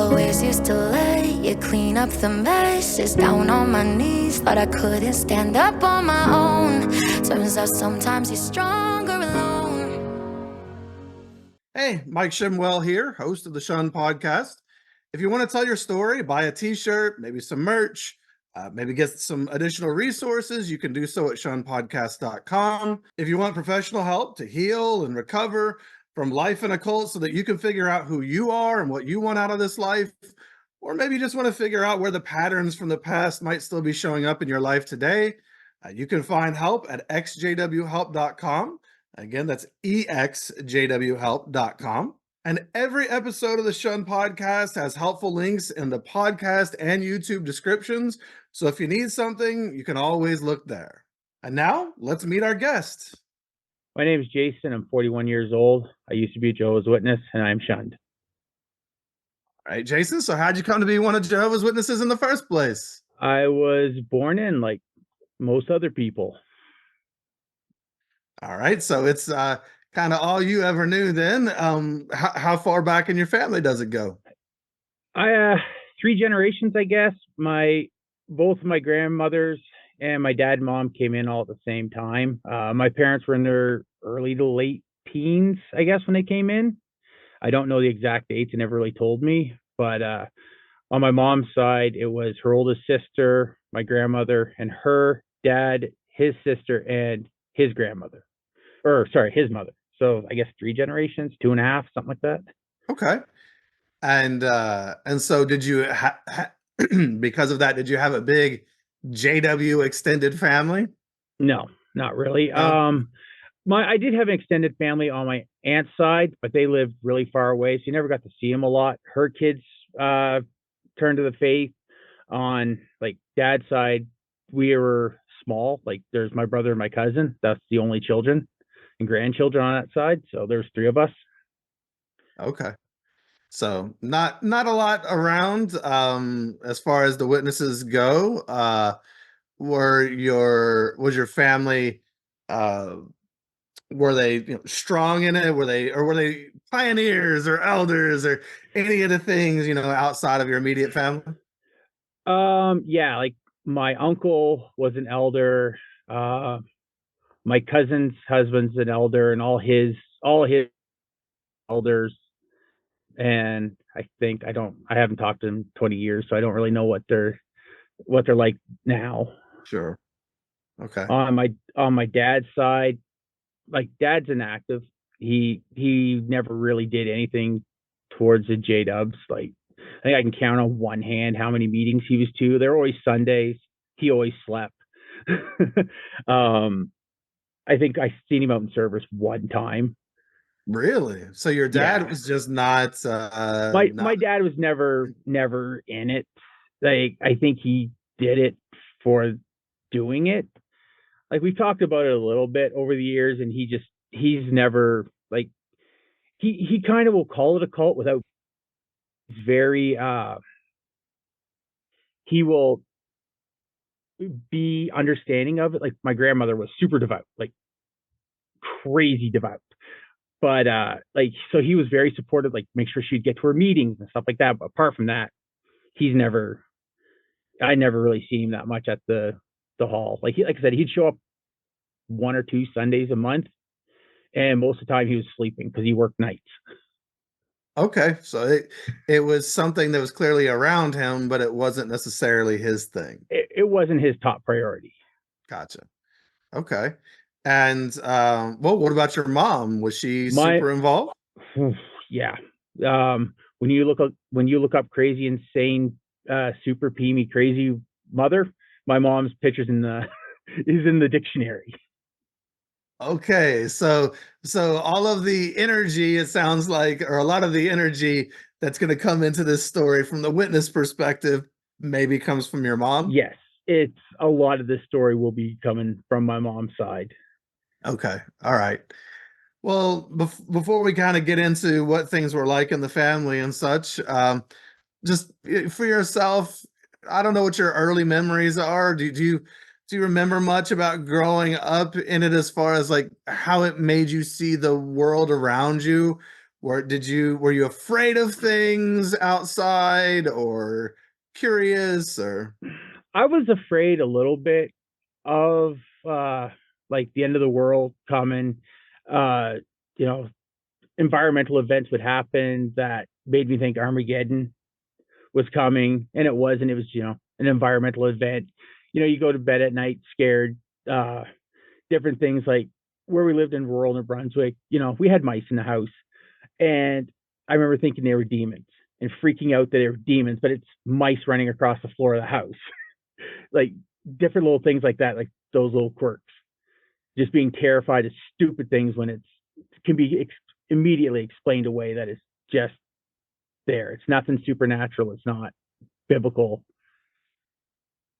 always used to lay you clean up the messes. Down on my knees, thought I couldn't stand up on my own. Turns out sometimes you're stronger alone. Hey, Mike Shimwell here, host of the Shunned podcast. If you want to tell your story, buy a t-shirt, maybe some merch, maybe get some additional resources, you can do so at shunnedpodcast.com. If you want professional help to heal and recover from life in a cult so that you can figure out who you are and what you want out of this life, or maybe you just want to figure out where the patterns from the past might still be showing up in your life today, you can find help at exjwhelp.com. Again, that's exjwhelp.com. And every episode of the Shun podcast has helpful links in the podcast and YouTube descriptions. So if you need something, you can always look there. And now let's meet our guest. My name is Jason. I'm 41 years old. I used to be a Jehovah's Witness, and I'm shunned. All right, Jason. So how'd you come to be one of Jehovah's Witnesses in the first place? I was born in, like most other people. All right. So it's kind of all you ever knew then. How far back in your family does it go? I 3 generations, I guess. Both my grandmothers and my dad and mom came in all at the same time. My parents were in their early to late teens, I guess, when they came in. I don't know the exact dates. They never really told me. But on my mom's side, it was her oldest sister, my grandmother, and her dad, his sister, and his grandmother. His mother. So I guess 3 generations, 2.5, something like that. Okay. And so did you because of that, did you have a big JW extended family? No, not really. No? I did have an extended family on my aunt's side, but they lived really far away, so you never got to see them a lot. Her kids turned to the faith. On like dad's side, we were small. Like there's my brother and my cousin. That's the only children and grandchildren on that side. So there's 3 of us. Okay. So not a lot around as far as the witnesses go. Was your family were they strong in it? Were they pioneers or elders or any of the things outside of your immediate family? Yeah, like my uncle was an elder. My cousin's husband's an elder, and all his elders. And I haven't talked to them in 20 years, so I don't really know what they're like now. Sure. Okay. On my dad's side, like dad's inactive. He never really did anything towards the JWs. Like I think I can count on one hand how many meetings he was to. They're always Sundays. He always slept. I think I seen him out in service one time. Really? So your dad was just not my dad was never in it. Like I think he did it for doing it. Like we've talked about it a little bit over the years, and he's never like he kind of will call it a cult without very he will be understanding of it. Like my grandmother was super devout, like crazy devout. But so he was very supportive, like make sure she'd get to her meetings and stuff like that. But apart from that, I never really seen him that much at the hall. Like I said, he'd show up 1 or 2 Sundays a month, and most of the time he was sleeping because he worked nights. Okay, so it was something that was clearly around him, but it wasn't necessarily his thing. It wasn't his top priority. Gotcha. Okay. And what about your mom? Was she super involved? Yeah. When you look up crazy, insane, super preemie crazy mother, my mom's picture's is in the dictionary. Okay, so all of the energy, it sounds like, or a lot of the energy that's going to come into this story from the witness perspective maybe comes from your mom? Yes, it's a lot of this story will be coming from my mom's side. Okay, all right. Well, before we kind of get into what things were like in the family and such, just for yourself, I don't know what your early memories are. Do you remember much about growing up in it as far as like how it made you see the world around you? Were you afraid of things outside or curious or I was afraid a little bit of like the end of the world coming. Uh, you know, environmental events would happen that made me think Armageddon was coming, and it was, and it was, an environmental event. You go to bed at night scared. Uh, Different things like where we lived in rural New Brunswick. We had mice in the house, and I remember thinking they were demons and freaking out that they were demons, but it's mice running across the floor of the house. Like different little things like that, like those little quirks. Just being terrified of stupid things when it can be immediately explained away that it's just there. It's nothing supernatural. It's not biblical.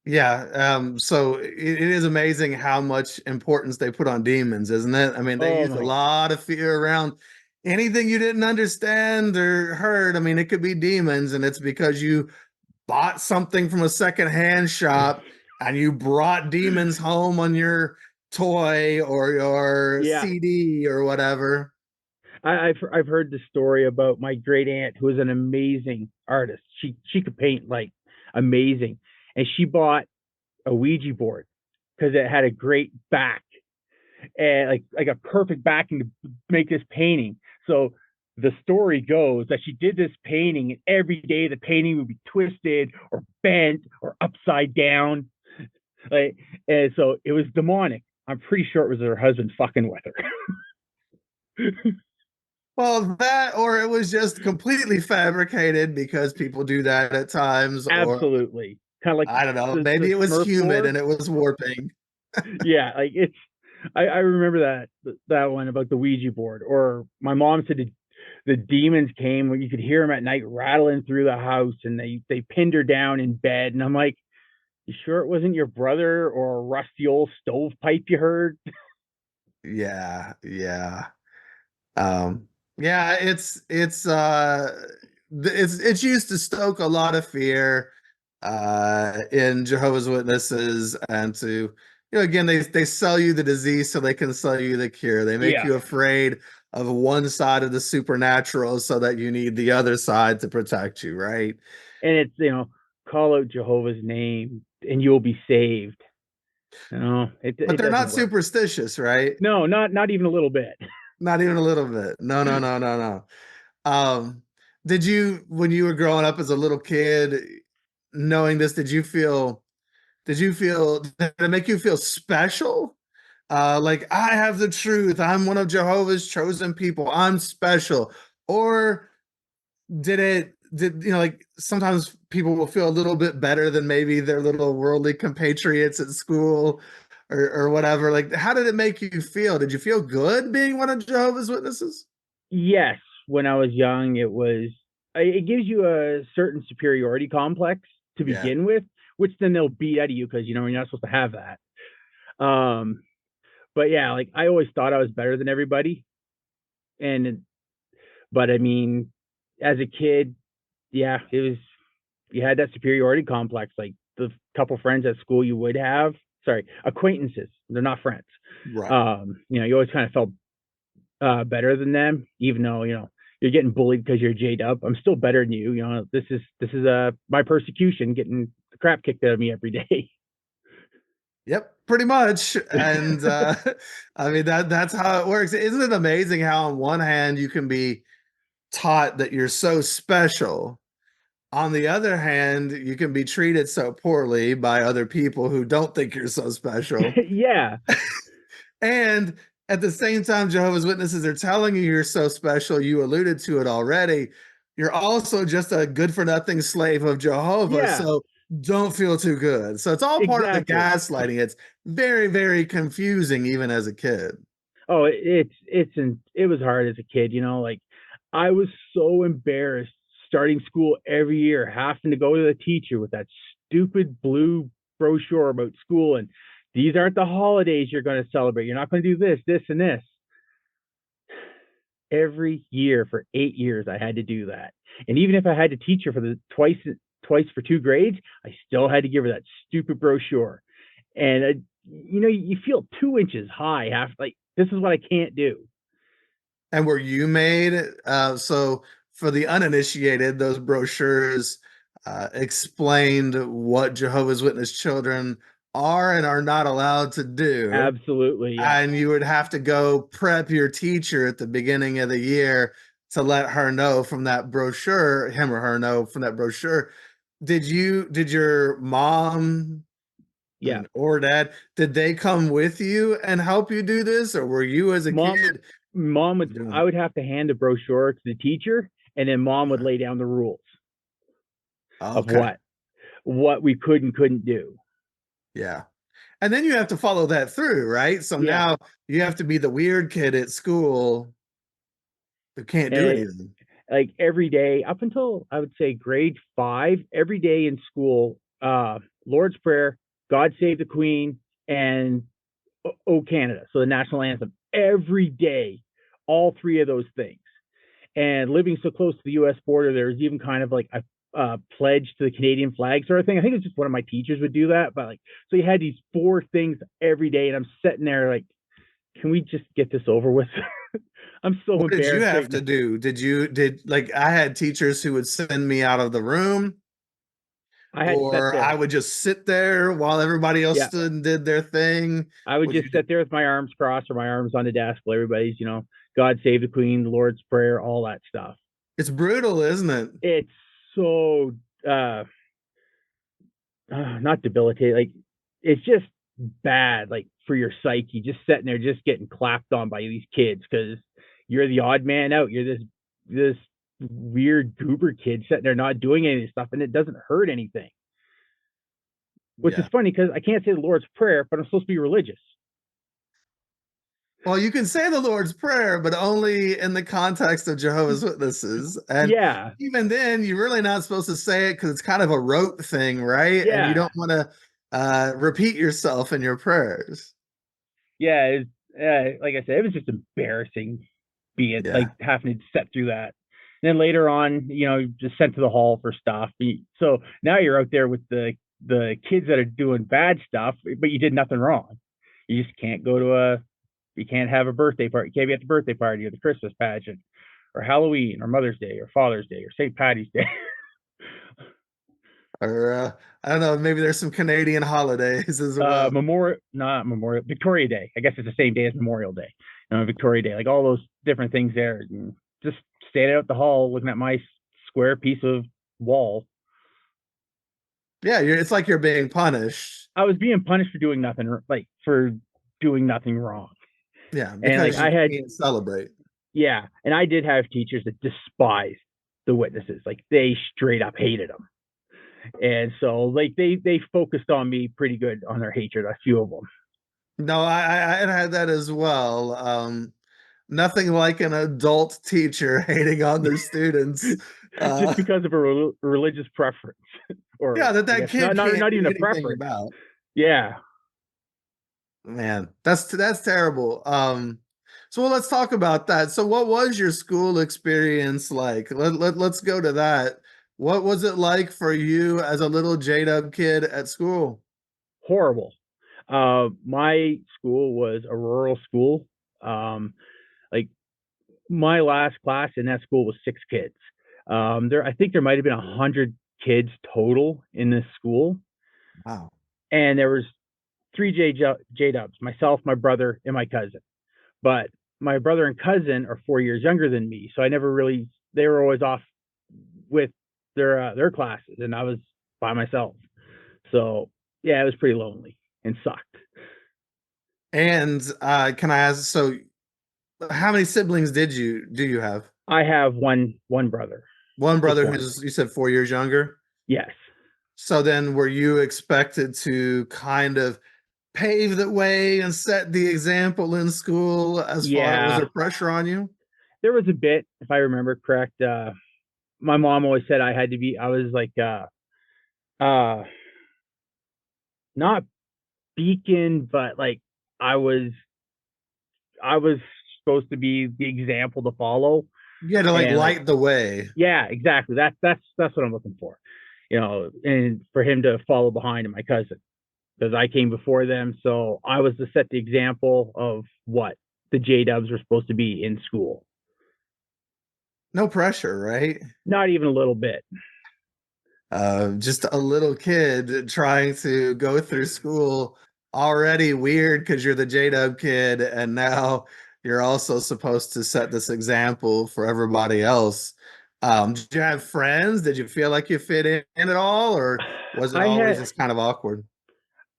yeah, so it is amazing how much importance they put on demons, isn't it? I mean, they Oh use a my, lot of fear around anything you didn't understand or heard. I mean, it could be demons, and it's because you bought something from a secondhand shop and you brought demons home on your toy or your yeah. CD or whatever. I've heard the story about my great aunt who was an amazing artist. She could paint like amazing, and she bought a Ouija board because it had a great back and like a perfect backing to make this painting. So the story goes that she did this painting, and every day the painting would be twisted or bent or upside down. Like, and so it was demonic. I'm pretty sure it was her husband fucking with her. Well, that or it was just completely fabricated because people do that at times, or Absolutely. Kind of like I don't know, the maybe it was Smurf humid lore. and it was warping. Yeah, like it's. I remember that one about the Ouija board. Or my mom said the demons came where you could hear them at night rattling through the house, and they pinned her down in bed. And I'm like, you sure it wasn't your brother or a rusty old stovepipe you heard? Yeah, yeah. Um, yeah, it's used to stoke a lot of fear in Jehovah's Witnesses and to again they sell you the disease so they can sell you the cure. They make Yeah, you afraid of one side of the supernatural so that you need the other side to protect you, right? and it's call out Jehovah's name and you'll be saved. But It they're doesn't not work. superstitious, right? No, not even a little bit. Not even a little bit. No, no, no, no, no. Um, did you, when you were growing up as a little kid, knowing this, did it make you feel special? Like I have the truth. I'm one of Jehovah's chosen people. I'm special. Or did like sometimes people will feel a little bit better than maybe their little worldly compatriots at school or whatever. Like, how did it make you feel? Did you feel good being one of Jehovah's Witnesses? Yes, when I was young, it gives you a certain superiority complex to Yeah. begin with, which then they'll beat out of you because you're not supposed to have that. Um, but yeah, like I always thought I was better than everybody, and but I mean, as a kid, yeah, it was you had that superiority complex. Like the couple friends at school you would have, sorry, acquaintances, they're not friends. Right. You always kind of felt better than them, even though you're getting bullied because you're J'd up. I'm still better than you. This is my persecution, getting the crap kicked out of me every day. Yep, pretty much. And I mean that's how it works. Isn't it amazing how on one hand you can be taught that you're so special. On the other hand, you can be treated so poorly by other people who don't think you're so special. Yeah, And at the same time, Jehovah's Witnesses are telling you you're so special. You alluded to it already. You're also just a good for nothing slave of Jehovah. yeah, So don't feel too good. So it's all part of the exactly. gaslighting. It's very, very confusing, even as a kid. Oh, it was hard as a kid. Like I was so embarrassed starting school every year, having to go to the teacher with that stupid blue brochure about school, and these aren't the holidays you're going to celebrate. You're not going to do this, this, and this. Every year for 8 years, I had to do that. And even if I had to teach her for the twice for 2 grades, I still had to give her that stupid brochure. And you feel 2 inches high. Half like this is what I can't do. And were you made so for the uninitiated, those brochures explained what Jehovah's Witness children are and are not allowed to do. Absolutely, yeah. And you would have to go prep your teacher at the beginning of the year to let her know from that brochure, him or her know from that brochure. Did your mom Yeah. or dad, did they come with you and help you do this, or were you as a Mom kid mom would doing I would have to hand the brochure to the teacher, and then mom would it? lay down the rules of Okay. what we could and couldn't do. Yeah. And then you have to follow that through, right? So Yeah. now you have to be the weird kid at school who can't do And anything. like every day up until I would say grade 5, every day in school, Lord's Prayer, God Save the Queen, and O Canada, so the national anthem, every day, all three of those things. And living so close to the U.S. border, there was even kind of like a pledge to the Canadian flag sort of thing. I think it's just one of my teachers would do that, but like, so you had these 4 things every day, and I'm sitting there like, can we just get this over with? I'm so What did you embarrassed have right to now. do? Did like I had teachers who would send me out of the room, I had to sit or I there. would just sit there while everybody else Yeah, stood and did their thing? I would Would you just do sit there with my arms crossed or my arms on the desk while everybody's, God Save the Queen, the Lord's Prayer, all that stuff. it's brutal, isn't it? It's so uh, not debilitating. Like, it's just bad, like for your psyche, just sitting there, just getting clapped on by these kids because you're the odd man out. You're this weird goober kid sitting there not doing any of this stuff, and it doesn't hurt anything. Which is Yeah. funny because I can't say the Lord's Prayer, but I'm supposed to be religious. Well, you can say the Lord's Prayer, but only in the context of Jehovah's Witnesses. And Yeah, even then, you're really not supposed to say it because it's kind of a rote thing, right? And you yeah, don't want to repeat yourself in your prayers. yeah. Like I said, it was just embarrassing being Yeah. like having to sit through that. And then later on, just sent to the hall for stuff. So now you're out there with the kids that are doing bad stuff, but you did nothing wrong. You just can't go to you can't have a birthday party. You can't be at the birthday party or the Christmas pageant or Halloween or Mother's Day or Father's Day or St. Patty's Day. Or I don't know, maybe there's some Canadian holidays as well. Not Memorial, Victoria Day. I guess it's the same day as Memorial Day. Victoria Day, like all those different things there. And just standing out the hall looking at my square piece of wall. Yeah, it's like you're being punished. I was being punished for doing nothing, like for doing nothing wrong. Yeah, And like because I you had, can't celebrate. yeah, and I did have teachers that despised the witnesses. Like they straight up hated them. And so like they focused on me pretty good on their hatred, a few of them. No, I had that as well. Nothing like an adult teacher hating on their students. Just because of a religious preference, or Yeah, that I that guess kid not can't even do a anything preference. about. Yeah, Man, that's terrible. So let's talk about that. So what was your school experience like? Let's go to that. What was it like for you as a little JW kid at school? horrible. My school was a rural school. Um, like my last class in that school was 6 kids. I think there might have been 100 kids total in this school, Wow. and there was 3 J Dubs, myself, my brother, and my cousin. But my brother and cousin are 4 years younger than me, so I never really. They were always off with their classes, and I was by myself. So yeah, it was pretty lonely and sucked. And can I ask, so how many siblings do you have? I have one brother, One just brother one. who's, you said, 4 years younger. Yes. So then were you expected to kind of pave the way and set the example in school as far was Yeah, there pressure on you? there was a bit, if I remember correct. My mom always said I had to be. I was like, uh, not beacon, but like I was, I was supposed to be the example to follow, You had to like and like, light the way. yeah, exactly. That's what I'm looking for, and for him to follow behind my cousin because I came before them, so I was to set the example of what the J Dubs were supposed to be in school. No pressure, right? Not even a little bit. Just a little kid trying to go through school already weird because you're the JW kid, and now you're also supposed to set this example for everybody else. Did you have friends? Did you feel like you fit in at all, or was it I always had just kind of awkward?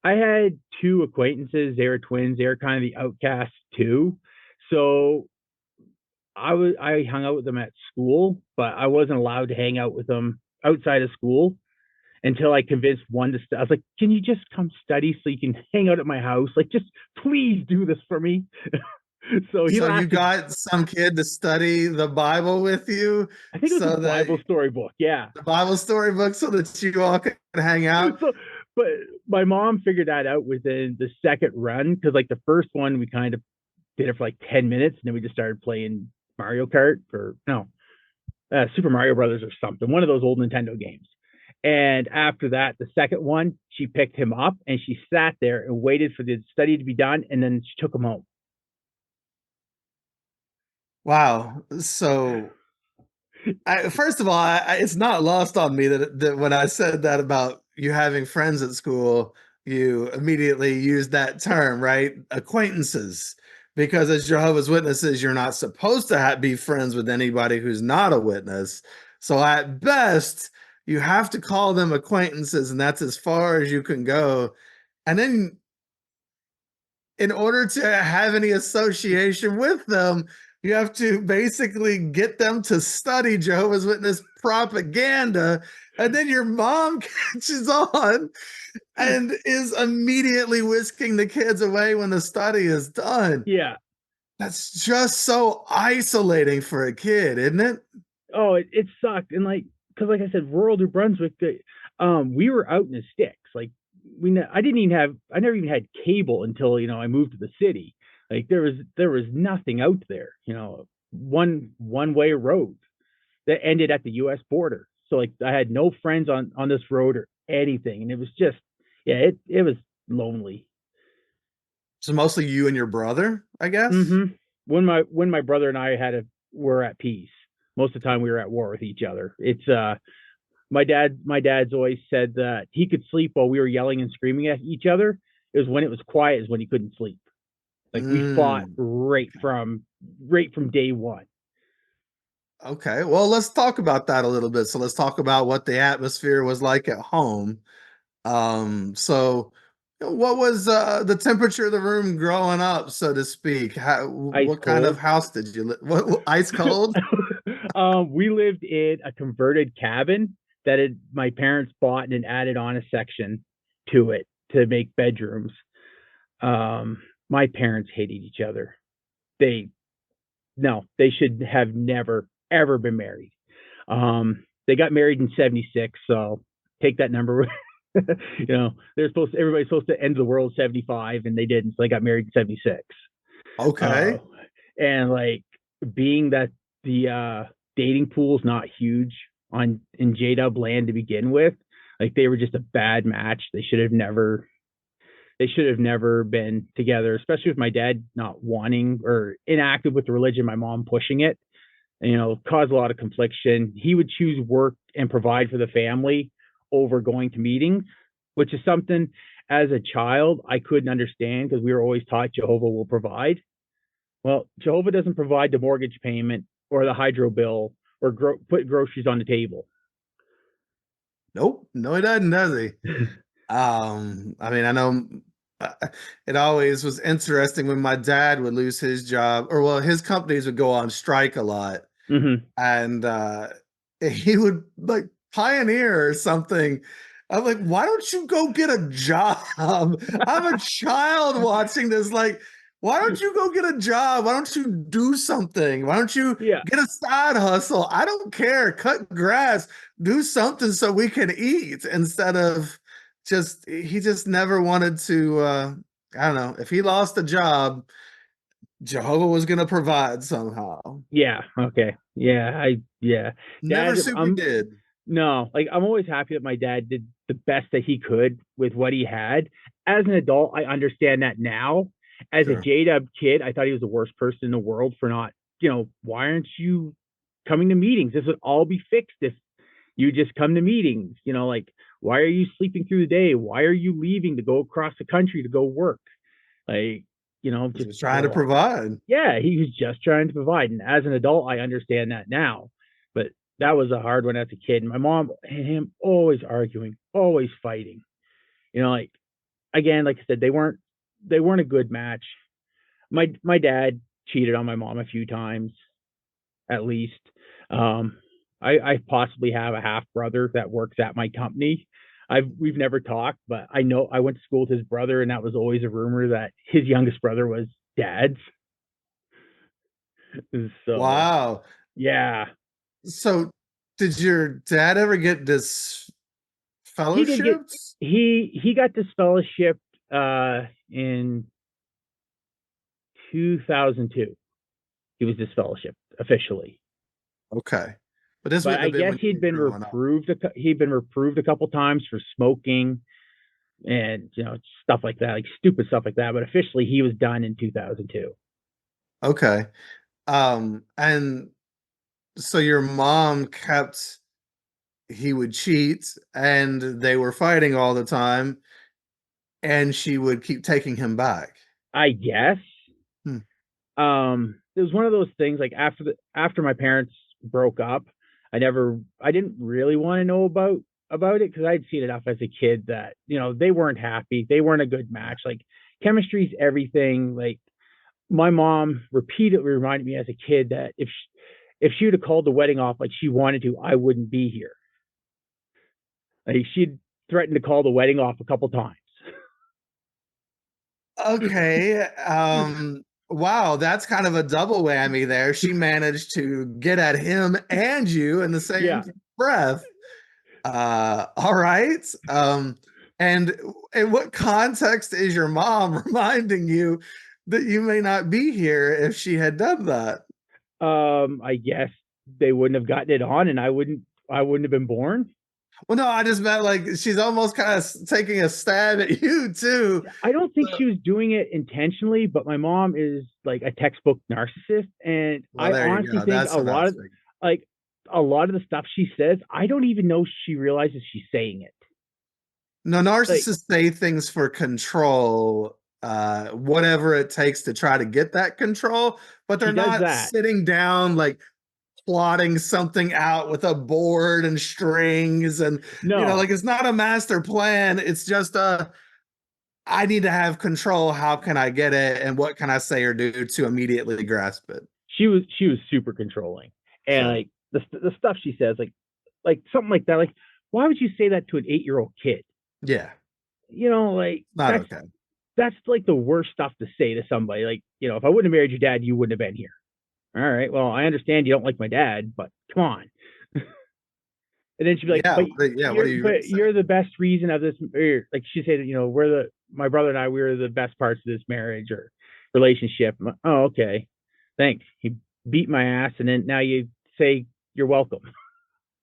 I had two acquaintances. They were twins. They were kind of the outcasts too. So I hung out with them at school, but I wasn't allowed to hang out with them outside of school until I convinced one to. I was like, "Can you just come study so you can hang out at my house? Like, just please do this for me." So he So you lasted. got some kid to study the Bible with you, I think it was so a Bible that storybook. Yeah. the Bible storybook, so that you all could hang out. So, but my mom figured that out within the second run because, like, the first one we kind of did it for like 10 minutes, and then we just started playing Mario Kart or no, Super Mario Brothers or something, one of those old Nintendo games. And after that, the second one, she picked him up and she sat there and waited for the study to be done, and then she took him home. Wow. So first of all, it's not lost on me that when I said that about you having friends at school, you immediately used that term, right? Acquaintances. Because as Jehovah's Witnesses, you're not supposed to be friends with anybody who's not a witness. So at best, you have to call them acquaintances, and that's as far as you can go. And then in order to have any association with them, you have to basically get them to study Jehovah's Witness propaganda. And then your mom catches on and is immediately whisking the kids away when the study is done. Yeah. That's just so isolating for a kid, isn't it? Oh, it sucked. And like, because like I said, rural New Brunswick, we were out in the sticks. Like, I never even had cable until I moved to the city. Like, there was nothing out there. One way road that ended at the U.S. border. So like, I had no friends on this road or anything, and it was just, yeah, it was lonely. So mostly you and your brother, I guess. Hmm. When my brother and I were at peace. Most of the time we were at war with each other. It's my dad's always said that he could sleep while we were yelling and screaming at each other. It was when it was quiet is when he couldn't sleep. Like, we fought Mm, right from day one. okay. Well, let's talk about that a little bit. So let's talk about what the atmosphere was like at home. So what was the temperature of the room growing up, so to speak? Ice What kind of cold. house did you live? What, ice cold? We lived in a converted cabin that my parents bought and then added on a section to it to make bedrooms. My parents hated each other. They No, they should have never ever been married. They got married in '76, so take that number. Everybody's supposed to end the world '75, and they didn't. So they got married in '76. Uh, Okay. and like, being that the dating pool's not huge in JW land to begin with, like, they were just a bad match. They should have never been together, especially with my dad not wanting or inactive with the religion, my mom pushing it, caused a lot of confliction. He would choose work and provide for the family over going to meetings, which is something as a child I couldn't understand because we were always taught Jehovah will provide. Well, Jehovah doesn't provide the mortgage payment or the hydro bill or put groceries on the table. Nope. No, he doesn't, does he? I mean, I know it always was interesting when my dad would lose his job, or well, his companies would go on strike a lot, Hmm. and he would like Pioneer or something. I'm like, why don't you go get a job? I'm a child watching this. Like, why don't you go get a job? Why don't you do something? Why don't you Yeah. get a side hustle? I don't care. Cut grass, do something so we can eat instead of he just never wanted to. I don't know. If he lost a job, Jehovah was going to provide somehow. Yeah. Okay. Yeah. Never Dad, super did. no, like, I'm always happy that my dad did the best that he could with what he had. As an adult, I understand that now. As a Sure. JW kid, I thought he was the worst person in the world for not, why aren't you coming to meetings. This would all be fixed if you just come to meetings. You know, like, why are you sleeping through the day? Why are you leaving to go across the country to go work? Like, you know, He just was trying to provide. yeah, he was just trying to provide. And as an adult, I understand that now. But that was a hard one as a kid. And my mom and him always arguing, always fighting. You know, like, again, like I said, they weren't a good match. My dad cheated on my mom a few times, at least. Um, I possibly have a half brother that works at my company. We've never talked, but I know I went to school with his brother, and that was always a rumor that his youngest brother was dad's. So Wow. yeah, So did your dad ever get he did get disfellowshipped? he got disfellowshipped in 2002. He was disfellowshipped officially. Okay. But this But wouldn't I have been guess when you were growing up. he'd been reproved a couple times for smoking and, you know, stuff like that, like stupid stuff like that. But officially, he was done in 2002. Okay. And so your mom kept he would cheat and they were fighting all the time and she would keep taking him back. I guess. Hmm. It was one of those things. Like, after my parents broke up, I didn't really want to know about it because I'd seen enough as a kid that, you know, they weren't happy. They weren't a good match. Like, chemistry's everything. Like, my mom repeatedly reminded me as a kid that if she would have called the wedding off like she wanted to, I wouldn't be here. Like, she'd threatened to call the wedding off a couple times. Okay. Wow, that's kind of a double whammy there. She managed to get at him and you in the same Yeah. breath. All right. And in what context is your mom reminding you that you may not be here if she had done that? I guess they wouldn't have gotten it on, and I wouldn't have been born. Well, no, I just meant like she's almost kind of taking a stab at you too. I don't think she was doing it intentionally, but my mom is like a textbook narcissist, and Well, I there you honestly go. think That's what I was thinking. like a lot of the stuff she says, I don't even know she realizes she's saying it. No, Like, narcissists say things for control, whatever it takes to try to get that control, but they're she does not that. sitting down like plotting something out with a board and strings and No, like it's not a master plan. It's just I need to have control. How can I get it? And what can I say or do to immediately grasp it? she was super controlling, and So like the stuff she says, like something like that. Like, why would you say that to an 8-year-old kid? yeah, You know, like, not okay. that's like the worst stuff to say to somebody. Like, you know, if I wouldn't have married your dad, you wouldn't have been here. All right, well, I understand you don't like my dad, but come on. And then she'd be like, Yeah, but yeah. What are you gonna say? you're the best reason of this. Or, like, she said, you know, my brother and I, we were the best parts of this marriage or relationship. I'm like, oh, okay, thanks. He beat my ass, and then now you say you're welcome.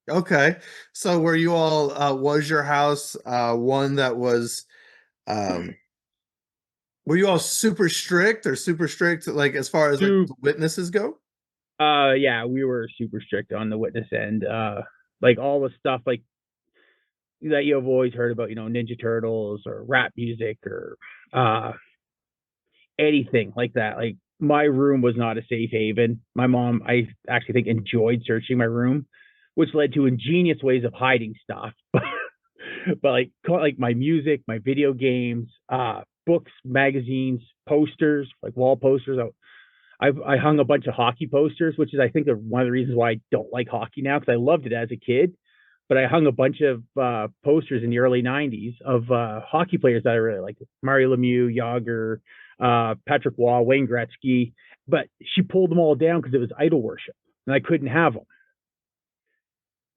Okay. So were you all was your house one that was um were you all super strict like as far as like So, the witnesses go? yeah, we were super strict on the witness end. Like, all the stuff like that you have always heard about, you know, Ninja Turtles or rap music or uh anything like that. Like, my room was not a safe haven. My mom, I actually think, enjoyed searching my room, which led to ingenious ways of hiding stuff. But like my music, my video games, books, magazines, posters, like wall posters. I hung a bunch of hockey posters, which is, I think, one of the reasons why I don't like hockey now, because I loved it as a kid. But I hung a bunch of posters in the early '90s of hockey players that I really like: Mario Lemieux, Yager, Patrick Waugh, Wayne Gretzky. But she pulled them all down because it was idol worship, and I couldn't have them.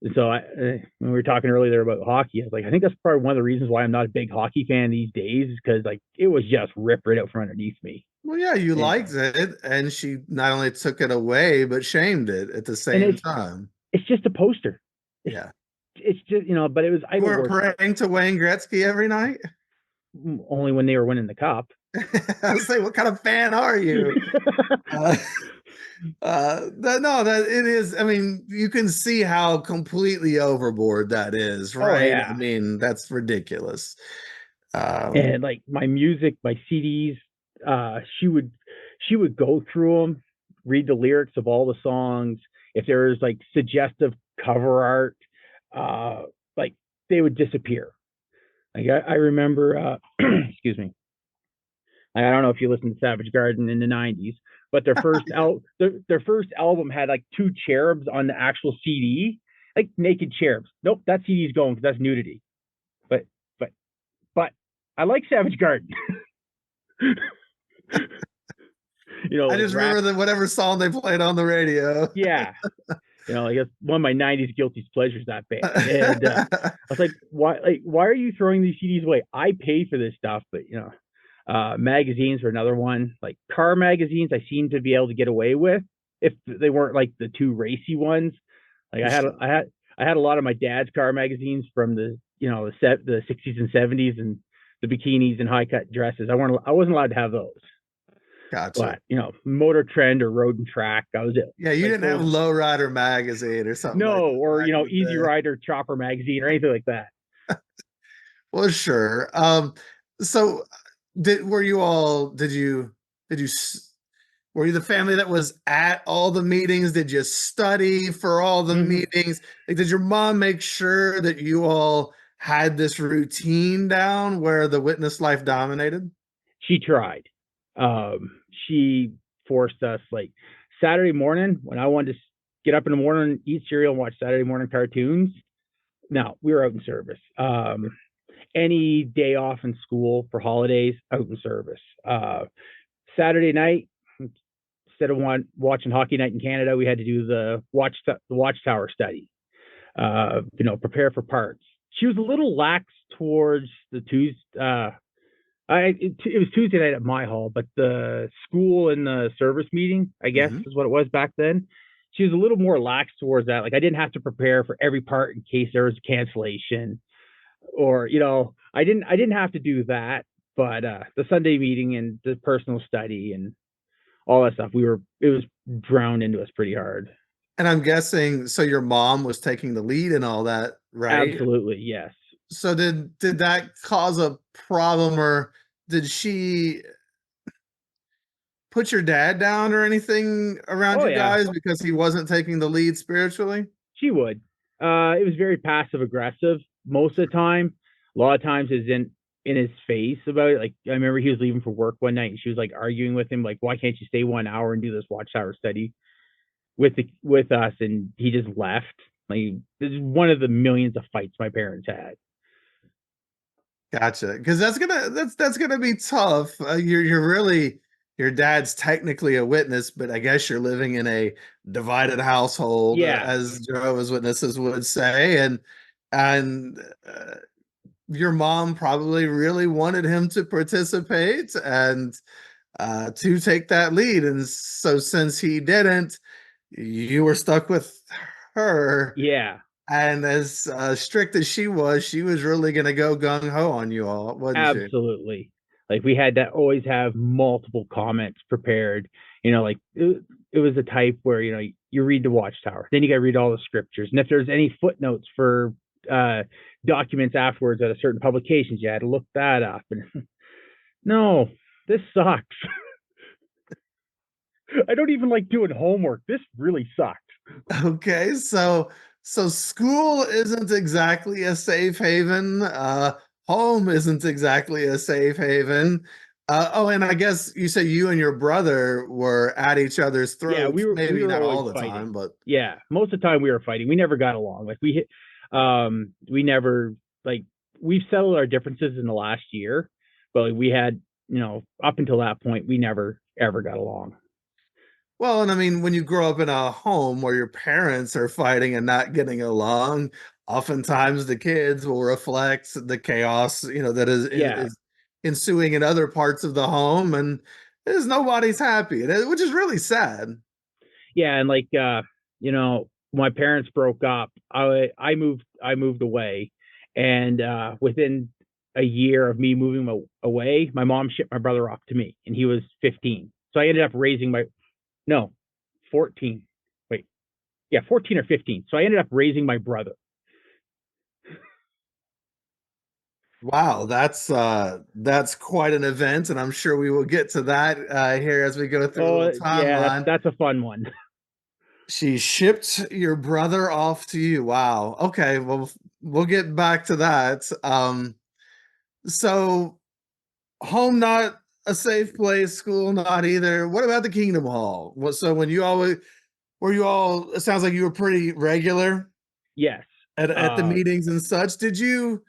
And so when we were talking earlier about hockey, I was like, I think that's probably one of the reasons why I'm not a big hockey fan these days, is because, like, it was just ripped right out from underneath me. Well, yeah, you And, liked it and she not only took it away but shamed it at the and same time. it's just a poster. It's Yeah. it's just, you know, but it was You idol weren't worship praying to Wayne Gretzky every night? only when they were winning the cup. I was saying, what kind of fan are you? Uh, No, that it is. I mean, you can see how completely overboard that is, Oh right? I yeah. mean, that's ridiculous. And like my music, my CDs, she would go through them, read the lyrics of all the songs. If there was like suggestive cover art, uh, like they would disappear. Like I remember, excuse me. I don't know if you listened to Savage Garden in the '90s, but their first album had like two cherubs on the actual CD, like naked cherubs. Nope, that CD's going because that's nudity. But but but I like Savage Garden. I Like just rap. remember that whatever song they played on the radio. Yeah, like it's one of my '90s guilty pleasures. That band, and I was like, why are you throwing these CDs away? I pay for this stuff, but magazines are another one. Like car magazines, I seem to be able to get away with if they weren't like the too racy ones. Like Sure. I had a lot of my dad's car magazines from the '60s and '70s and the bikinis and high cut dresses. I wasn't allowed to have those. Gotcha. But Motor Trend or Road and Track, I was it. Yeah, you Like didn't have those. Lowrider magazine or something like No, that or back in Easy the day. Rider Chopper magazine or anything like that. Well, sure. So did were you all did you were you the family that was at all the meetings? Did you study for all the Hmm. meetings? Like, did your mom make sure that you all had this routine down where the witness life dominated? She tried. She forced us like Saturday morning when I wanted to get up in the morning, eat cereal, and watch Saturday morning cartoons. No, we were out in service. Any day off in school for holidays, out in service. Saturday night, instead of watching Hockey Night in Canada, we had to do the Watchtower study. Prepare for parts. She was a little lax towards the Tuesday. It was Tuesday night at my hall, but the school and the service meeting, I guess, Mhm. is what it was back then. She was a little more lax towards that. Like I didn't have to prepare for every part in case there was a cancellation, or I didn't have to do that. But the Sunday meeting and the personal study and all that stuff, it was drowned into us pretty hard. And I'm guessing so your mom was taking the lead and all that, right? Absolutely, yes. So did that cause a problem or did she put your dad down or anything around Oh you yeah, guys because he wasn't taking the lead spiritually? she would. It was very passive aggressive most of the time. A lot of times is in his face about it. Like I remember he was leaving for work one night and she was like arguing with him, like, why can't you stay 1 hour and do this watchtower study with us? And he just left. Like this is one of the millions of fights my parents had. Gotcha. Because that's gonna be tough. You're really your dad's technically a witness, but I guess you're living in a divided household, Yeah, as Jehovah's Witnesses would say, and your mom probably really wanted him to participate and to take that lead. And so since he didn't, you were stuck with her. yeah. And as strict as she was really going to go gung ho on you all, wasn't she? Absolutely. Like we had to always have multiple comments prepared. Like it was a type where you read the Watchtower, then you got to read all the scriptures, and if there's any footnotes for uh, documents afterwards at a certain publications, you had to look that up. And no, this sucks. I don't even like doing homework. This really sucks. Okay, so school isn't exactly a safe haven. Home isn't exactly a safe haven. Oh, and I guess you say you and your brother were at each other's Yeah, throats, we maybe were not always all the fighting. time, but Yeah, most of the time we were fighting. We never got along. Like we never like we've settled our differences in the last year, but like, we had up until that point we never ever got along. well, and I mean, when you grow up in a home where your parents are fighting and not getting along, oftentimes the kids will reflect the chaos, that Yeah, is ensuing in other parts of the home, and there's nobody's happy, which is really sad. yeah, and like my parents broke up. I moved away, and within a year of me moving away, my mom shipped my brother off to me, and he was 15. So I ended up raising my no 14. Wait, yeah, 14 or 15. So I ended up raising my brother. Wow, that's quite an event, and I'm sure we will get to that here as we go through a little Oh, yeah, timeline. that's a fun one. She shipped your brother off to you. Wow. Okay, well, we'll get back to that. So home not a safe place, school not either. What about the Kingdom Hall? What so when you always were you all it sounds like you were pretty regular Yes. at the meetings and such. Did you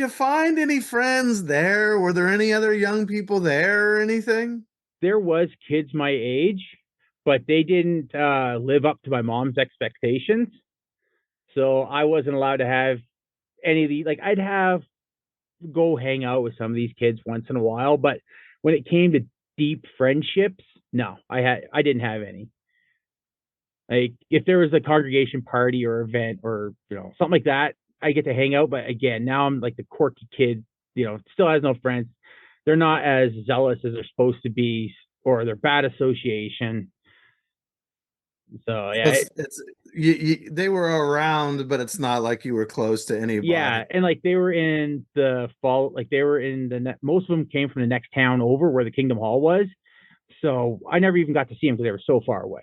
find any friends there? Were there any other young people there or anything? There was kids my age, but they didn't live up to my mom's expectations. So I wasn't allowed to have any of the like I'd have go hang out with some of these kids once in a while, but when it came to deep friendships, no, I didn't have any. Like if there was a congregation party or event or something like that, I get to hang out. But again, now I'm like the quirky kid, still has no friends. They're not as zealous as they're supposed to be, or they're bad association. So yeah, It's they were around, but it's not like you were close to anybody. yeah, and like they were in the fall, like they were in the most of them came from the next town over where the Kingdom Hall was. So I never even got to see them because they were so far away.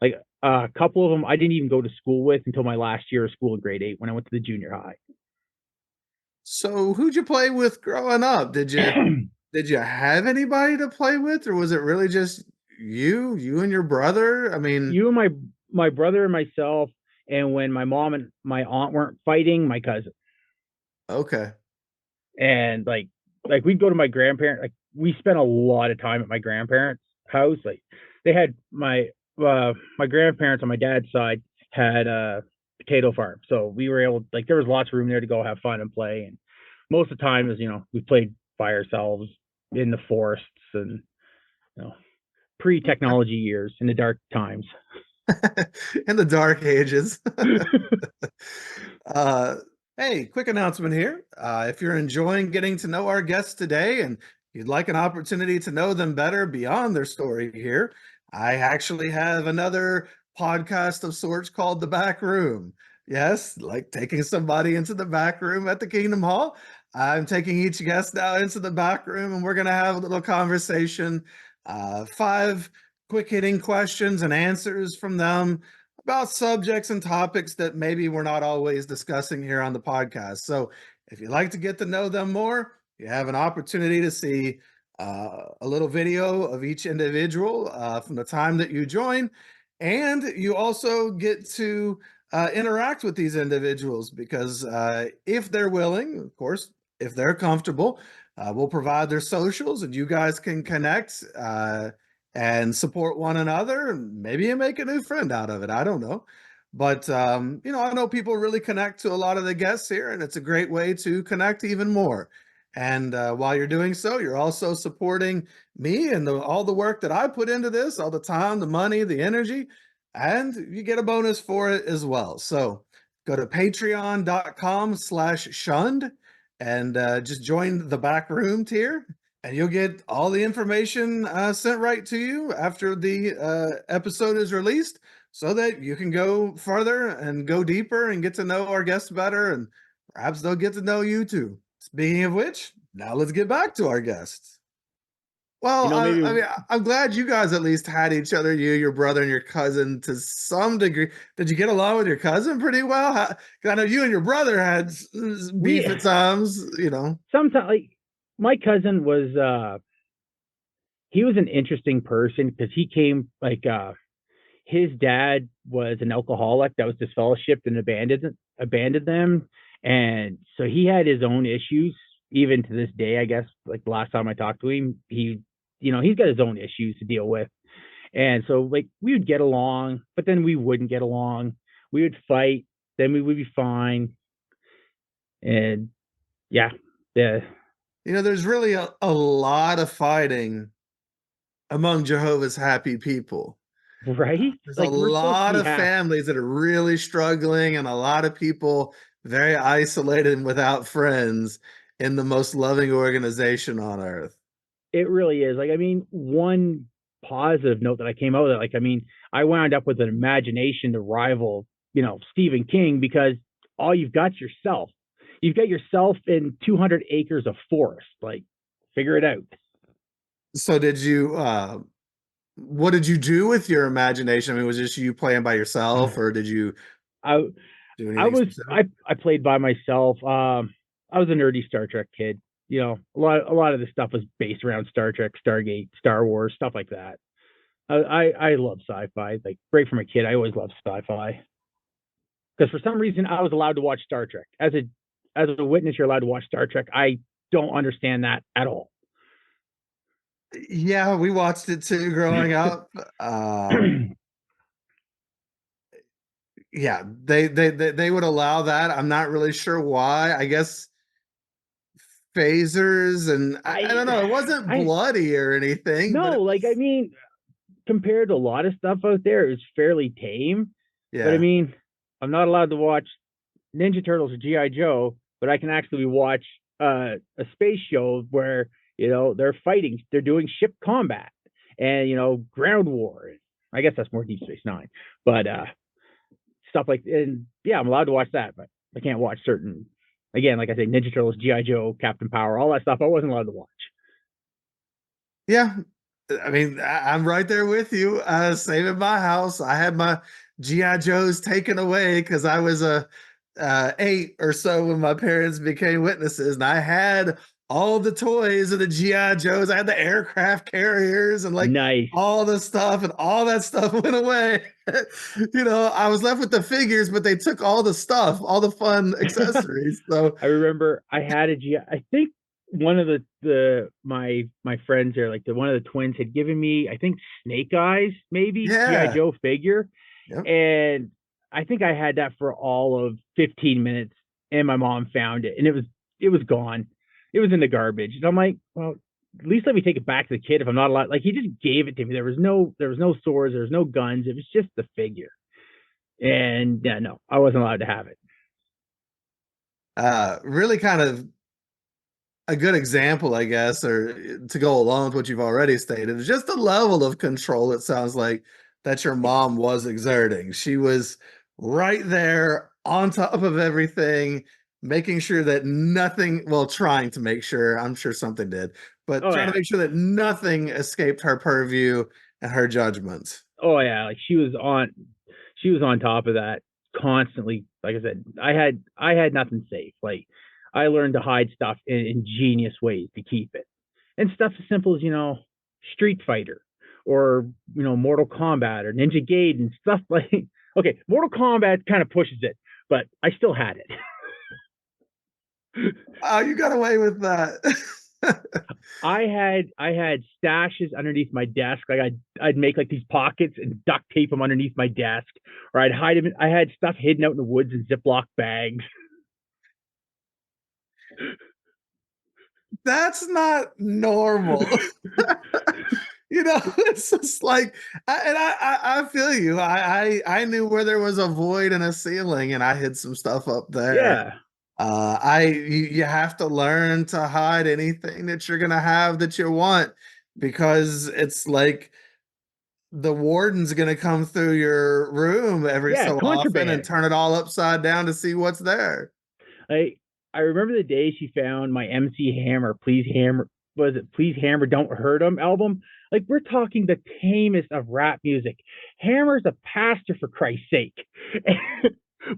Like a couple of them I didn't even go to school with until my last year of school in grade 8 when I went to the junior high. So who'd you play with growing up? Did you have anybody to play with, or was it really just you and your brother? I mean, You and my brother and myself, and when my mom and my aunt weren't fighting, my cousin. okay. And like we'd go to my grandparents. Like we spent a lot of time at my grandparents' house. Like they had my grandparents on my dad's side had a potato farm, so we were able like there was lots of room there to go have fun and play. And most of the time is we played by ourselves in the forests and you know pre-technology years in the dark times. In the dark ages. uh, hey, quick announcement here. If you're enjoying getting to know our guests today and you'd like an opportunity to know them better beyond their story here, I actually have another podcast of sorts called The Back Room. Yes, like taking somebody into the back room at the Kingdom Hall. I'm taking each guest now into the back room and we're going to have a little conversation. 5 quick hitting questions and answers from them about subjects and topics that maybe we're not always discussing here on the podcast. So, if you'd like to get to know them more, you have an opportunity to see a little video of each individual from the time that you join. And you also get to interact with these individuals because if they're willing, of course, if they're comfortable, we'll provide their socials and you guys can connect. And support one another and maybe you make a new friend out of it. I don't know. But I know people really connect to a lot of the guests here, and it's a great way to connect even more. And while you're doing so, you're also supporting me and all the work that I put into this, all the time, the money, the energy, and you get a bonus for it as well. So go to patreon.com/shunned and just join the back room tier and you'll get all the information sent right to you after the episode is released so that you can go further and go deeper and get to know our guests better and perhaps they'll get to know you too. Speaking of which, now let's get back to our guests. Well, I Maybe mean, I'm glad you guys at least had each other, you, your brother, and your cousin to some degree. Did you get along with your cousin pretty well? 'Cause I know you and your brother had we beef at times, sometimes like my cousin was he was an interesting person because he came like his dad was an alcoholic that was disfellowshipped and abandoned them, and so he had his own issues even to this day. I guess like the last time I talked to him, he's got his own issues to deal with, and so like we would get along, but then we wouldn't get along. We would fight, then we would be fine, and yeah, yeah, there's really a lot of fighting among Jehovah's happy people. right. There's a Like we're supposed to lot be of happy. families that are really struggling, and a lot of people very isolated and without friends in the most loving organization on earth. It really is. Like I mean, one positive note that I came out of it. Like, I mean, I wound up with an imagination to rival, Stephen King, because all you've got yourself. You've got yourself in 200 acres of forest. Like, figure it out. So did you what did you do with your imagination? I mean, was it just you playing by yourself, or did you I do I anything was specific? I played by myself. I was a nerdy Star Trek kid. A lot of the stuff was based around Star Trek, Stargate, Star Wars, stuff like that. I love sci-fi. Like, right from a kid, I always loved sci-fi because for some reason I was allowed to watch Star Trek as a witness. You're allowed to watch Star Trek. I don't understand that at all. Yeah, we watched it too growing up. Yeah, they would allow that. I'm not really sure why. I guess phasers, and I I don't know. It wasn't I bloody or anything, but no, it like, I was, mean, compared to a lot of stuff out there, it's fairly tame. But I yeah. mean, I'm not allowed to watch Ninja Turtles or GI Joe, but I can actually watch a space show where they're fighting, they're doing ship combat, and ground war. I guess that's more Deep Space Nine, but stuff like, and yeah, I'm allowed to watch that, but I can't watch certain. Again, like I say, Ninja Turtles, GI Joe, Captain Power, all that stuff I wasn't allowed to watch. Yeah, I mean, I'm right there with you. Same in my house. I had my GI Joes taken away because I was a 8 or so when my parents became witnesses, and I had all the toys of the GI Joes. I had the aircraft carriers and like Nice. all the stuff, and all that stuff went away. I was left with the figures, but they took all the stuff, all the fun accessories. So I remember I had a G. I think one of my friends there, like one of the twins, had given me, I think, Snake Eyes, maybe GI yeah, Joe figure, yep. and I think I had that for all of 15 minutes, and my mom found it, and it was gone. It was in the garbage, and I'm like, well, at least let me take it back to the kid if I'm not allowed. Like, he just gave it to me. There was no swords, there was no guns. It was just the figure, and yeah, no, I wasn't allowed to have it. Really kind of a good example, I guess, or to go along with what you've already stated, is just the level of control it sounds like that your mom was exerting. She was right there on top of everything, making sure that nothing, well, trying to make sure, I'm sure something did, but Oh trying to yeah, make sure that nothing escaped her purview and her judgment. oh yeah, like she was on top of that constantly. Like I said, I had nothing safe. Like, I learned to hide stuff in ingenious ways to keep it, and stuff as simple as Street Fighter, or Mortal Kombat, or Ninja Gaiden, stuff like. Okay, Mortal Kombat kind of pushes it, but I still had it. Oh, you got away with that. I had stashes underneath my desk. Like, I'd make like these pockets and duct tape them underneath my desk, or I'd hide them. I had stuff hidden out in the woods in Ziploc bags. That's not normal. It's just like, I feel you. I knew where there was a void in a ceiling, and I hid some stuff up there. Yeah, You have to learn to hide anything that you're gonna have that you want, because it's like the warden's gonna come through your room every yeah, so often and contraband. turn it all upside down to see what's there. I I remember the day she found my MC Hammer. Please Hammer, was it Please Hammer Don't Hurt Him album? Like, we're talking the tamest of rap music. Hammer's a pastor, for Christ's sake.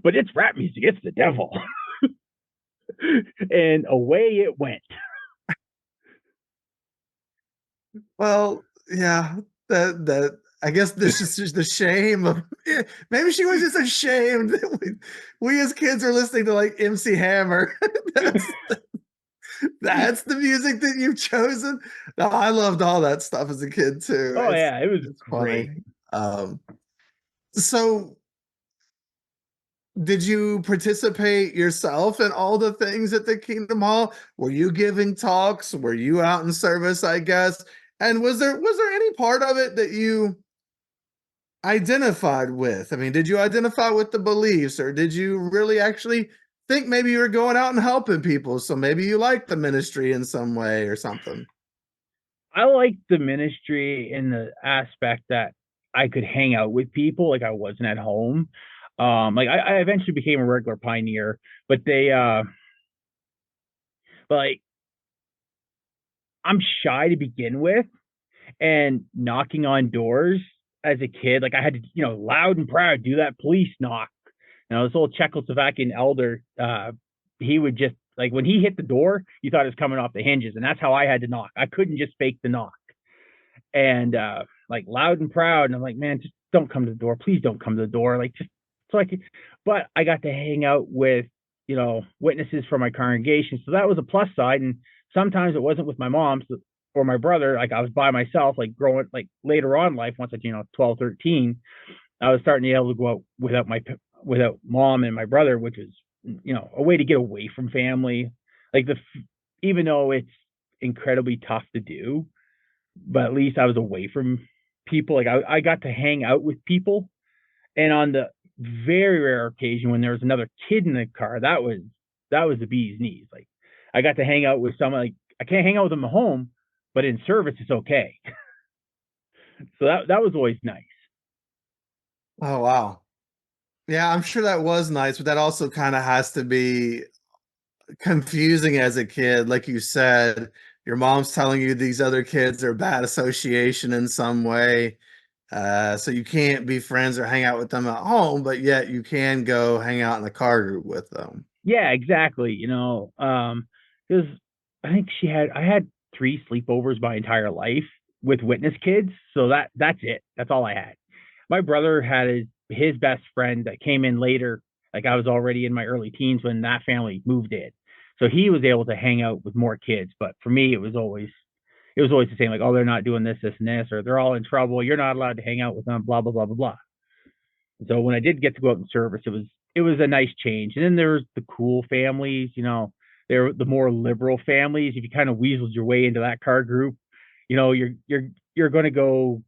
But it's rap music. It's the devil. And away it went. Well, yeah, that I guess this is just the shame of, yeah, maybe she was just ashamed that we as kids are listening to like MC Hammer. That's that's the music that you've chosen. No, I loved all that stuff as a kid too. Oh It's yeah, it was it's funny. great. Um, so did you participate yourself in all the things at the Kingdom Hall? Were you giving talks? Were you out in service, I guess? And was there any part of it that you identified with? I mean, did you identify with the beliefs, or did you really actually think maybe you were going out and helping people? So maybe you liked the ministry in some way or something. I liked the ministry in the aspect that I could hang out with people like I wasn't at home. Like I eventually became a regular pioneer, but but like I'm shy to begin with, and knocking on doors as a kid, like I had to, loud and proud do that police knock. This old Czechoslovakian elder, he would just like when he hit the door, you thought it was coming off the hinges, and that's how I had to knock. I couldn't just fake the knock, and like loud and proud. And I'm like, man, just don't come to the door, please don't come to the door, like just so I could. But I got to hang out with witnesses from my congregation, so that was a plus side. And sometimes it wasn't with my mom or my brother, like I was by myself, like growing, like later on in life, once I 12, 13, I was starting to be able to go out without mom and my brother, which is a way to get away from family. Like even though it's incredibly tough to do, but at least I was away from people. Like I got to hang out with people, and on the very rare occasion when there was another kid in the car, that was the bee's knees. Like I got to hang out with someone. Like I can't hang out with them at home, but in service it's okay. So that was always nice. Oh, wow. Yeah, I'm sure that was nice, but that also kind of has to be confusing as a kid. Like you said, your mom's telling you these other kids are bad association in some way. So you can't be friends or hang out with them at home, but yet you can go hang out in a car group with them. Yeah, exactly. Because I had three sleepovers my entire life with witness kids, so that's it. That's all I had. My brother had his best friend that came in later. Like I was already in my early teens when that family moved in, so he was able to hang out with more kids. But for me, it was always the same. Like, oh, they're not doing this, this, and this, or they're all in trouble. You're not allowed to hang out with them. Blah blah blah blah blah. So when I did get to go out in service, it was a nice change. And then there's the cool families, they're the more liberal families. If you kind of weaseled your way into that car group, you're going to go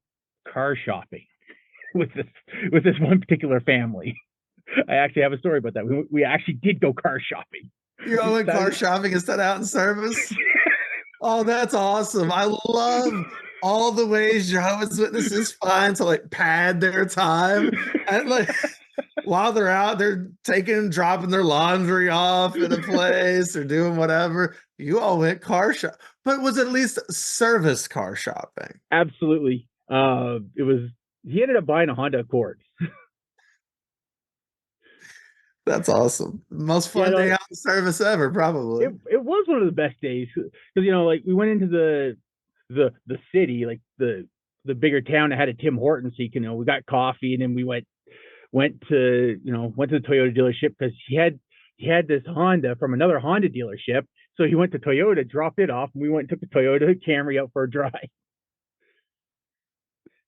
car shopping with this one particular family. I actually have a story about that. We actually did go car shopping. You go in car shopping instead out in service? Oh, that's awesome. I love all the ways Jehovah's Witnesses find to like pad their time. And like while they're out, they're dropping their laundry off in a place or doing whatever. You all went car shop, but was at least service car shopping. Absolutely. He ended up buying a Honda Accord. That's awesome. Most Yeah, fun no, day out in service ever, probably. it was one of the best days because like we went into the city, like the bigger town that had a Tim Hortons. So we got coffee, and then we went to the Toyota dealership because he had this Honda from another Honda dealership. So he went to Toyota, dropped it off, and we went and took the Toyota Camry out for a drive.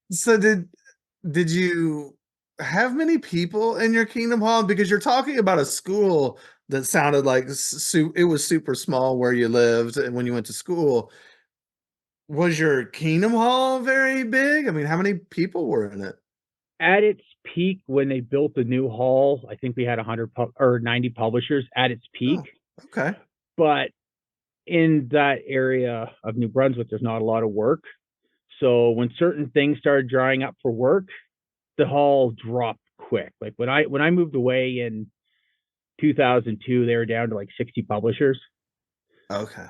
So did you have many people in your Kingdom Hall? Because you're talking about a school that sounded like it was super small where you lived and when you went to school. Was your Kingdom Hall very big? I mean, how many people were in it? At its peak, when they built the new hall, I think we had 100 or 90 publishers at its peak. Oh, okay. But in that area of New Brunswick, there's not a lot of work. So when certain things started drying up for work, the hall dropped quick. Like when I moved away in 2002, they were down to like 60 publishers. Okay.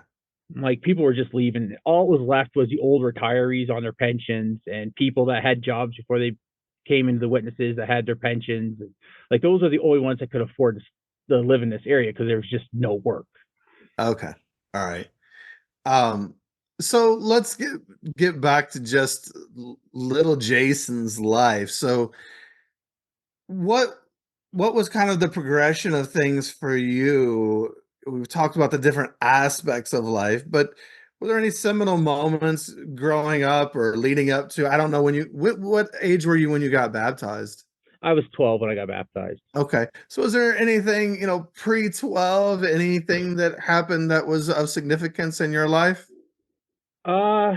Like people were just leaving. All was left was the old retirees on their pensions and people that had jobs before they came into the witnesses that had their pensions. Like those are the only ones that could afford to live in this area because there was just no work. Okay. All right. So let's get back to just little Jason's life. So what was kind of the progression of things for you? We've talked about the different aspects of life, but were there any seminal moments growing up or leading up to, I don't know, what age were you when you got baptized? I was 12 when I got baptized. Okay. So was there anything, pre-12, anything that happened that was of significance in your life? Uh,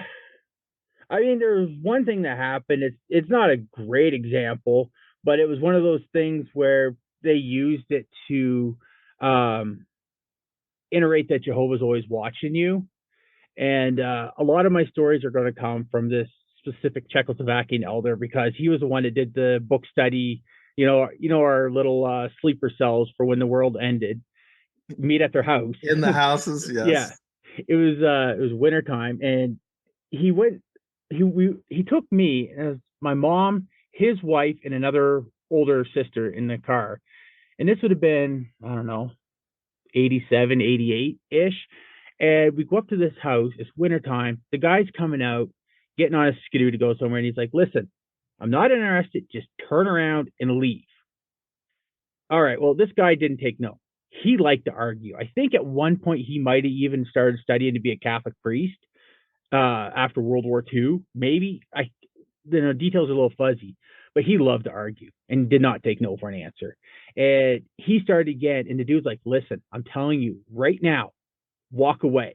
I mean, there was one thing that happened. It's not a great example, but it was one of those things where they used it to um, iterate that Jehovah's always watching you. And a lot of my stories are going to come from this specific Czechoslovakian elder because he was the one that did the book study. Our little sleeper cells for when the world ended. Meet at their house. In the houses, Yeah, yes. it was winter time, and he went. He took me as my mom, his wife, and another older sister in the car, and this would have been, I don't know, 87, 88 ish. And we go up to this house. It's wintertime. The guy's coming out, getting on a skidoo to go somewhere. And he's like, listen, I'm not interested. Just turn around and leave. All right. Well, this guy didn't take no. He liked to argue. I think at one point he might have even started studying to be a Catholic priest after World War II. Maybe the details are a little fuzzy, but he loved to argue and did not take no for an answer. And he started again, and the dude's like, listen, I'm telling you right now, walk away.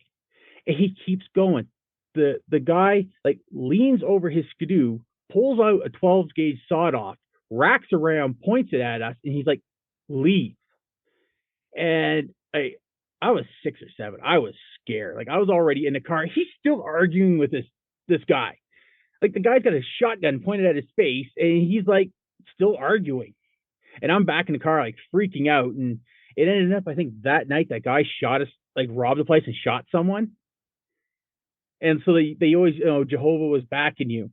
And he keeps going. The guy like leans over his skidoo, pulls out a 12 gauge sawed off, racks around, points it at us, and he's like, leave. And I was 6 or 7. I was scared. Like I was already in the car. He's still arguing with this guy. Like the guy's got a shotgun pointed at his face, and he's like still arguing. And I'm back in the car, like freaking out. And it ended up, I think that night, that guy shot us, like robbed the place and shot someone. And so they always, Jehovah was backing you.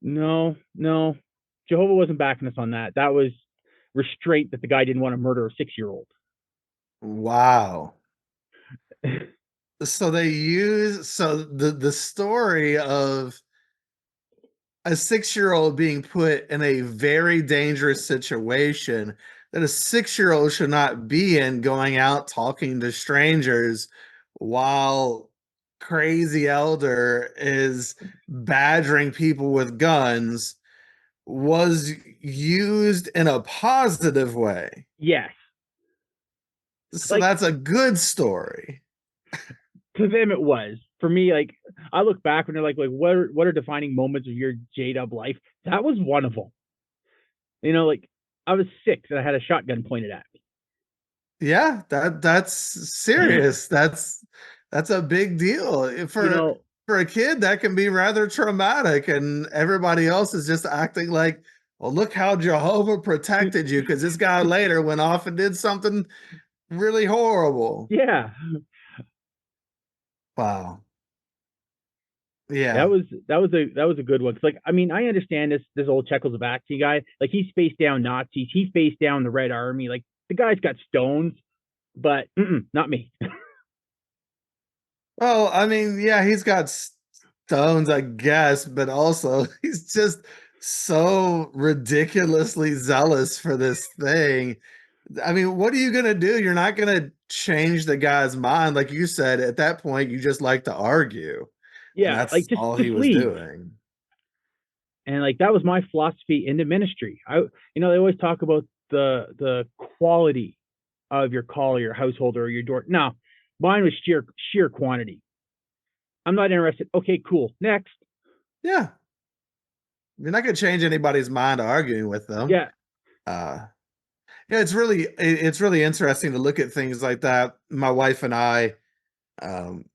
No, Jehovah wasn't backing us on that. That was restraint that the guy didn't want to murder a 6-year-old. Wow. So the story of a 6-year-old being put in a very dangerous situation that a 6-year-old should not be in, going out talking to strangers while crazy elder is badgering people with guns, was used in a positive way. Yes. So Like that's a good story. to them it was. For me, like I look back when they're like what are defining moments of your JW life? That was one of them. Like I was 6 and I had a shotgun pointed at me. Yeah, that's serious. That's a big deal. For a kid, that can be rather traumatic, and everybody else is just acting like, well, look how Jehovah protected you, because this guy later went off and did something really horrible. Yeah. Wow. That Yeah. was a good one. 'Cause, like, I mean, I understand this old Czechoslovakian guy. Like, he faced down Nazis. He faced down the Red Army. Like, the guy's got stones, but not me. Well, I mean, yeah, he's got stones, I guess, but also he's just so ridiculously zealous for this thing. I mean, what are you gonna do? You're not gonna change the guy's mind. Like you said, at that point, you just like to argue, and Yeah, like that's just all he just was leave. doing. And like that was my philosophy into ministry. They always talk about the quality of your call, or your household, or your door. No, mine was sheer quantity. I'm not interested. Okay, cool. Next. Yeah, you're not gonna change anybody's mind arguing with them. Yeah. Uh, yeah, it's really interesting to look at things like that. My wife and I, um,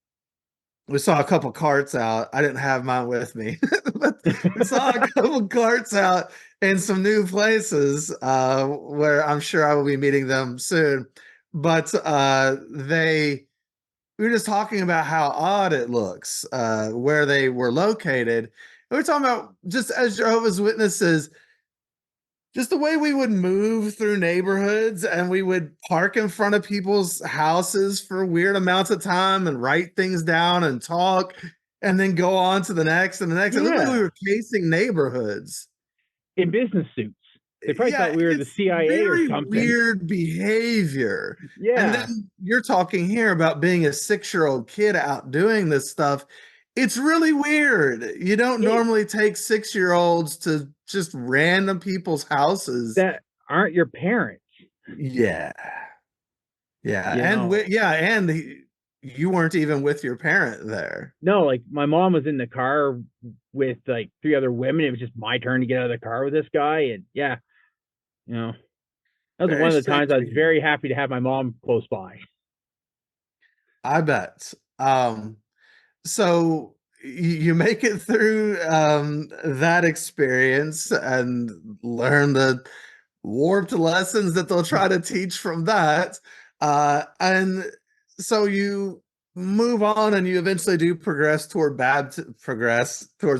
we saw a couple carts out. I didn't have mine with me, but we saw a couple carts out in some new places where I'm sure I will be meeting them soon. But we were just talking about how odd it looks where they were located. And we're talking about, just as Jehovah's Witnesses, just the way we would move through neighborhoods, and we would park in front of people's houses for weird amounts of time and write things down and talk, and then go on to the next and the next. It looked like we Yeah. were casing neighborhoods. In business suits. They probably Yeah, thought we were the it's CIA or very something. weird behavior. And Yeah. then you're talking here about being a 6-year-old kid out doing this stuff. It's really weird. You don't It, normally take 6-year-olds to just random people's houses. that aren't your parents. Yeah. Yeah, You know, and you weren't even with your parent there. no, like my mom was in the car with like 3 other women. It was just my turn to get out of the car with this guy. And yeah, you know, that was Very one of the times I was strange. very happy to have my mom close by. I bet. So you make it through that experience and learn the warped lessons that they'll try to teach from that. And so you move on and you eventually do progress towards Yeah,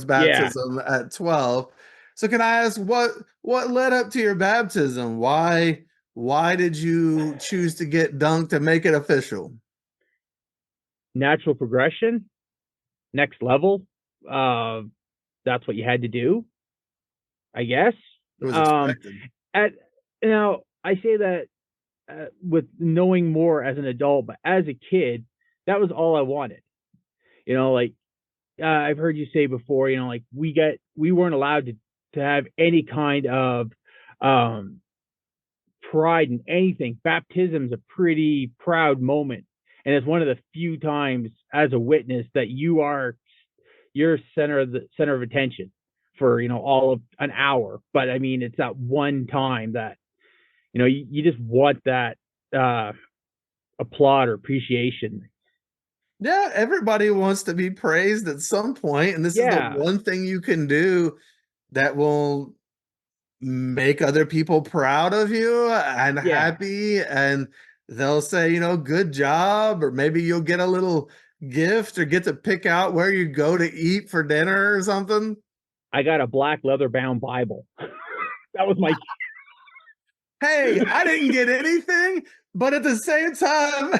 baptism at 12. So can I ask what led up to your baptism? Why did you choose to get dunked and make it official? natural progression, next level. Uh, that's what you had to do, I guess. It was Um, expected. at Now, I say that with knowing more as an adult, but as a kid, that was all I wanted. Like I've heard you say before, like we weren't allowed to have any kind of um, pride in anything. Baptism's a pretty proud moment, and it's one of the few times as a witness that you're center of attention for all of an hour. But I mean, it's that one time that you just want that uh, applaud or appreciation. Yeah, everybody wants to be praised at some point, and this is the Yeah, one thing you can do that will make other people proud of you and yeah. happy, and they'll say, good job, or maybe you'll get a little gift or get to pick out where you go to eat for dinner or something. I got a black leather bound Bible. That was my Hey, I didn't get anything, but at the same time,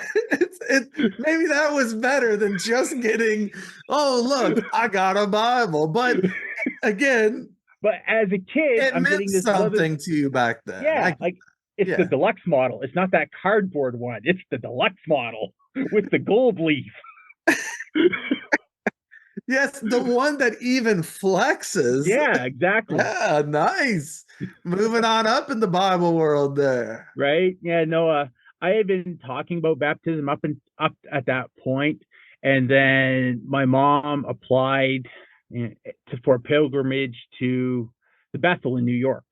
maybe that was better than just getting, oh, look, I got a Bible. But again, but as a kid, it I'm meant getting this leather. something to you back then. Yeah, like it's the Yeah. deluxe model. It's not that cardboard one. It's the deluxe model with the gold leaf. Yes, the one that even flexes. Yeah, exactly. Yeah, nice. Moving on up in the Bible world there. Right? Yeah, no, I had been talking about baptism up at that point, and then my mom applied for a pilgrimage to the Bethel in New York.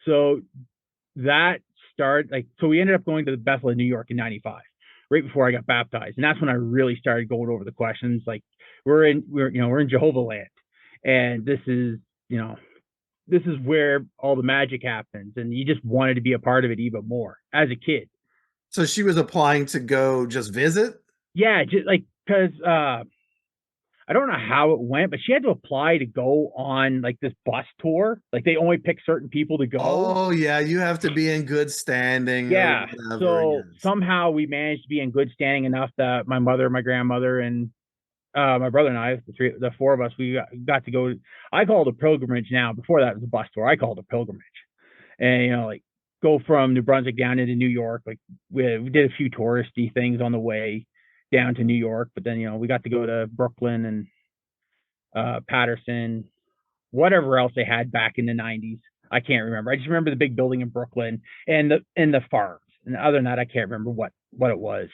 So that so we ended up going to the Bethel in New York in '95, right before I got baptized, and that's when I really started going over the questions. Like we're in Jehovah land, and this is where all the magic happens, and you just wanted to be a part of it even more as a kid. So she was applying to go just visit? Yeah, just like because I don't know how it went, but she had to apply to go on like this bus tour. Like they only pick certain people to go. Oh, yeah, you have to be in good standing or Yeah. whatever, So yes. somehow we managed to be in good standing enough that my mother, my grandmother, and my brother and I, the four of us, we got to go. I call it a pilgrimage now. Before that, it was a bus tour. I called it a pilgrimage, and like go from New Brunswick down into New York. Like we did a few touristy things on the way down to New York, but then we got to go to Brooklyn and Patterson, whatever else they had back in the '90s. I can't remember. I just remember the big building in Brooklyn and the farms. And other than that, I can't remember what it was.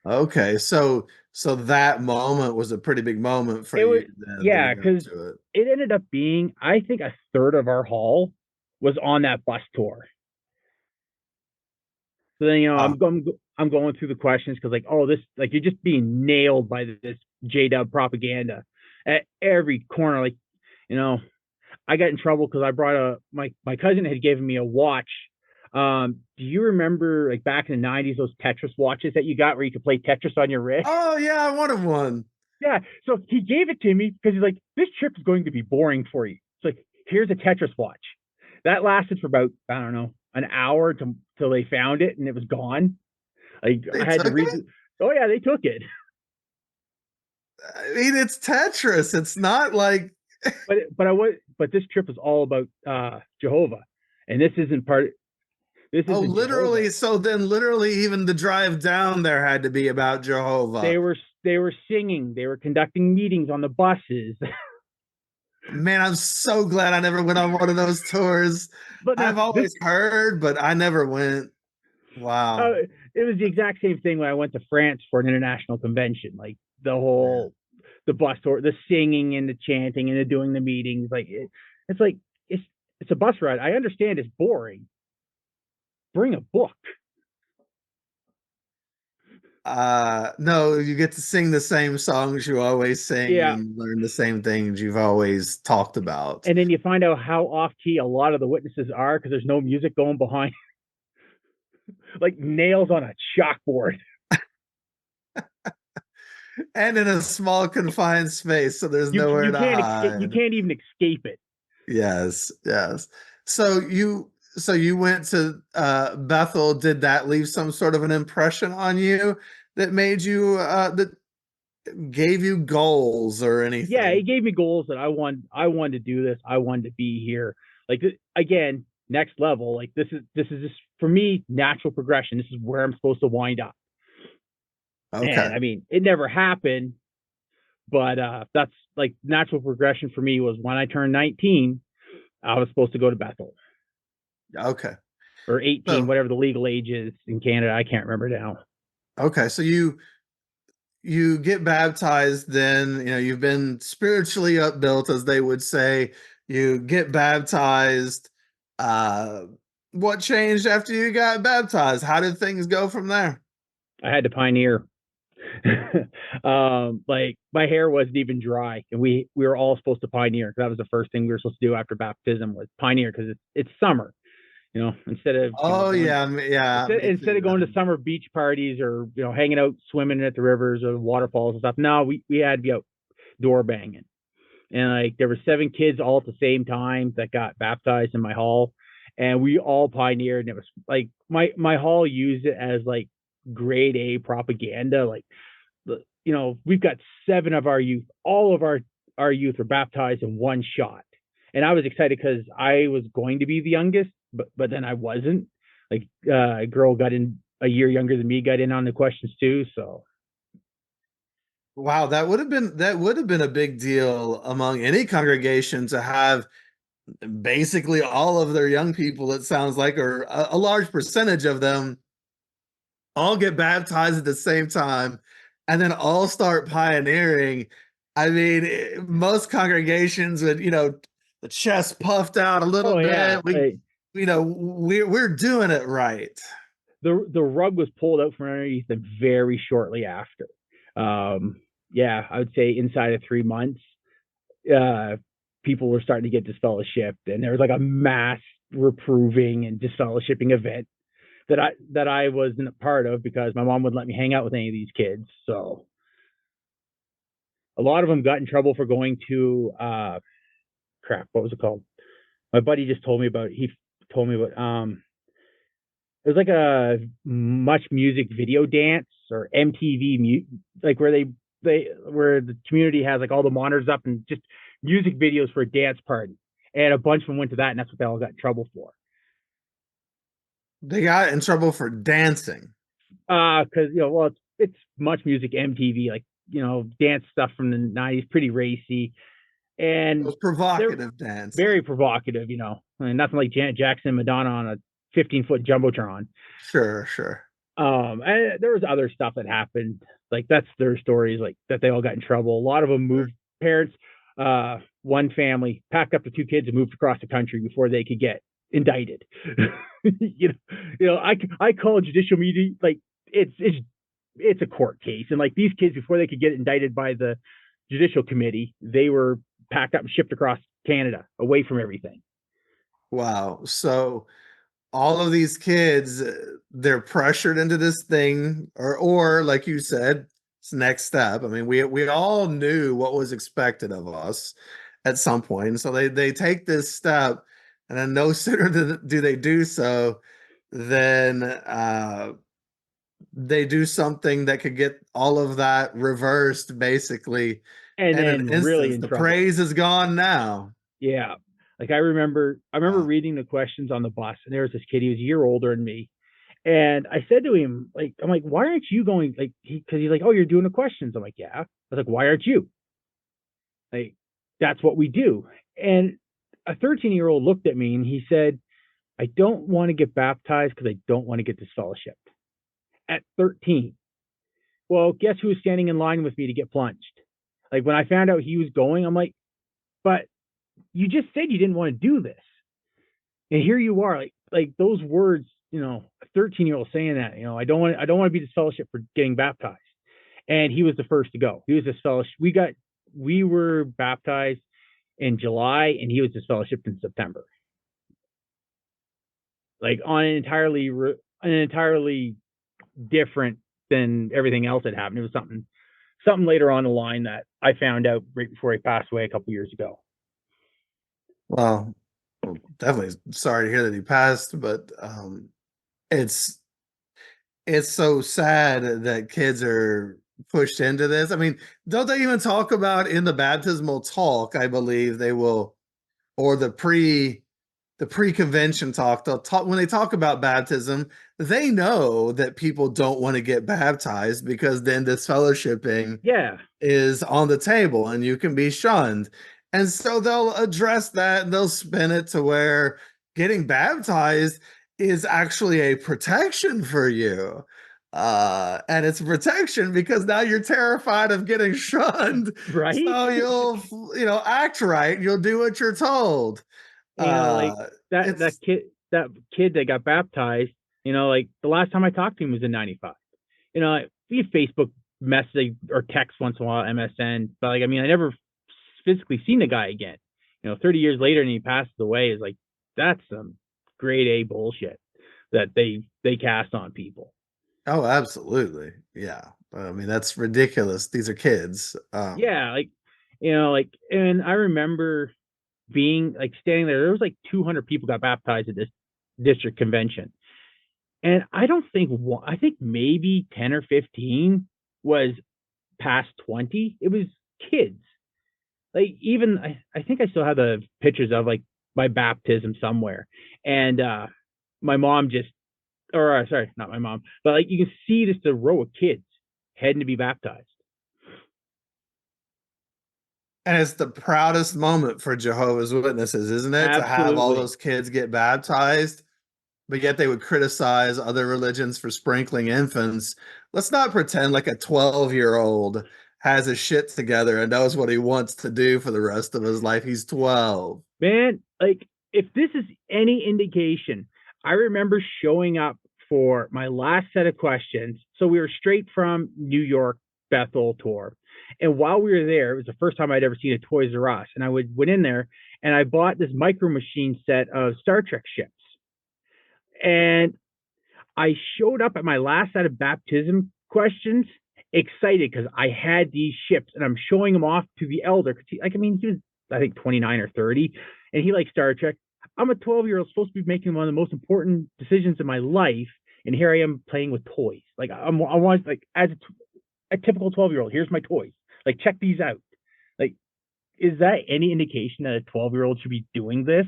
Okay, so that moment was a pretty big moment for It was you then Yeah, leading up because to it. it ended up being, I think, a third of our haul was on that bus tour. So then I'm going through the questions because like, oh, this, like, you're just being nailed by this JW propaganda at every corner. Like, you know, I got in trouble because I brought my cousin had given me a watch. Do you remember like back in the '90s those Tetris watches that you got where you could play Tetris on your wrist? Oh, yeah, I wanted one. Yeah. So he gave it to me because he's like, this trip is going to be boring for you. It's like, here's a Tetris watch. That lasted for about, I don't know, an hour till they found it and it was gone. Like They I had to took read. it? Oh yeah, they took it. I mean, it's Tetris. It's not like But this trip was all about Jehovah, and this isn't part. This oh, isn't Jehovah. literally, so then literally even the drive down there had to be about They Jehovah. were they were singing. They were conducting meetings on the buses. Man, I'm so glad I never went on one of those tours. But now I've this always heard, but I never went. Wow. it was the exact same thing when I went to France for an international convention. Like Yeah. the bus tour, the singing and the chanting and the doing the meetings. Like it's like it's a bus ride. I understand it's boring. Bring a book. No, you get to sing the same songs you always sing Yeah. and learn the same things you've always talked about. And then you find out how off key a lot of the witnesses are because there's no music going behind, like nails on a chalkboard. And in a small confined space, so there's nowhere You to can't escape. You hide. can't even escape it. Yes, yes. So you went to Bethel. Did that leave some sort of an impression on you that made you that gave you goals or Yeah, anything? it gave me goals that I wanted to do this. I wanted to be here. Like again, next level. Like this is just for me natural progression. This is where I'm supposed to wind up. And Okay. I mean, it never happened, but that's like natural progression for me was when I turned 19, I was supposed to go to Bethel Okay. or 18, So whatever the legal age is in Canada. I can't remember now. okay, so you get baptized, then you've been spiritually upbuilt, as they would say. You get baptized. uh what changed after you got baptized? How did things go from there? I had to pioneer. Like my hair wasn't even dry, and we were all supposed to pioneer because that was the first thing we were supposed to do after baptism was pioneer because it's summer. Instead of Oh going yeah, yeah, me instead of too going to then. summer beach parties or hanging out swimming at the rivers or waterfalls and stuff. No, we had to be out door banging, and like there were 7 kids all at the same time that got baptized in my hall, and we all pioneered, and it was like my hall used it as like grade A propaganda. Like we've got 7 of our youth, all of our youth were baptized in one shot, and I was excited because I was going to be the youngest, but then I wasn't. Like a girl got in a year younger than me, got in on the questions too. So Wow, that would have been a big deal among any congregation to have basically all of their young people, it sounds like, or a large percentage of them, all get baptized at the same time and then all start pioneering. I mean, most congregations would, the chest puffed out a little oh yeah, bit. We're doing it right. the rug was pulled out from underneath them very shortly after. Um, yeah, I would say inside of 3 months, uh, people were starting to get disfellowshipped, and there was like a mass reproving and disfellowshipping event that I wasn't a part of because my mom wouldn't let me hang out with any of these kids. So a lot of them got in trouble for going to crap. What was it called? My buddy just told me about. He told me about it was like a much music video dance or MTV like where they where the community has like all the monitors up and just music videos for a dance party. And a bunch of them went to that, and that's what they all got in trouble for. They got in trouble for dancing. Because well, it's much music MTV, like dance stuff from the '90s, pretty racy, It and was they're provocative very dancing. provocative. I mean, nothing like Janet Jackson and Madonna on a 15-foot jumbotron. Sure, sure. And there was other stuff that happened. Like that's their stories, like that they all got in trouble. A lot of them moved. Parents, one family packed up the 2 kids and moved across the country before they could get indicted. I call judicial media like it's a court case, and like these kids before they could get indicted by the judicial committee, they were packed up and shipped across Canada away from everything. Wow. So all of these kids, they're pressured into this thing, or like you said, it's next step. I mean, we all knew what was expected of us at some point, and so they take this step, and then no sooner do they do so than they do something that could get all of that reversed, basically And in an then really instance. in The trouble. praise is gone now. Yeah. Like I remember Wow. reading the questions on the bus, and there was this kid, he was a year older than me. And I said to him, like, I'm like, why aren't you going? Like, because he's like, oh, you're doing the questions. I'm like, yeah. I was like, why aren't you? Like, that's what we do. And a 13-year-old looked at me and he said, I don't want to get baptized because I don't want to get disfellowshipped at 13. Well, guess who was standing in line with me to get plunged? Like, when I found out he was going, I'm like, but you just said you didn't want to do this. And here you are, like those words a 13-year-old saying that, I don't want to be disfellowshipped for getting baptized. And he was the first to go. He was disfellowshipped. We were baptized in July, and he was disfellowshipped in September. Like on an entirely different than everything else that happened. It was something later on the line that I found out right before he passed away a couple years ago. Well, definitely sorry to hear that he passed, but it's so sad that kids are pushed into this. I mean, don't they even talk about in the baptismal talk, I believe they will, or the pre-convention talk, they'll talk when they talk about baptism, they know that people don't want to get baptized because then disfellowshipping is on the table and you can be shunned. And so they'll address that and they'll spin it to where getting baptized is actually a protection for you. And it's protection because now you're terrified of getting shunned. Right? So you'll act right. You'll do what you're told. Like that kid that got baptized, like the last time I talked to him was in 95. We have Facebook message or text once in a while, MSN, but I never physically seen the guy again. 30 years later and he passes away is like, that's some grade A bullshit that they cast on people. Oh, absolutely. Yeah. I mean, that's ridiculous. These are kids. Yeah. And I remember being standing there was 200 people got baptized at this district convention, and I think maybe 10 or 15 was past 20. It was kids. Even I think I still have the pictures of my baptism somewhere, and my mom sorry, not my mom, but you can see just a row of kids heading to be baptized. And it's the proudest moment for Jehovah's Witnesses, isn't it? Absolutely. To have all those kids get baptized, but yet they would criticize other religions for sprinkling infants. Let's not pretend like a 12-year-old has his shit together and knows what he wants to do for the rest of his life. He's 12. Man, if this is any indication, I remember showing up for my last set of questions. So we were straight from New York, Bethel tour. And while we were there, it was the first time I'd ever seen a Toys R Us. And I went in there and I bought this Micro Machine set of Star Trek ships. And I showed up at my last set of baptism questions excited because I had these ships and I'm showing them off to the elder. He was, I think, 29 or 30, and he likes Star Trek. I'm a 12-year-old supposed to be making one of the most important decisions in my life, and here I am playing with toys. I want as a typical 12-year-old, here's my toys. Check these out. Is that any indication that a 12-year-old should be doing this?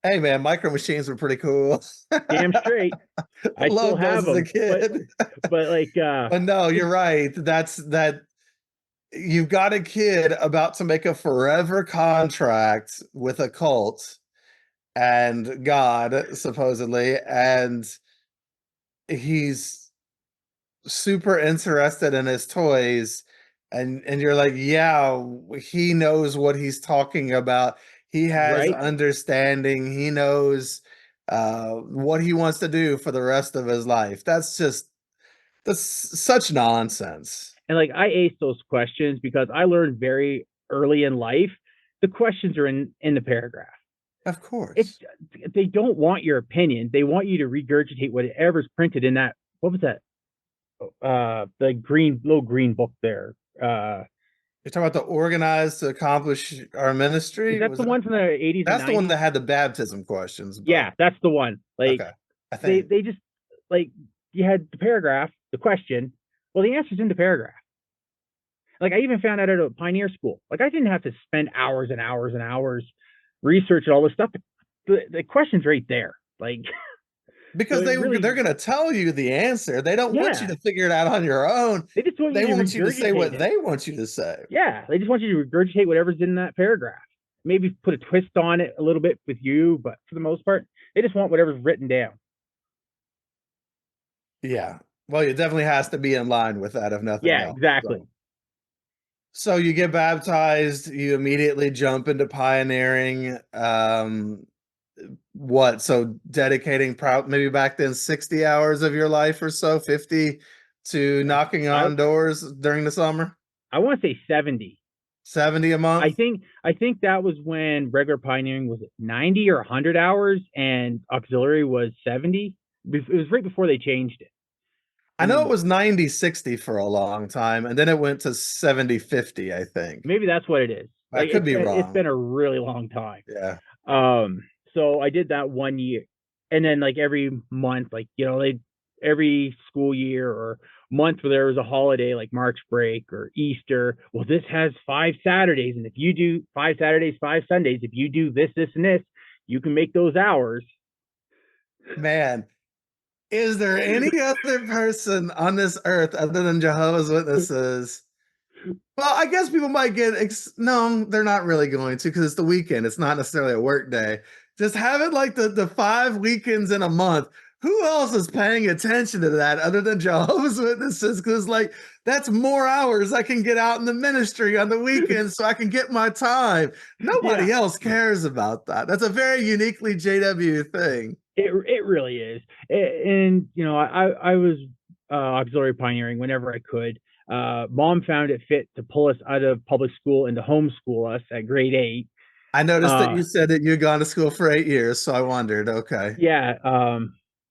Hey man, Micro Machines were pretty cool. Damn straight. I still have them as a kid. But no, you're right. That you've got a kid about to make a forever contract with a cult and God, supposedly, and he's super interested in his toys, and you're like, yeah, he knows what he's talking about. He has understanding. He knows what he wants to do for the rest of his life. That's such nonsense. And I aced those questions because I learned very early in life, the questions are in the paragraph. Of course. They don't want your opinion. They want you to regurgitate whatever's printed in that. What was that? The little green book there. You're talking about the Organized to Accomplish Our Ministry? Is that the one from the 80s? That's the one that had the baptism questions. But... Yeah, that's the one. Okay. I think they just you had the paragraph, the question. Well, the answer's in the paragraph. I even found out at a pioneer school. I didn't have to spend hours and hours and hours researching all this stuff. The question's right there. Because they're going to tell you the answer. They don't want you to figure it out on your own. They just want you to say what they want you to say. Yeah, they just want you to regurgitate whatever's in that paragraph. Maybe put a twist on it a little bit with you, but for the most part, they just want whatever's written down. Yeah. Well, it definitely has to be in line with that, if nothing else. Yeah, exactly. So you get baptized, you immediately jump into pioneering. what? So dedicating maybe back then 60 hours of your life or so, 50 to knocking I on doors during the summer? I want to say 70. 70 a month? I think that was when regular pioneering was 90 or 100 hours and auxiliary was 70. It was right before they changed it. I know it And was 90-60 for a long time, and then it went to 70-50, I think. maybe that's what it is. I Like could be it's wrong. been a really long time. Yeah. So I did that 1 year, and then like every month, like they every school year or month where there was a holiday like March break or Easter. Well, this has 5 Saturdays, and if you do 5 Saturdays, 5 Sundays, if you do this, this, and this, you can make those hours. Man, is there any other person on this earth other than Jehovah's Witnesses? Well, I guess people might get no, they're not really going to because it's the weekend. It's not necessarily a work day. Just have it like the 5 weekends in a month. Who else is paying attention to that other than Jehovah's Witnesses? Because like that's more hours I can get out in the ministry on the weekends so I can get my time. Yeah, Nobody else cares about that. That's a very uniquely JW thing. it really is. And I was auxiliary pioneering whenever I could. Mom found it fit to pull us out of public school and to homeschool us at grade 8. I noticed that Uh, you said that you'd gone to school for 8 years, so I wondered. Okay. yeah.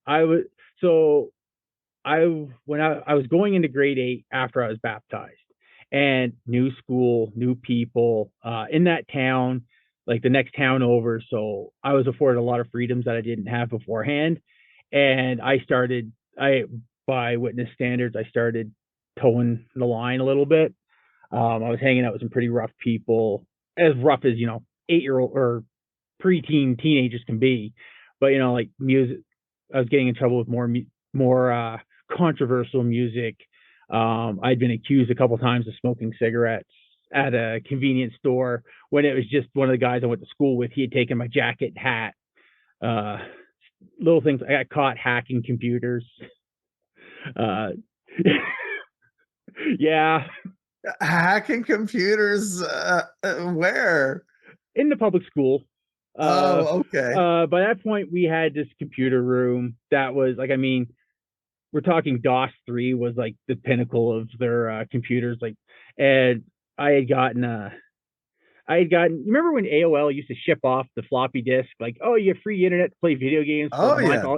I was so I when I was going into grade 8 after I was baptized, and new school, new people in that town, like the next town over. So I was afforded a lot of freedoms that I didn't have beforehand, and I by witness standards, I started towing the line a little bit. I was hanging out with some pretty rough people, as rough as 8-year-old or preteen teenagers can be. But like music, I was getting in trouble with more controversial music. I'd been accused a couple times of smoking cigarettes at a convenience store when it was just one of the guys I went to school with. He had taken my jacket and hat. Uh, Little things. I got caught hacking computers. Uh, yeah, Hacking computers, where? in the public school. Uh, Oh, okay. by that point, we had this computer room that was like, I mean, we're talking DOS 3 was like the pinnacle of their computers. Like, and I had gotten, you remember when AOL used to ship off the floppy disk? Like, oh, you have free internet to play video games for a Oh, month. yeah.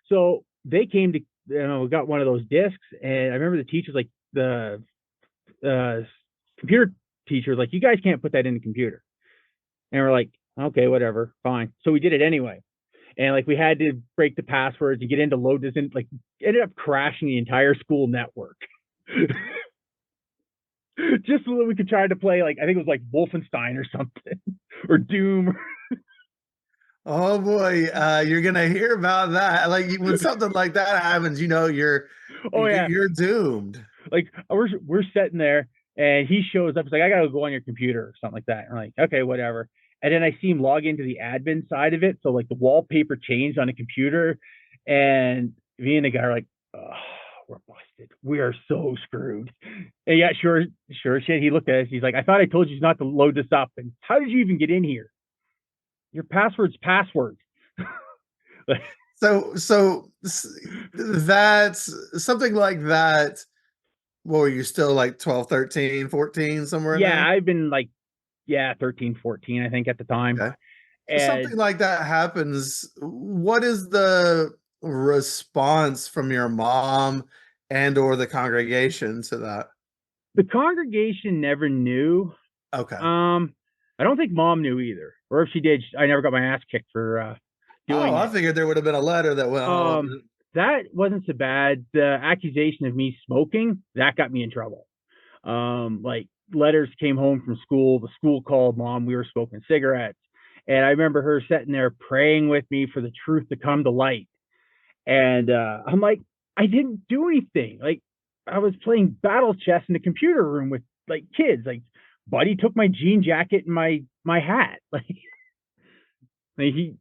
So they came to, got one of those discs. And I remember the teachers, like the computer teachers, like, you guys can't put that in the computer. And we're like, okay, whatever, fine. So we did it anyway. And like we had to break the passwords and get into load this in, like ended up crashing the entire school network. Just so that we could try to play, like, I think it was like Wolfenstein or something, or Doom. Oh boy, you're gonna hear about that. Like when something like that happens, Oh yeah, you're doomed. like we're sitting there and he shows up. He's like, I gotta go on your computer or something like that. And I'm like, okay, whatever. And then I see him log into the admin side of it. So like the wallpaper changed on the computer, and me and the guy are like, oh, we're busted. We are so screwed. And yeah, sure shit. He looked at us. He's like, I thought I told you not to load this up. And how did you even get in here? Your password's password. So that's something like that. What were you still like 12, 13, 14, somewhere in Yeah, there? I've been like, 13, 14, I think at the time. Okay. So And something like that happens. What is the response from your mom and or the congregation to that? the congregation never knew. Okay. Um, I don't think mom knew either. Or if she did, I never got my ass kicked for Oh, doing I it. figured there would have been a letter that went home. That wasn't so bad. The accusation of me smoking, that got me in trouble. Like letters came home from school. The school called mom. We were smoking cigarettes. And I remember her sitting there praying with me for the truth to come to light. And I'm like, I didn't do anything. Like, I was playing battle chess in the computer room with like kids. Like, buddy took my jean jacket and my hat. Like he,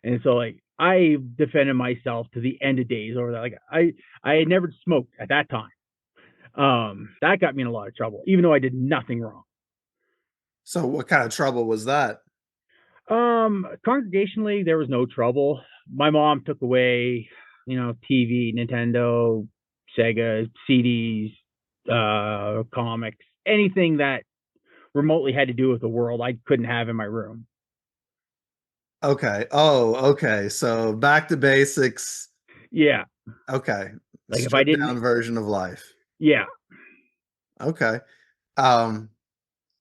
and so like I defended myself to the end of days over that. Like I had never smoked at that time. That got me in a lot of trouble, even though I did nothing wrong. So what kind of trouble was that? Congregationally, there was no trouble. My mom took away, TV, Nintendo, Sega, CDs, comics, anything that remotely had to do with the world, I couldn't have in my room. Okay. Oh, okay. So back to basics. Yeah. Okay. Like if I Stripped didn't, down version of life. yeah. Okay. Um,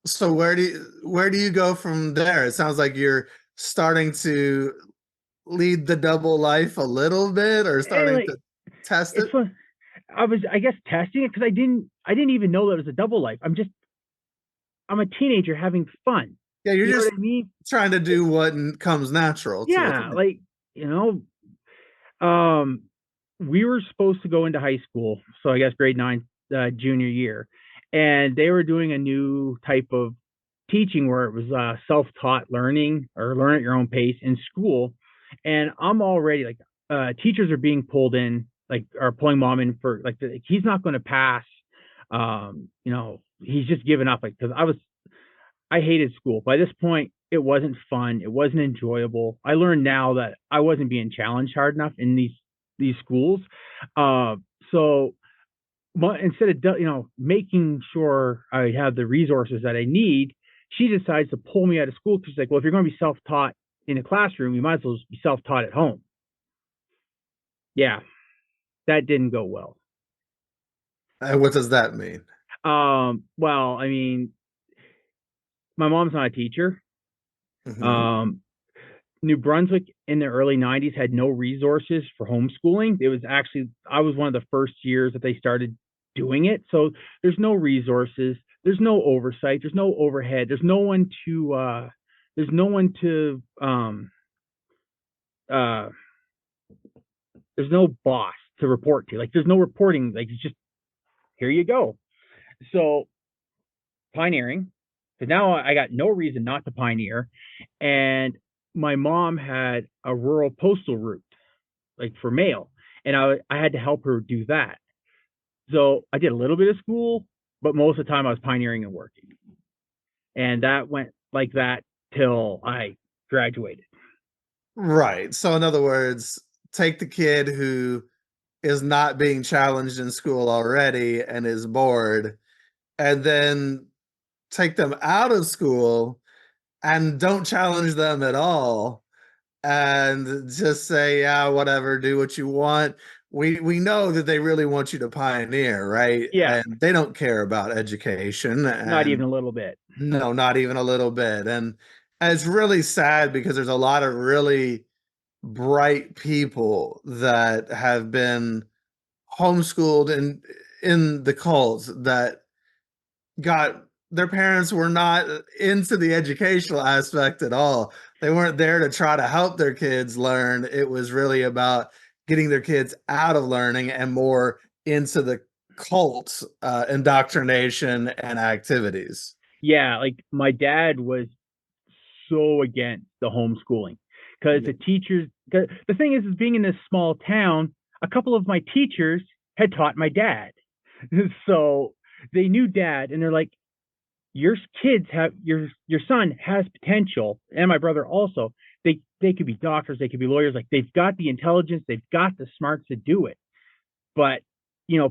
so where do you go from there? It sounds like you're starting to lead the double life a little bit or And starting like, to test it's it. fun. I was, I guess, testing it because I didn't even know that it was a double life. I'm a teenager having fun. Yeah, you're You know what just I mean? trying to do what comes natural to a Yeah. teenager. Like, you know, um, we were supposed to go into high school, so I guess grade 9, junior year, and they were doing a new type of teaching where it was self-taught learning or learn at your own pace in school. And I'm already like, teachers are being pulled in, like, are pulling mom in for like, he's not going to pass. He's just given up, like, because I hated school. By this point, it wasn't fun. It wasn't enjoyable. I learned now that I wasn't being challenged hard enough in these schools. Uh, so instead of making sure I have the resources that I need, she decides to pull me out of school because she's like, well, if you're going to be self-taught in a classroom, you might as well be self-taught at home. Yeah, that didn't go well. And what does that mean? Well, I mean, my mom's not a teacher. Hmm. Um, New Brunswick in the early 90s had no resources for homeschooling. It was actually, I was one of the first years that they started doing it. So there's no resources, there's no oversight, there's no overhead, there's no one to, uh, there's no boss to report to. Like there's no reporting. Like it's just, here you go. So pioneering, because now I got no reason not to pioneer. And my mom had a rural postal route like for mail, and I had to help her do that. So I did a little bit of school, but most of the time I was pioneering and working, and that went like that till I graduated. Right. So in other words, take the kid who is not being challenged in school already and is bored, and then take them out of school and don't challenge them at all and just say, yeah, whatever, do what you want. We know that they really want you to pioneer, right? Yeah, And they don't care about education not and even a little bit. no, not even a little bit. And it's really sad because there's a lot of really bright people that have been homeschooled in the cults that got their parents were not into the educational aspect at all. They weren't there to try to help their kids learn. It was really about getting their kids out of learning and more into the cult indoctrination and activities. Yeah, like my dad was so against the homeschooling because Yeah. the teachers. Cause the thing is being in this small town, a couple of my teachers had taught my dad, so they knew dad, and they're like, your kids have your son has potential, and my brother also. They could be doctors, they could be lawyers. Like they've got the intelligence, they've got the smarts to do it. But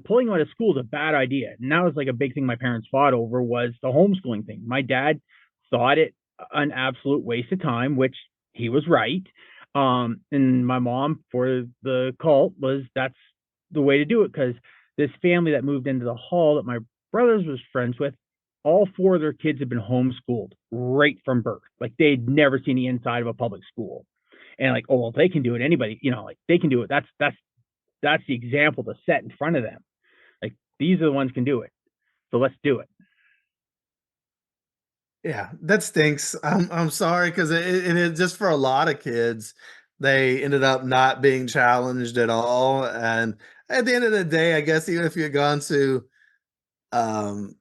pulling them out of school is a bad idea. And that was like a big thing my parents fought over was the homeschooling thing. My dad thought it an absolute waste of time, which he was right. And my mom for the cult was that's the way to do it because this family that moved into the hall that my brothers was friends with, all four of their kids had been homeschooled right from birth. Like they'd never seen the inside of a public school. And like, oh well, they can do it. Anybody, like they can do it. That's the example to set in front of them. Like these are the ones who can do it. So let's do it. Yeah, that stinks. I'm sorry because it just for a lot of kids, they ended up not being challenged at all. And at the end of the day, I guess even if you had gone to um,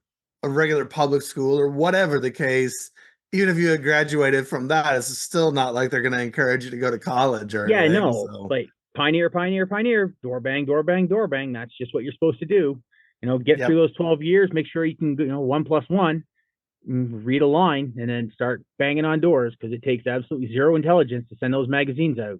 a regular public school or whatever the case, even if you had graduated from that, it's still not like they're going to encourage you to go to college or Yeah, anything. no, So, like pioneer, pioneer, pioneer, door bang, door bang, door bang. That's just what you're supposed to do. Get through yep. those 12 years, make sure you can, 1 plus 1. read a line, and then start banging on doors because it takes absolutely zero intelligence to send those magazines out.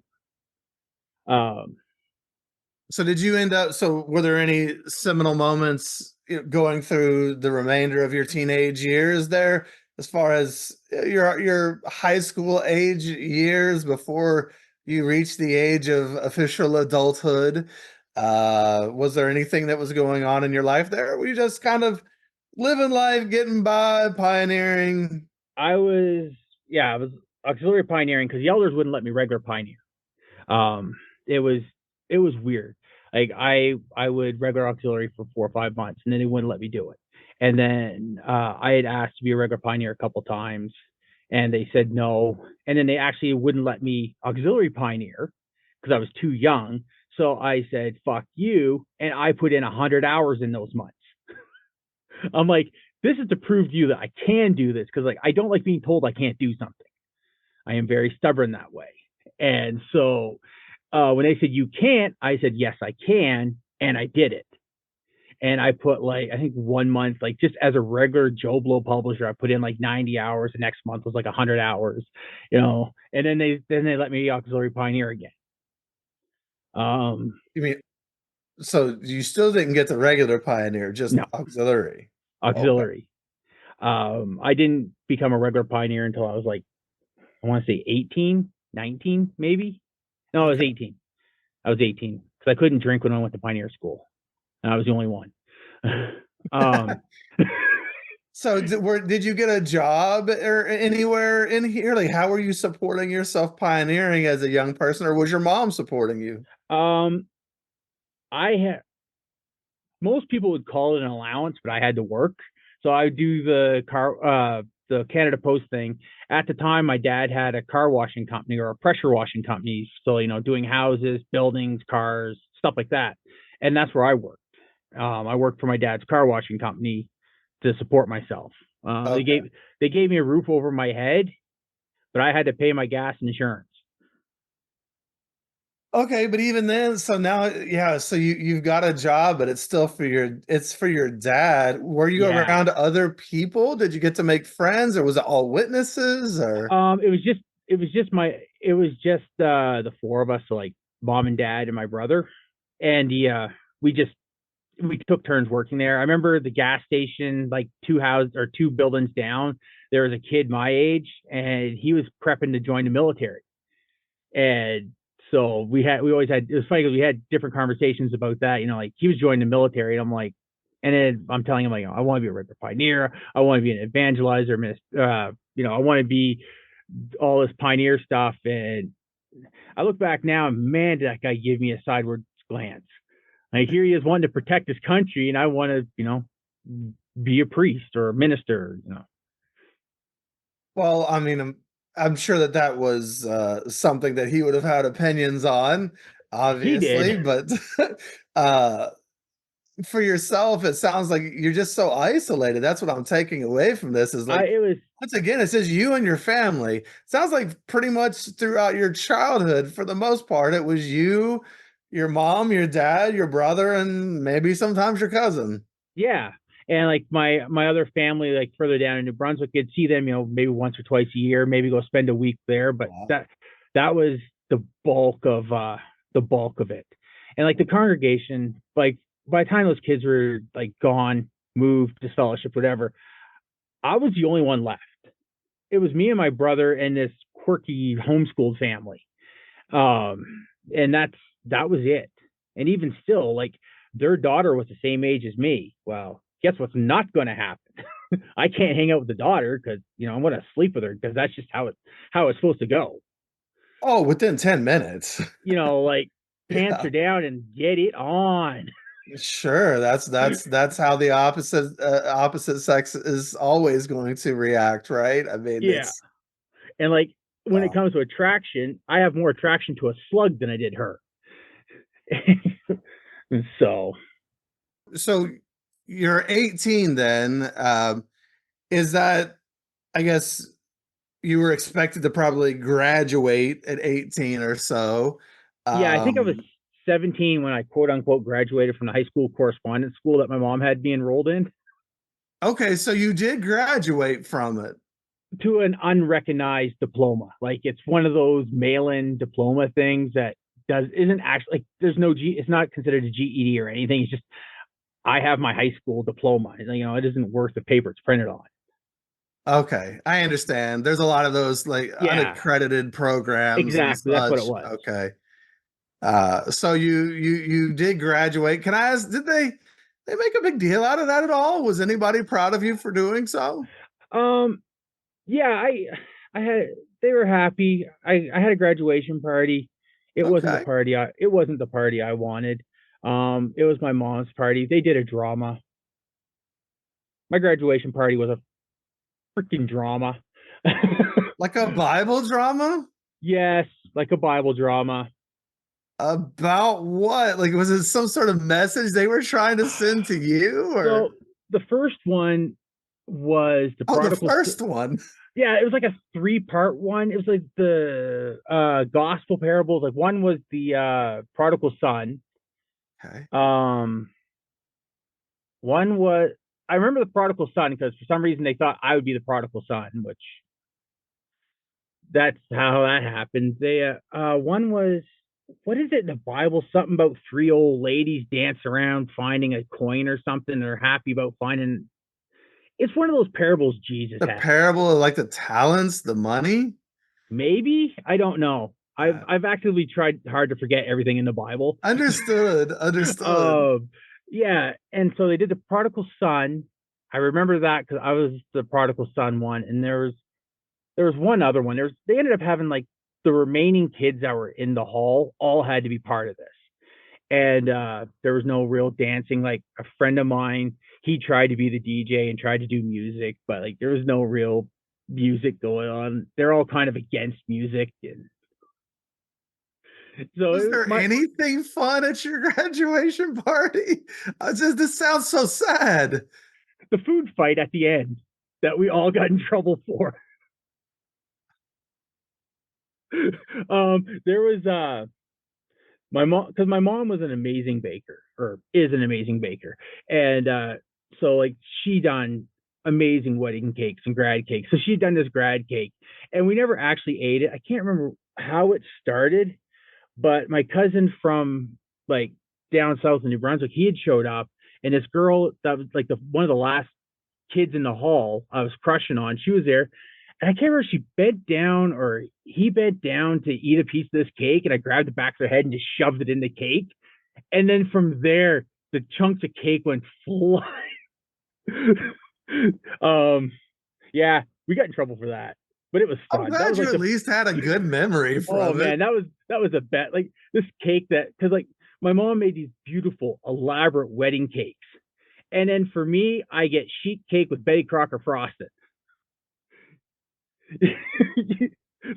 So did you end up, so were there any seminal moments going through the remainder of your teenage years there, as far as your high school age years before you reached the age of official adulthood? Was there anything that was going on in your life there? Or were you just kind of living life, getting by, pioneering? I was auxiliary pioneering because the elders wouldn't let me regular pioneer. Um, it was weird. Like I would regular auxiliary for 4 or 5 months, and then they wouldn't let me do it. And then I had asked to be a regular pioneer a couple times, and they said no. And then they actually wouldn't let me auxiliary pioneer because I was too young. So I said, "Fuck you," and I put in 100 hours in those months. I'm like, this is to prove to you that I can do this because like I don't like being told I can't do something. I am very stubborn that way. And so when they said you can't, I said yes I can, and I did it. And I put like I think 1 month, like just as a regular Joe Blow publisher, I put in like 90 hours. The next month was like 100 hours, And then they let me auxiliary pioneer again. You mean, so you still didn't get the regular pioneer, just No, auxiliary? Okay. auxiliary. I didn't become a regular pioneer until I was like, I want to say 18, 19, maybe. No, I was Okay. 18. I was 18 because I couldn't drink when I went to pioneer school, and I was the only one. um, So did you get a job or anywhere in here? Like, how were you supporting yourself pioneering as a young person, or was your mom supporting you? um, I had most people would call it an allowance, but I had to work, so I do the Canada Post thing. At the time, my dad had a car washing company or a pressure washing company, so doing houses, buildings, cars, stuff like that, and that's where I worked. I worked for my dad's car washing company to support myself. They Okay. gave me a roof over my head, but I had to pay my gas and insurance. Okay, but even then, so now, yeah, so you've got a job, but it's for your dad. Were you Yeah. around other people? Did you get to make friends, or was it all witnesses, or? It was just the four of us, so like mom and dad and my brother, and we just we took turns working there. I remember the gas station, like two buildings down. There was a kid my age, and he was prepping to join the military. And so we always had, it was funny because we had different conversations about that, like he was joining the military, and I'm like, and then I'm telling him like, I want to be a regular pioneer, I want to be an evangelizer, I want to be all this pioneer stuff. And I look back now, and man, did that guy give me a sideward glance. Like, here he is wanting to protect his country, and I want to, be a priest or a minister. Well, I mean, I'm sure that that was something that he would have had opinions on, He did. obviously, but uh, for yourself, it sounds like you're just so isolated. That's what I'm taking away from this is like, It was, once again, it says you and your family. Sounds like pretty much throughout your childhood, for the most part, it was you, your mom, your dad, your brother, and maybe sometimes your cousin. yeah. And like my other family, like further down in New Brunswick, you'd see them, maybe once or twice a year, maybe go spend a week there. But Wow. that was the bulk of it. And like the congregation, like by the time those kids were like gone, moved, disfellowship, whatever, I was the only one left. It was me and my brother and this quirky homeschooled family. And that was it. And even still, like their daughter was the same age as me. Well, guess what's not going to happen? I can't hang out with the daughter because I'm going to sleep with her because that's just how it's supposed to go. Oh, within 10 minutes. Like pants Yeah. are down and get it on. Sure, that's how the opposite sex is always going to react, right? I mean, Yeah. it's And like when it wow. comes to attraction, I have more attraction to a slug than I did her. So So you're 18 then. Is that, I guess you were expected to probably graduate at 18 or so. yeah, I think I was Um, 17 when I quote unquote graduated from the high school correspondence school that my mom had me enrolled in. Okay, so you did graduate from it. To an unrecognized diploma. Like it's one of those mail-in diploma things that isn't actually like there's no G. It's not considered a GED or anything. It's just I have my high school diploma. You know, it isn't worth the paper it's printed on. Okay, I understand. There's a lot of those like Yeah, unaccredited programs and exactly. That's what it such. was. Okay. So you did graduate. Can I ask, did they make a big deal out of that at all? Was anybody proud of you for doing so? Um, yeah, I had they were happy. I had a graduation party. Okay. It wasn't the party I wanted. It was my mom's party. They did a drama. My graduation party was a freaking drama. Like a Bible drama? Yes, like a Bible drama. About what? Like, was it some sort of message they were trying to send to you, or So the first one was the oh, the prodigal. first one? Yeah, it was like a three-part one. It was like the gospel parables. Like one was the prodigal son. Okay. One was I remember the prodigal son because for some reason they thought I would be the prodigal son, which that's how that happened. They one was what is it in the Bible? Something about three old ladies dance around finding a coin or something. They're happy about finding. It's one of those parables Jesus The had. parable of like the talents, the money. Maybe I don't know. Uh, I've actively tried hard to forget everything in the Bible. understood. Understood. uh, yeah, and so they did the prodigal son. I remember that because I was the prodigal son one, and there was one other one. They ended up having like the remaining kids that were in the hall all had to be part of this, and there was no real dancing. Like a friend of mine, he tried to be the DJ and tried to do music, but like there was no real music going on. They're all kind of against music, and so Was there my anything fun at your graduation party? This sounds so sad. the food fight at the end that we all got in trouble for. There was my mom because my mom was an amazing baker or is an amazing baker, and so like she done amazing wedding cakes and grad cakes. So she'd done this grad cake, and we never actually ate it. I can't remember how it started, but my cousin from like down south in New Brunswick, he had showed up, and this girl that was like the one of the last kids in the hall I was crushing on, she was there. And I can't remember if she bent down or he bent down to eat a piece of this cake, and I grabbed the back of her head and just shoved it in the cake. And then from there, the chunks of cake went flying. um, yeah, we got in trouble for that, but it was I'm fun. That glad was you like at the least had a good memory oh from it. man, that was a bet. Like this cake that because like my mom made these beautiful, elaborate wedding cakes, and then for me, I get sheet cake with Betty Crocker frosting.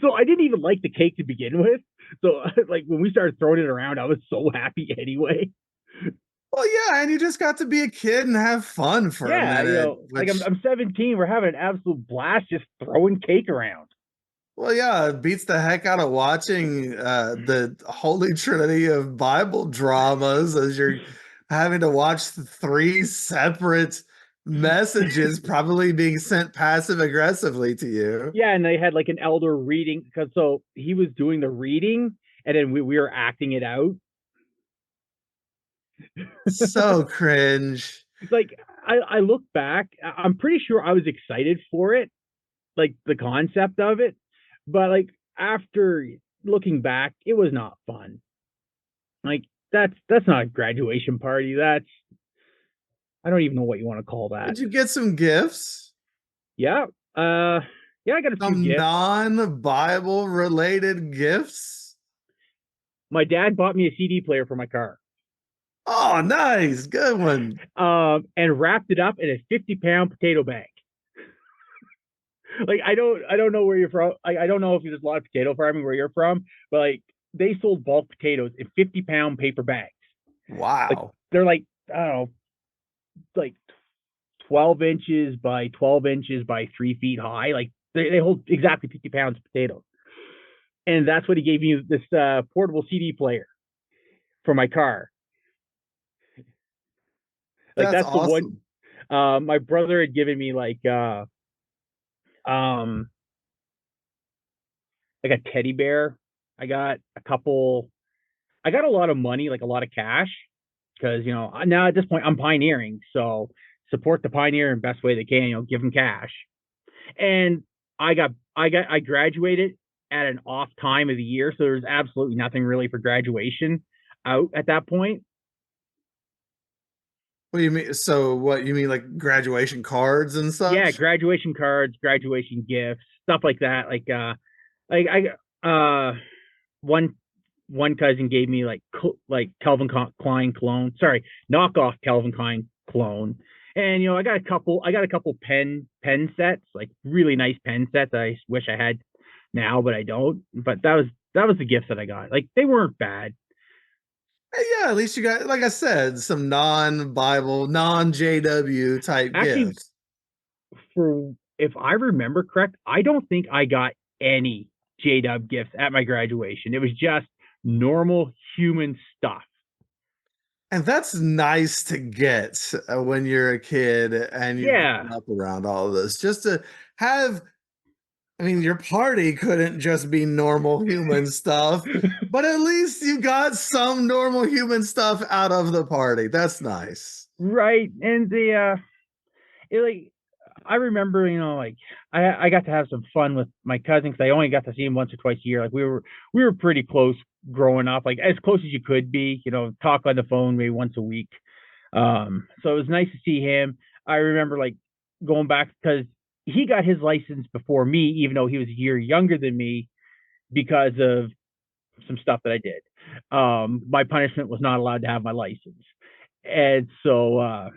So I didn't even like the cake to begin with. So like when we started throwing it around, I was so happy anyway. Well, yeah, and you just got to be a kid and have fun for a Yeah, you minute, know, like which I'm 17, we're having an absolute blast just throwing cake around. well, yeah, it beats the heck out of watching the holy trinity of Bible dramas as you're having to watch three separate messages probably being sent passive aggressively to you. Yeah, and they had like an elder reading because so he was doing the reading and then we were acting it out. So cringe. Like I look back, I'm pretty sure I was excited for it, like the concept of it, but like after looking back, it was not fun. Like that's not a graduation party. That's I don't even know what you want to call that. Did you get some gifts? Yeah. Yeah, I got a few Some gifts. non-Bible related gifts? My dad bought me a CD player for my car. Oh, nice. Good one. And wrapped it up in a 50-pound potato bag. Like I don't know where you're from. I don't know if there's a lot of potato farming where you're from, but like they sold bulk potatoes in 50-pound paper bags. Like Wow. they're like I don't know, like 12 inches by 12 inches by 3 feet high. Like they hold exactly 50 pounds of potatoes. And that's what he gave me this portable CD player for my car. Like That's that's the one. awesome. My brother had given me um like a teddy bear. I got a couple. I got a lot of money, like a lot of cash, because now at this point I'm pioneering, so support the pioneer in best way they can. Give them cash. And I graduated at an off time of the year, so there's absolutely nothing really for graduation out at that point. What do you mean? So what you mean, like graduation cards and Yeah, such? graduation cards, graduation gifts, stuff like that. Like one one cousin gave me like Calvin Klein cologne. Sorry, knockoff Calvin Klein cologne. And I got a couple pen sets, like really nice pen sets. I wish I had now, but I don't. But that was the gifts that I got. Like they weren't bad. Hey, yeah, at least you got, like I said, some non-Bible, non-JW type Actually, gifts. for if I remember correct, I don't think I got any JW gifts at my graduation. It was just normal human stuff. And that's nice to get when you're a kid and you've Yeah, grown up around all of this. Just to have, I mean, your party couldn't just be normal human stuff, but at least you got some normal human stuff out of the party. That's nice. right. And like I remember, like I got to have some fun with my cousin because I only got to see him once or twice a year. Like we were pretty close growing up, like as close as you could be. Talk on the phone maybe once a week. So it was nice to see him. I remember like going back because he got his license before me, even though he was a year younger than me, because of some stuff that I did. My punishment was not allowed to have my license, and so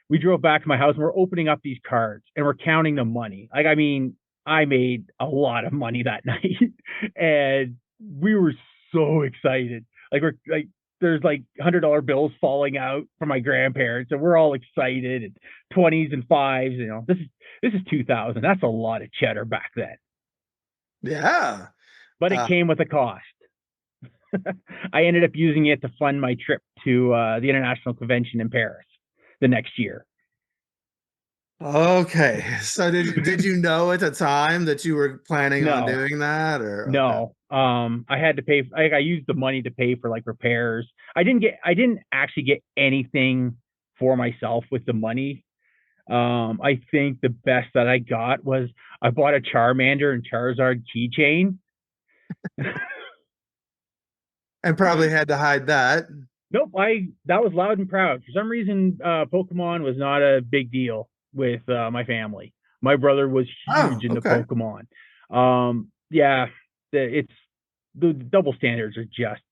we drove back to my house and we're opening up these cards and we're counting the money. Like, I mean, I made a lot of money that night and we were so excited. Like, there's like $100 bills falling out from my grandparents and we're all excited and 20s and fives. This is 2000. That's a lot of cheddar back then, Yeah. but it Uh, came with a cost. I ended up using it to fund my trip to the International Convention in Paris the next year. okay. So did you know at the time that you were planning on No, doing that, or okay? No. I had to pay. I used the money to pay for like repairs. I didn't actually get anything for myself with the money. I think the best that I got was I bought a Charmander and Charizard keychain. And probably had to hide that. Nope, that was loud and proud. For some reason, Pokemon was not a big deal with my family. My brother was Oh, huge into okay. Pokemon. Yeah, it's the double standards are just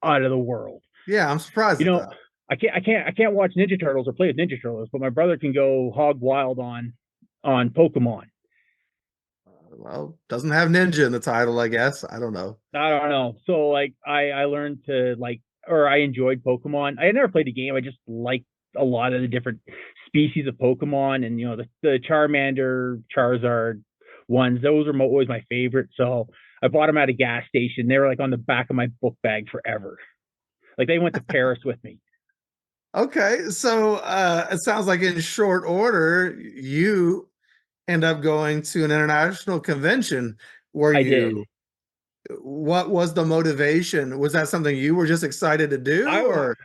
out of the world. Yeah, I'm surprised You at know, that. I can't watch Ninja Turtles or play with Ninja Turtles, but my brother can go hog wild on Pokemon. Well, doesn't have ninja in the title, I guess. I don't know. I don't know. So like I learned to like or I enjoyed Pokemon. I never played the game. I just liked a lot of the different species of Pokemon and the Charmander, Charizard ones. Those are always my favorite. So I bought them at a gas station. They were like on the back of my book bag forever. Like they went to Paris with me. Okay, so it sounds like in short order, you end up going to an international convention. Were I did. you, what was the motivation? Was that something you were just excited to do, I or?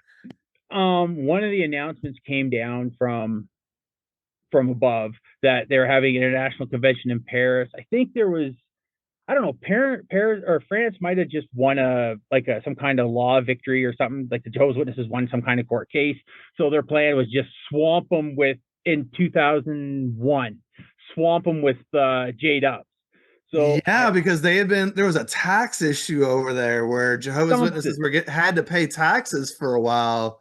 one of the announcements came down from above that they're having an international convention in Paris. I think there was I don't know, Paris or France might have just won some kind of law victory or something. Like the Jehovah's Witnesses won some kind of court case, so their plan was just swamp them with in 2001, swamp them with JWs. So Yeah, because there was a tax issue over there where Jehovah's something, Witnesses had to pay taxes for a while,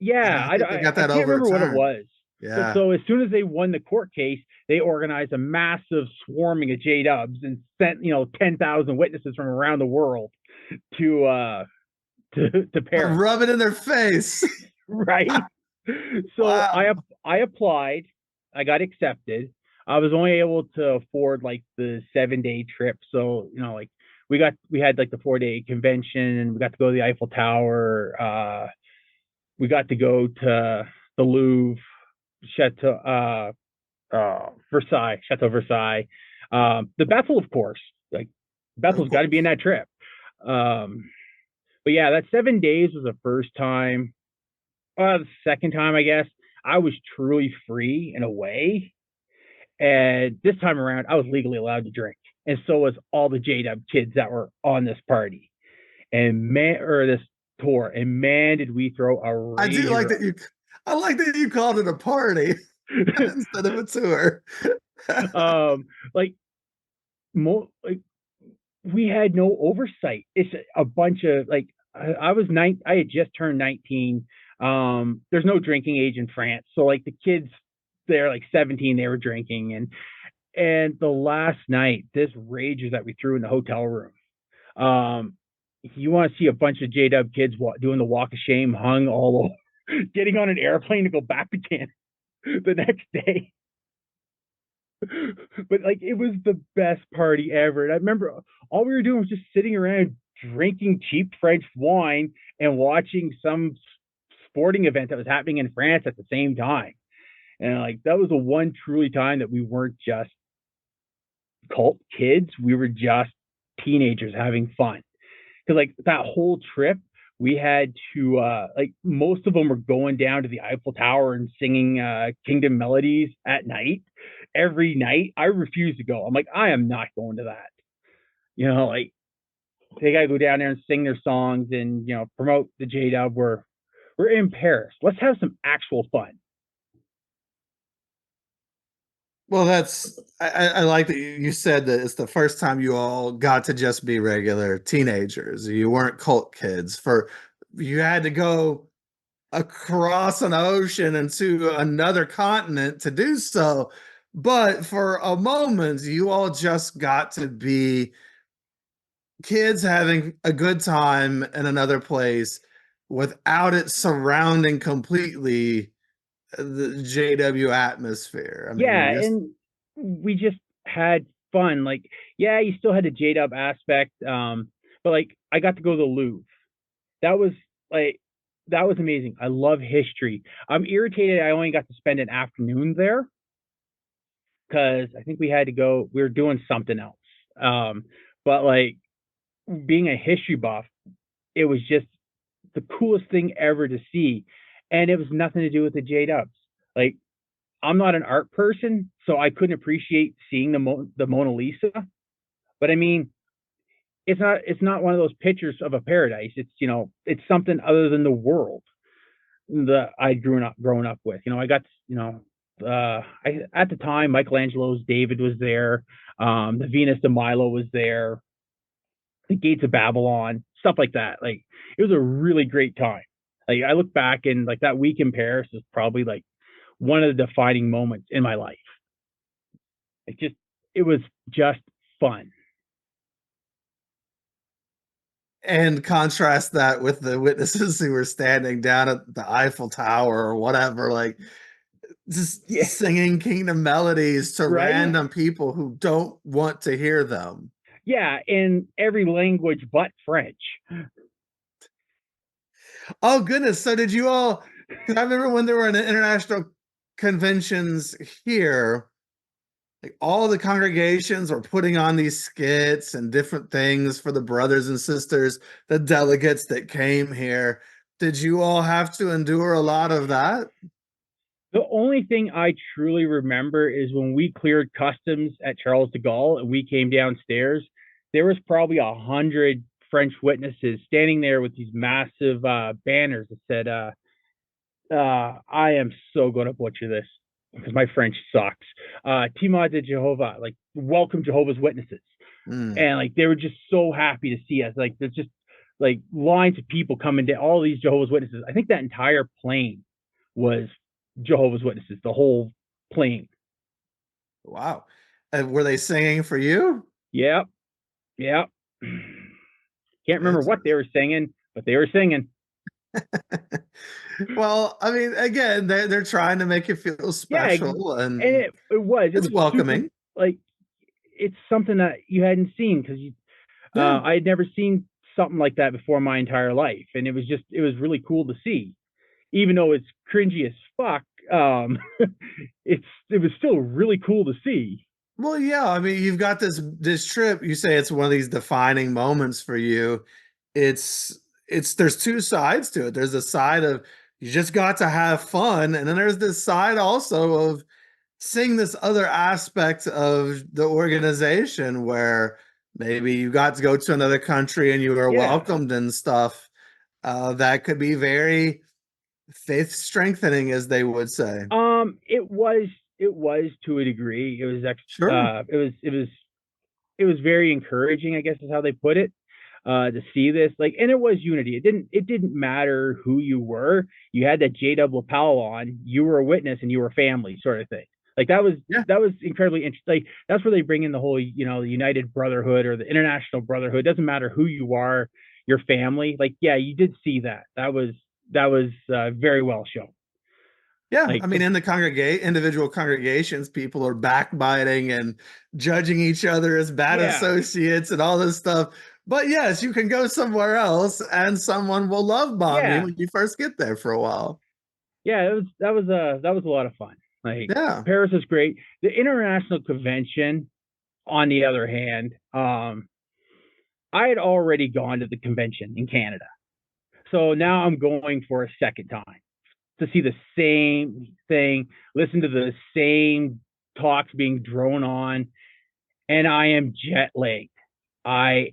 and yeah, I think they got I that can't remember what it overturned. was. But Yeah. so as soon as they won the court case, they organized a massive swarming of JWs and sent 10,000 witnesses from around the world to to Paris, Rub it in their face. right? So Wow. I applied, I got accepted. I was only able to afford like the 7 day trip, so like we had like the 4 day convention, and we got to go to the Eiffel Tower. We got to go to the Louvre. Chateau Versailles, Chateau Versailles, the Bethel, of course. Like Of Bethel's got to be in course. that trip. Um, but yeah, that 7 days was the first time. The second time, I guess, I was truly free in a way. And this time around, I was legally allowed to drink, and so was all the JW kids that were on this party and man, or this tour. And man, did we throw a I do like rager! that you. I like that you called it a party instead of a tour. Like like we had no oversight. It's a bunch of like I was nine. I had just turned 19. There's no drinking age in France, so like the kids, they're like 17. They were drinking, and the last night, this rager that we threw in the hotel room. Um, you want to see a bunch of JW kids doing the walk of shame, hung all over, getting on an airplane to go back to Canada the next day. But like it was the best party ever. And I remember all we were doing was just sitting around drinking cheap French wine and watching some sporting event that was happening in France at the same time. And like that was the one truly time that we weren't just cult kids, we were just teenagers having fun. Because like that whole trip, we had to like most of them were going down to the Eiffel Tower and singing Kingdom melodies at night. Every night, I refused to go. I'm like, I am not going to that. Like they gotta go down there and sing their songs and promote the JW. We're in Paris. Let's have some actual fun. Well, I like that you said that it's the first time you all got to just be regular teenagers. You weren't cult kids. You had to go across an ocean and to another continent to do so. But for a moment, you all just got to be kids having a good time in another place without it surrounding completely the JW atmosphere. I mean, Yeah, you just and we just had fun. Like, yeah, you still had the J Dub aspect, but like I got to go to the Louvre. That was like that was amazing. I love history. I'm irritated I only got to spend an afternoon there because I think we had to go. We were doing something else. But like being a history buff, it was just the coolest thing ever to see, and it was nothing to do with the J Dubs. Like I'm not an art person, so I couldn't appreciate seeing the Mona Lisa. But I mean, it's not one of those pictures of a paradise. It's something other than the world that I'd grown up with. I got at the time Michelangelo's David was there, the Venus de Milo was there, the Gates of Babylon, stuff like that. Like it was a really great time. Like I look back and like that week in Paris is probably like one of the defining moments in my life. It was just fun. and contrast that with the witnesses who were standing down at the Eiffel Tower or whatever, like just Yeah, singing Kingdom melodies to right. random people who don't want to hear them. Yeah, in every language but French. Oh goodness! So did you all? Because I remember when there were international conventions here, like all the congregations were putting on these skits and different things for the brothers and sisters, the delegates that came here. Did you all have to endure a lot of that? The only thing I truly remember is when we cleared customs at Charles de Gaulle and we came downstairs, there was probably 100 French witnesses standing there with these massive banners that said, I am so going to butcher this because my French sucks. Témoins de Jehovah, like welcome Jehovah's Witnesses. Mm, And like they were just so happy to see us. Like there's just like lines of people coming down, all these Jehovah's Witnesses. I think that entire plane was Jehovah's Witnesses, the whole plane. wow. Were they singing for you? Yep. Yep. Can't remember what they Interesting. were singing, but they were singing. Well, I mean, again, they're trying to make you feel Yeah. And special, and it was it's super welcoming. like it's something that you hadn't seen because Yeah. I had never seen something like that before my entire life. And it was really cool to see, even though it's cringy as fuck. it was still really cool to see. Well, yeah, I mean, you've got this trip. You say it's one of these defining moments for you. It's there's two sides to it. There's a side of you just got to have fun, and then there's this side also of seeing this other aspect of the organization where maybe you got to go to another country and you were Yeah. welcomed and stuff. That could be very faith strengthening, as they would say. It was to a degree. Sure. It was very encouraging, I guess is how they put it. To see this, like, and it was unity. It didn't matter who you were. You had that JW lapel on. You were a witness, and you were family, sort of thing. Like Yeah. that was incredibly interesting. Like that's where they bring in the whole, the United Brotherhood or the International Brotherhood. It doesn't matter who you are, your family. Like, yeah, you did see that. That was very well shown. Yeah, Like, I mean, in the individual congregations, people are backbiting and judging each other as bad yeah, associates and all this stuff. But yes, you can go somewhere else and someone will love bomb you yeah, when you first get there for a while. yeah. That was a lot of fun. Like Yeah. Paris is great. The International Convention, on the other hand, I had already gone to the convention in Canada. So now I'm going for a second time to see the same thing, listen to the same talks being drone on, and I am jet lagged. I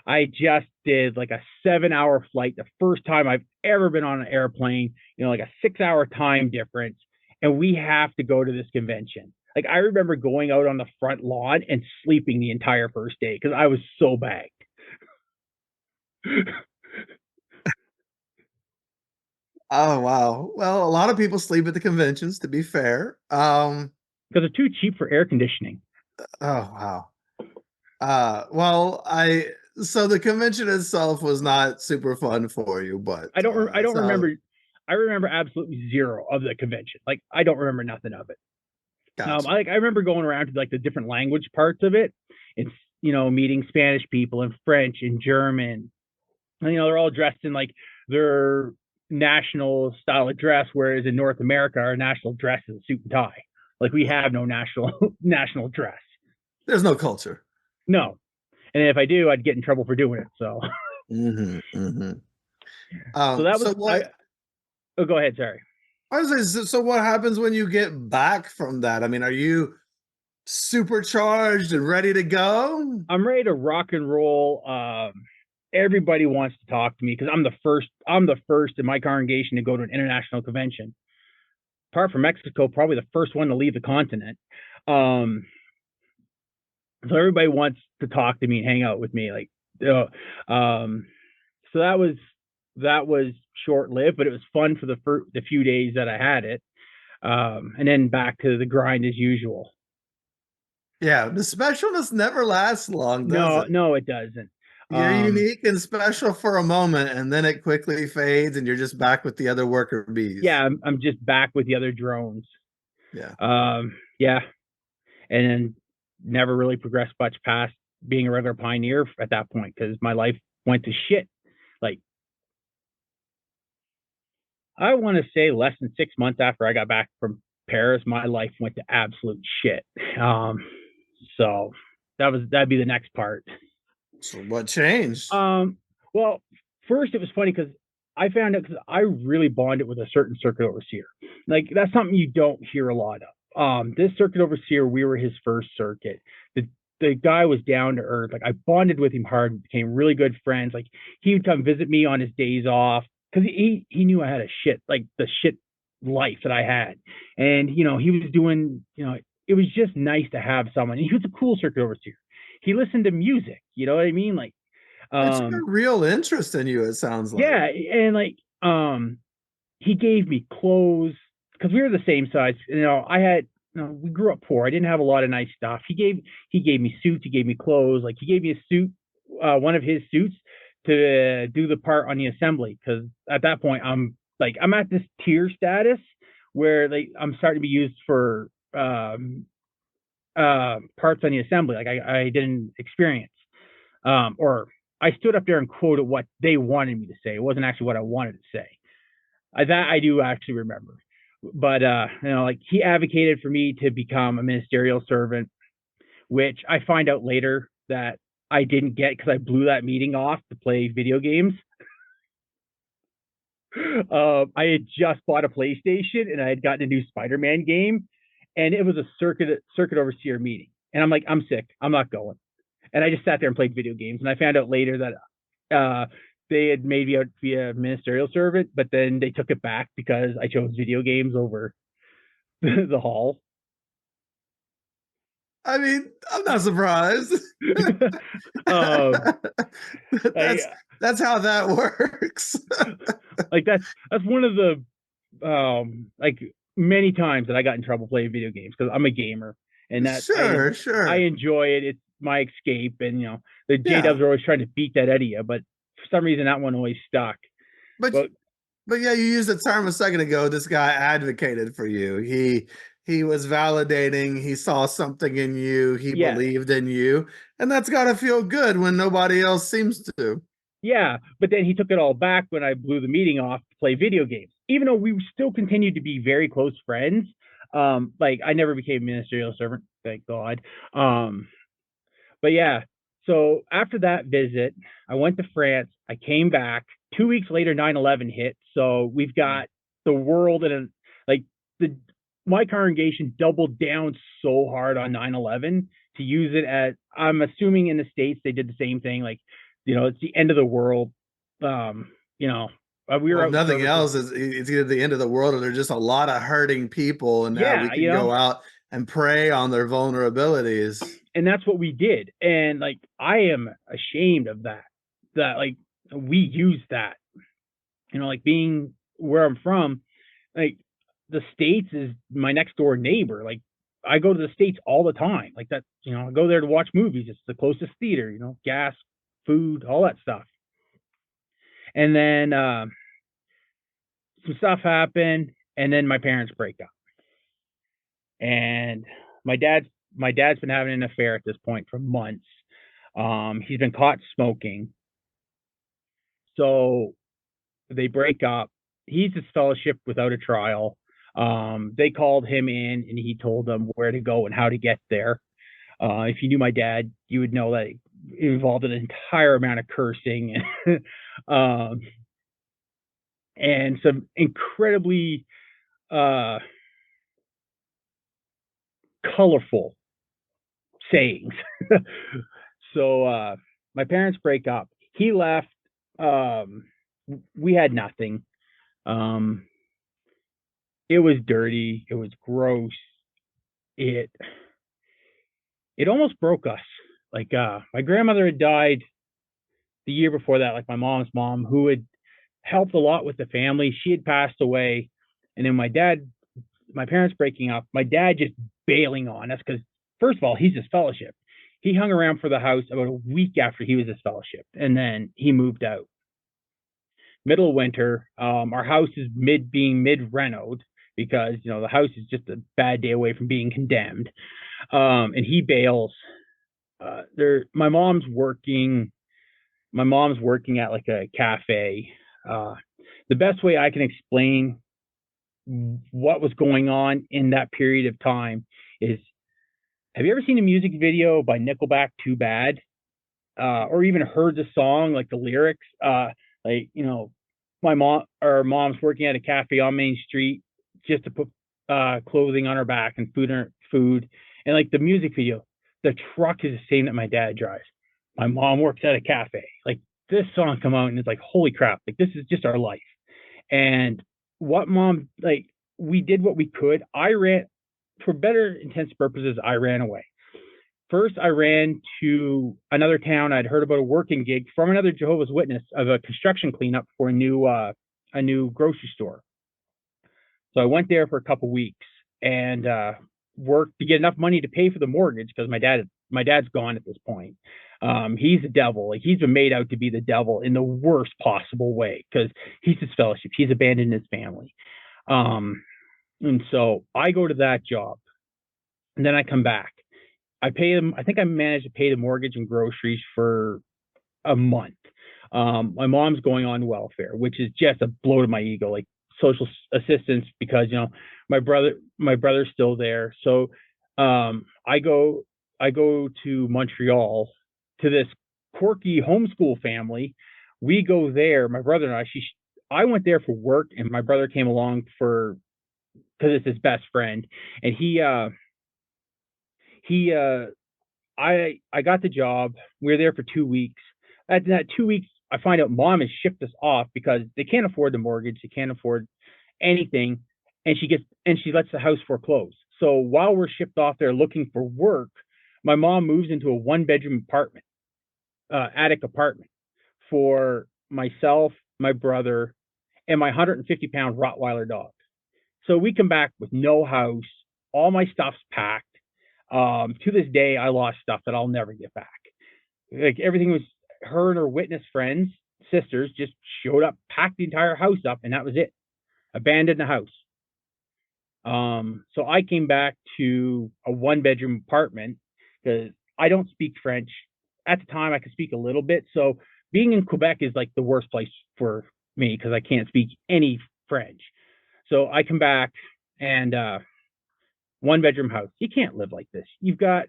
I just did like a 7 hour flight, the first time I've ever been on an airplane, like a 6 hour time difference. And we have to go to this convention. Like I remember going out on the front lawn and sleeping the entire first day because I was so bagged. Oh, wow. Well, a lot of people sleep at the conventions, to be fair. Because it's too cheap for air conditioning. Oh, wow. Well, so the convention itself was not super fun for you, but I don't so remember. I remember absolutely zero of the convention. Like I don't remember nothing of it. gotcha. I remember going around to like the different language parts of it. It's meeting Spanish people and French and German. And, they're all dressed in like their national style of dress, whereas in North America, our national dress is a suit and tie. Like we have no national national dress. There's no culture. No, and if I do, I'd get in trouble for doing it. So, Hmm, hmm. so that was So I. what Oh, go ahead. Sorry. I was saying, so what happens when you get back from that? I mean, are you supercharged and ready to go? I'm ready to rock and roll. Everybody wants to talk to me because I'm the first. I'm the first in my congregation to go to an international convention. Apart from Mexico, probably the first one to leave the continent. Um, so everybody wants to talk to me and hang out with me. Like, so that was short lived, but it was fun for the few days that I had it. And then back to the grind as usual. Yeah, the specialness never lasts long, does No, it? no, it doesn't. You're unique and special for a moment, and then it quickly fades, and you're just back with the other worker bees. Yeah, I'm just back with the other drones. Yeah. Yeah, and then never really progressed much past being a regular pioneer at that point because my life went to shit. Like I want to say less than 6 months after I got back from Paris, my life went to absolute shit. So that'd be the next part. So what changed? Um, well, first it was funny because I found out because I really bonded with a certain circuit overseer. Like that's something you don't hear a lot of. This circuit overseer, we were his first circuit. The guy was down to earth. Like I bonded with him hard, became really good friends. Like he would come visit me on his days off because he knew I had the shit life that I had, and he was doing it was just nice to have someone. He was a cool circuit overseer. He listened to music. You know what I mean? Like It's a real interest in you, it sounds like. yeah, and like he gave me clothes because we were the same size. I had we grew up poor. I didn't have a lot of nice stuff. He gave me suits. He gave me clothes. Like he gave me a suit, one of his suits to do the part on the assembly. Because at that point, I'm at this tier status where I'm starting to be used for parts on the assembly. Like I didn't experience or I stood up there and quoted what they wanted me to say. It wasn't actually what I wanted to say. That I do actually remember. but like he advocated for me to become a ministerial servant, which I find out later that I didn't get because I blew that meeting off to play video games. I had just bought a PlayStation and I had gotten a new Spider-Man game, and it was a circuit overseer meeting. And I'm like, I'm sick. I'm not going. And I just sat there and played video games. And I found out later that they had made me out to be a ministerial servant, but then they took it back because I chose video games over the hall. I mean, I'm not surprised. um, that's I, that's how that works. like that's one of the like many times that I got in trouble playing video games because I'm a gamer, and that I Sure. enjoy it. It's my escape, and the Yeah. JWs are always trying to beat that out of you, but for some reason that one always stuck. But But but yeah, you used the term a second ago. This guy advocated for you. He was validating. He saw something in you. He yeah, believed in you, and that's got to feel good when nobody else seems to. yeah, but then he took it all back when I blew the meeting off to play video games, even though we still continued to be very close friends. Like I never became a ministerial servant, thank God. But yeah, so after that visit, I went to France. I came back. 2 weeks later, 9/11 hit. So we've got the world and like the my congregation doubled down so hard on 9/11 to use it as, I'm assuming in the States they did the same thing. Like, it's the end of the world. Um, you know, we were Well, if out in nothing services. else, it's either the end of the world or there's just a lot of hurting people, and now we Yeah, can go out and prey on their vulnerabilities. and that's what we did. And like, I am ashamed of that. That like we use that. Like being where I'm from, like the States is my next door neighbor. Like I go to the States all the time. Like that, I go there to watch movies. It's the closest theater, gas, food, all that stuff. And then some stuff happened, and then my parents break up. And my dad's been having an affair at this point for months. He's been caught smoking. So they break up. He's disfellowshipped without a trial. They called him in and he told them where to go and how to get there. If you knew my dad, you would know that it involved an entire amount of cursing um, and some incredibly uh, colorful sayings. So my parents break up. He left. Um, we had nothing. Um, it was dirty. It was gross. It it almost broke us. Like my grandmother had died the year before that, like my mom's mom, who had helped a lot with the family. She had passed away, and then my parents breaking up, my dad just bailing on us because first of all, he's disfellowshipped. He hung around for the house about a week after he was disfellowshipped, and then he moved out. Middle of winter, our house is being mid renoed because the house is just a bad day away from being condemned. And he bails. My mom's working. My mom's working at like a cafe. Uh, the best way I can explain what was going on in that period of time is, have you ever seen a music video by Nickleback, Too Bad? Or even heard the song, like the lyrics? Like, mom's working at a cafe on Main Street just to put clothing on her back and food. And like the music video, the truck is the same that my dad drives. My mom works at a cafe. Like this song come out and it's like, holy crap, like this is just our life. And what mom, like, we did what we could. I ran, for better intents purposes, I ran away. First, I ran to another town. I'd heard about a working gig from another Jehovah's Witness of a construction cleanup for a new grocery store. So I went there for a couple weeks and worked to get enough money to pay for the mortgage because my dad's gone at this point. He's the devil. Like he's been made out to be the devil in the worst possible way because he's disfellowshipped. He's abandoned his family. And so I go to that job, and then I come back. I pay them. I think I managed to pay the mortgage and groceries for a month. My mom's going on welfare, which is just a blow to my ego, like social assistance, because my brother's still there. So I go to Montreal to this quirky homeschool family. We go there, my brother and I went there for work, and my brother came along for because it's his best friend, and he I got the job. We were there for 2 weeks. At that 2 weeks, I find out mom has shipped us off because they can't afford the mortgage, they can't afford anything, and she lets the house foreclose. So while we're shipped off there looking for work, my mom moves into a 1-bedroom apartment, attic apartment, for myself, my brother, and my 150-pound Rottweiler dog. So we come back with no house. All my stuff's packed. To this day, I lost stuff that I'll never get back. Like everything was her and her witness friends, sisters, just showed up, packed the entire house up, and that was it. Abandoned the house. So I came back to a 1-bedroom apartment because I don't speak French. At the time, I could speak a little bit. So being in Quebec is like the worst place for me because I can't speak any French. So I come back and 1-bedroom house. You can't live like this. You've got,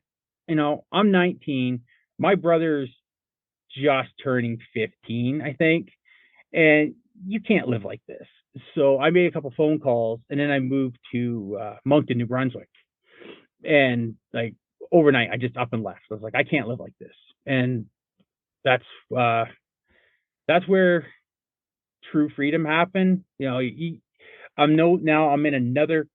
I'm 19. My brother's just turning 15, I think. And you can't live like this. So I made a couple phone calls, and then I moved to Moncton, New Brunswick. And like overnight, I just up and left. I was like, I can't live like this. And that's where true freedom happened. Now I'm in another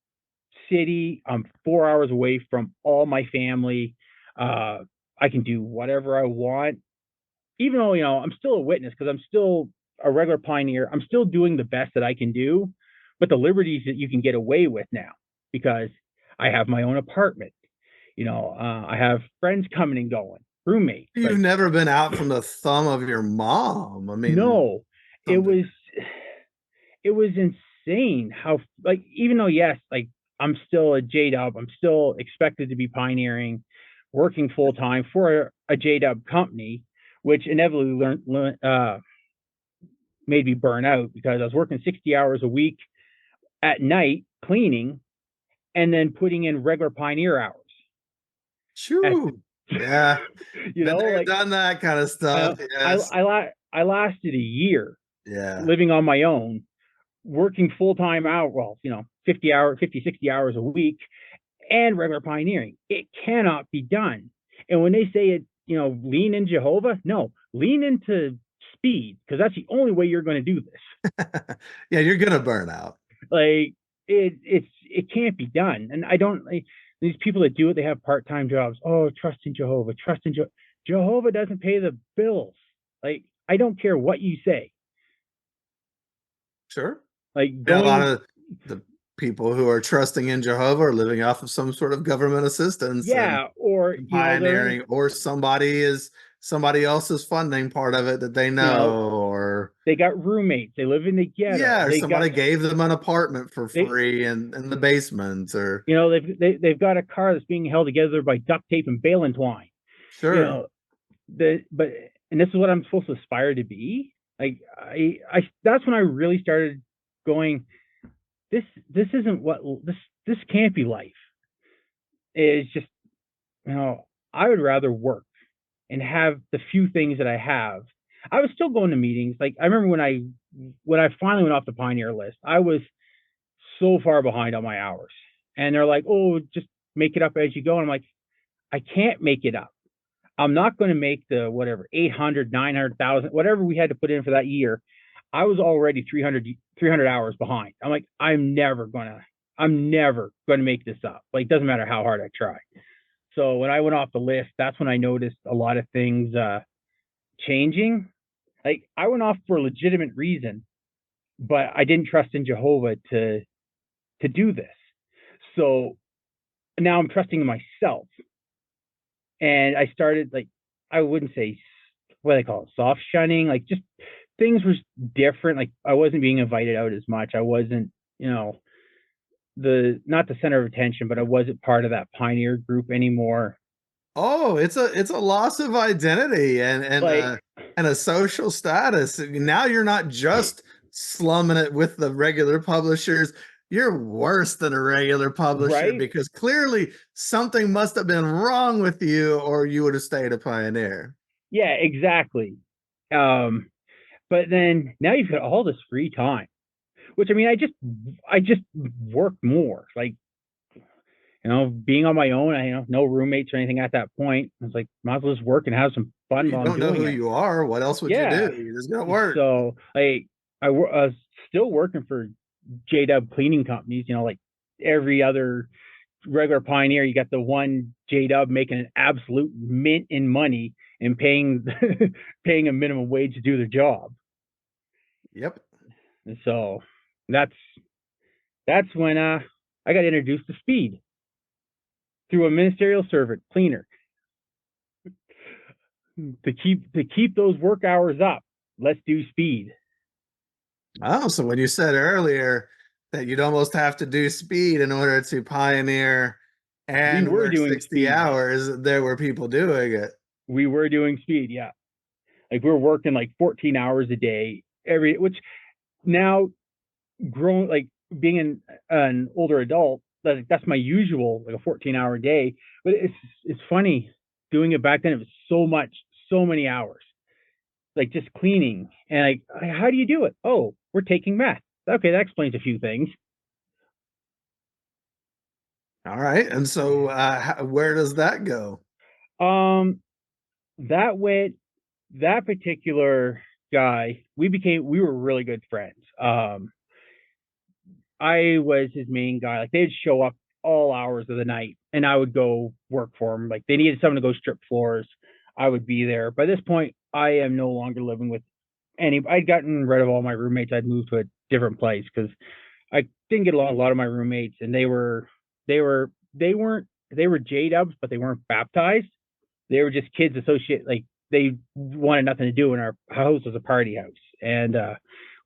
city. I'm 4 hours away from all my family. I can do whatever I want, even though I'm still a witness because I'm still a regular pioneer. I'm still doing the best that I can do, but the liberties that you can get away with now because I have my own apartment. I have friends coming and going, roommates. You've never been out from the thumb of your mom. I mean, no, it was insane how, like, even though, yes, like I'm still a JW, I'm still expected to be pioneering, working full time for a JW company, which inevitably made me burn out because I was working 60 hours a week at night cleaning and then putting in regular pioneer hours. True. Yeah. Like done that kind of stuff. Yes. I lasted a year. Yeah. Living on my own, working full time out. Well, 50, 60 hours a week, and regular pioneering. It cannot be done. And when they say it, lean in Jehovah, no, lean into speed because that's the only way you're going to do this. Yeah, you're going to burn out. Like it can't be done. And I don't like these people that do it. They have part-time jobs. Oh, trust in Jehovah. Trust in Jehovah doesn't pay the bills. Like I don't care what you say. Sure. Like a lot of the people who are trusting in Jehovah are living off of some sort of government assistance. Yeah, or pioneering, or somebody else's funding part of it that they know, or they got roommates, they live in the ghetto. Yeah, or somebody gave them an apartment for free in the basement, or they've got a car that's being held together by duct tape and baling twine. Sure. And this is what I'm supposed to aspire to be. Like I that's when I really started going, this isn't what this can't be life. It's just, I would rather work and have the few things that I have. I was still going to meetings. Like I remember when I finally went off the pioneer list, I was so far behind on my hours. And they're like, oh, just make it up as you go. And I'm like, I can't make it up. I'm not going to make the whatever 800, 900,000, whatever we had to put in for that year. I was already 300 hours behind. I'm like, I'm never going to make this up. Like, doesn't matter how hard I try. So when I went off the list, that's when I noticed a lot of things changing. Like I went off for a legitimate reason, but I didn't trust in Jehovah to do this. So now I'm trusting in myself. And I started, like, I wouldn't say what they call it, soft shunning, like just things were different. Like I wasn't being invited out as much. I wasn't, not the center of attention, but I wasn't part of that pioneer group anymore. Oh, it's a loss of identity and a social status. Now you're not just slumming it with the regular publishers. you're worse than a regular publisher, Right? because clearly something must have been wrong with you, or you would have stayed a pioneer. Yeah, exactly. But then now you've got all this free time, which I mean, I just work more. Like, being on my own, no roommates or anything at that point. I was like, might as well just work and have some fun You while I'm don't know doing who it. you are. What else would you Yeah. do? You're just gonna work. So I was still working for JW cleaning companies, like every other regular pioneer. You got the one JW making an absolute mint in money and paying paying a minimum wage to do their job. Yep. And so that's when I got introduced to speed through a ministerial servant cleaner to keep those work hours up. Let's do speed. Oh, so when you said earlier that you'd almost have to do speed in order to pioneer We and were work doing 60 speed. hours, there were people doing it. We were doing speed, yeah. Like we were working like 14 hours a day which now grown, like being an older adult, that's my usual, like a 14-hour day. But it's funny doing it back then. It was so many hours, like just cleaning. And like, how do you do it? Oh, we're taking meth. Okay, that explains a few things. All right. And so where does that go? Um, that went that particular guy. We were really good friends. I was his main guy. Like they'd show up all hours of the night, and I would go work for them. Like they needed someone to go strip floors, I would be there. By this point, I am no longer living with any. I'd gotten rid of all my roommates. I'd moved to a different place because I didn't get along with a lot of my roommates, and they weren't they were JWs, but they weren't baptized. They were just kids associate, like they wanted nothing to do, and our house was a party house. And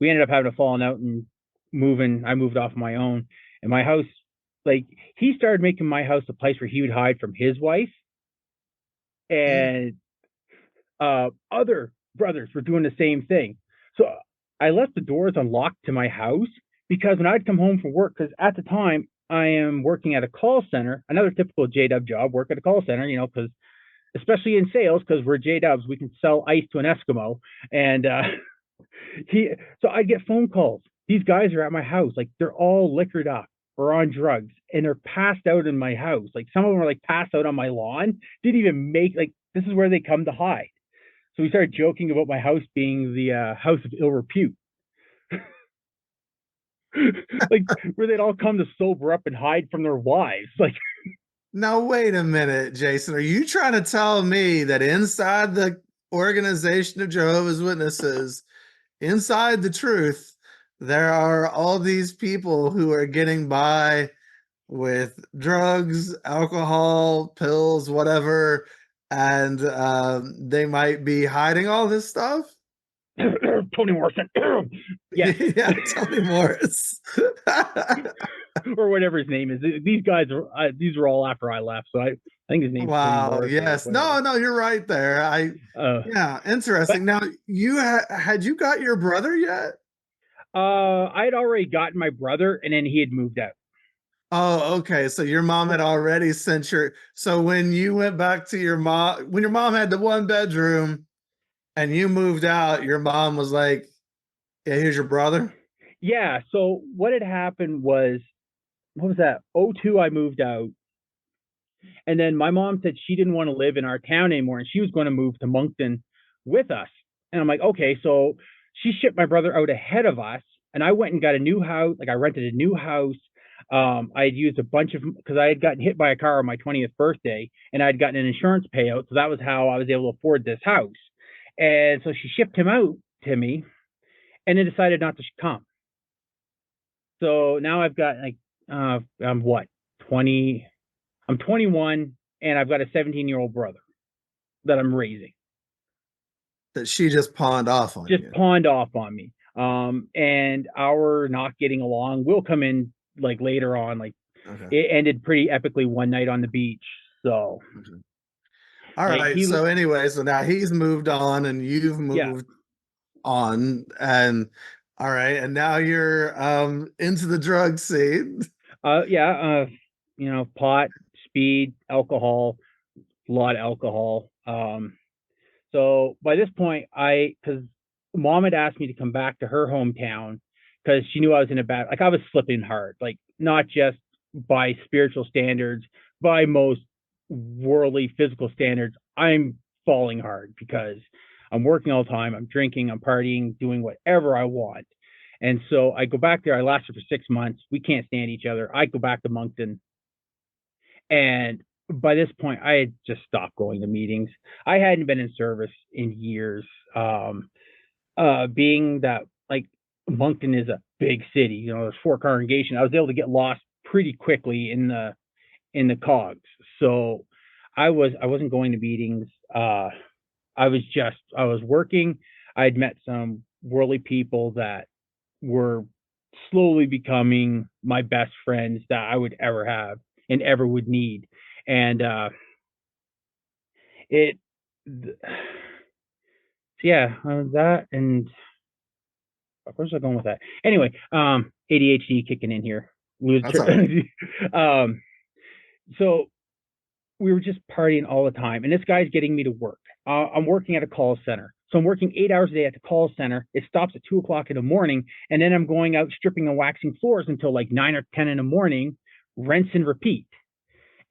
we ended up having a falling out and moving. I moved off my own, and my house, like he started making my house a place where he would hide from his wife, Mm. and other brothers were doing the same thing. So I left the doors unlocked to my house because when I'd come home from work, because at the time I am working at a call center, another typical JW job, work at a call center, because especially in sales, because we're JWs, we can sell ice to an Eskimo. And so I get phone calls. These guys are at my house, like they're all liquored up or on drugs, and they're passed out in my house. Like some of them are like passed out on my lawn. Didn't even make, like, this is where they come to hide. So we started joking about my house being the house of ill repute. Like where they'd all come to sober up and hide from their wives. Like, Now, wait a minute, Jason. Are you trying to tell me that inside the organization of Jehovah's Witnesses, inside the truth, there are all these people who are getting by with drugs, alcohol, pills, whatever, and they might be hiding all this stuff? Tony Morrison. Yes. Yeah, Tony Morris. Or whatever his name is. These guys are these were all after I left, so I think his name's Tony Wow, Morris or yes. whatever. No, you're right there. Yeah, But interesting. Now, you had you got your brother yet? I had already gotten my brother, and then he had moved out. Oh, okay. So your mom had already sent so when you went back to your mom, when your mom had the one bedroom and you moved out, your mom was like, "Yeah, here's your brother." Yeah. So what had happened was, what was that? '02, I moved out, and then my mom said she didn't want to live in our town anymore, and she was going to move to Moncton with us. And I'm like, okay. So she shipped my brother out ahead of us, and I went and got a new house. Like I rented a new house. I had used a bunch of, because I had gotten hit by a car on my 20th birthday, and I'd gotten an insurance payout, so that was how I was able to afford this house. And so she shipped him out to me, and then decided not to come. So now I've got like, I'm what, 20? I'm 21, and I've got a 17-year-old brother that I'm raising. That she just pawned off on Just you. pawned off on me. And our not getting along will come in like later on. Like Okay. it ended pretty epically one night on the beach. So, Okay. All like right. So anyway, so now he's moved on and you've yeah, moved on, and All right, and now you're into the drug scene. Yeah, pot, speed, alcohol, a lot of alcohol. So by this point, because mom had asked me to come back to her hometown because she knew I was in a bad, like I was slipping hard, like not just by spiritual standards, by most worldly physical standards, I'm falling hard because I'm working all the time, I'm drinking, I'm partying, doing whatever I want. And so I go back there. I lasted for 6 months. We can't stand each other. I go back to Moncton, and by this point, I had just stopped going to meetings. I hadn't been in service in years. Being that like Moncton is a big city, there's 4 congregations. I was able to get lost pretty quickly in the cogs. So I wasn't going to meetings. I was working. I'd met some worldly people that were slowly becoming my best friends that I would ever have and ever would need. And it, yeah, that, and where's I going with that? Anyway, ADHD kicking in here. That's all right. So we were just partying all the time, and this guy's getting me to work. I'm working at a call center, so I'm working 8 hours a day at the call center. It stops at 2 o'clock in the morning, and then I'm going out stripping and waxing floors until like 9 or 10 in the morning, rinse and repeat.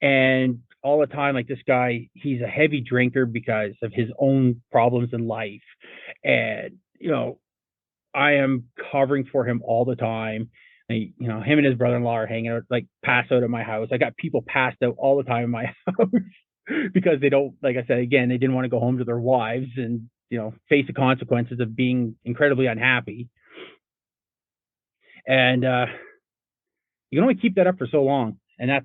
And all the time, like this guy, he's a heavy drinker because of his own problems in life, and I am covering for him all the time. And, him and his brother-in-law are hanging out, like pass out at my house. I got people passed out all the time in my house because they don't, like I said, again, they didn't want to go home to their wives and, face the consequences of being incredibly unhappy. And you can only keep that up for so long. And that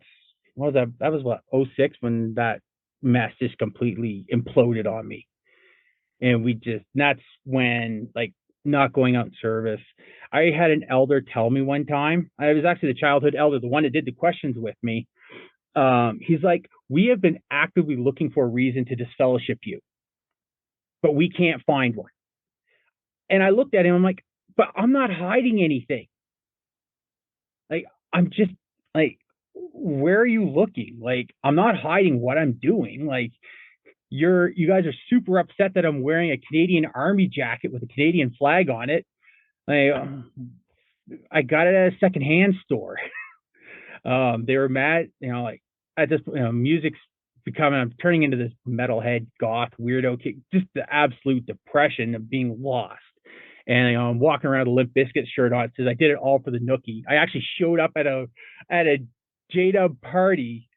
was what, 06 when that mess just completely imploded on me. And that's when, like, not going out in service. I had an elder tell me one time, I was actually the childhood elder, the one that did the questions with me. He's like, we have been actively looking for a reason to disfellowship you, but we can't find one. And I looked at him, I'm like, but I'm not hiding anything. Like, I'm just like, where are you looking? Like, I'm not hiding what I'm doing. Like, you guys are super upset that I'm wearing a Canadian Army jacket with a Canadian flag on it. I got it at a secondhand store. They were mad, like at this, music's becoming, I'm turning into this metalhead goth weirdo kid, just the absolute depression of being lost. And I'm walking around with a Limp Bizkit shirt on. It says I did it all for the nookie. I actually showed up at a JW party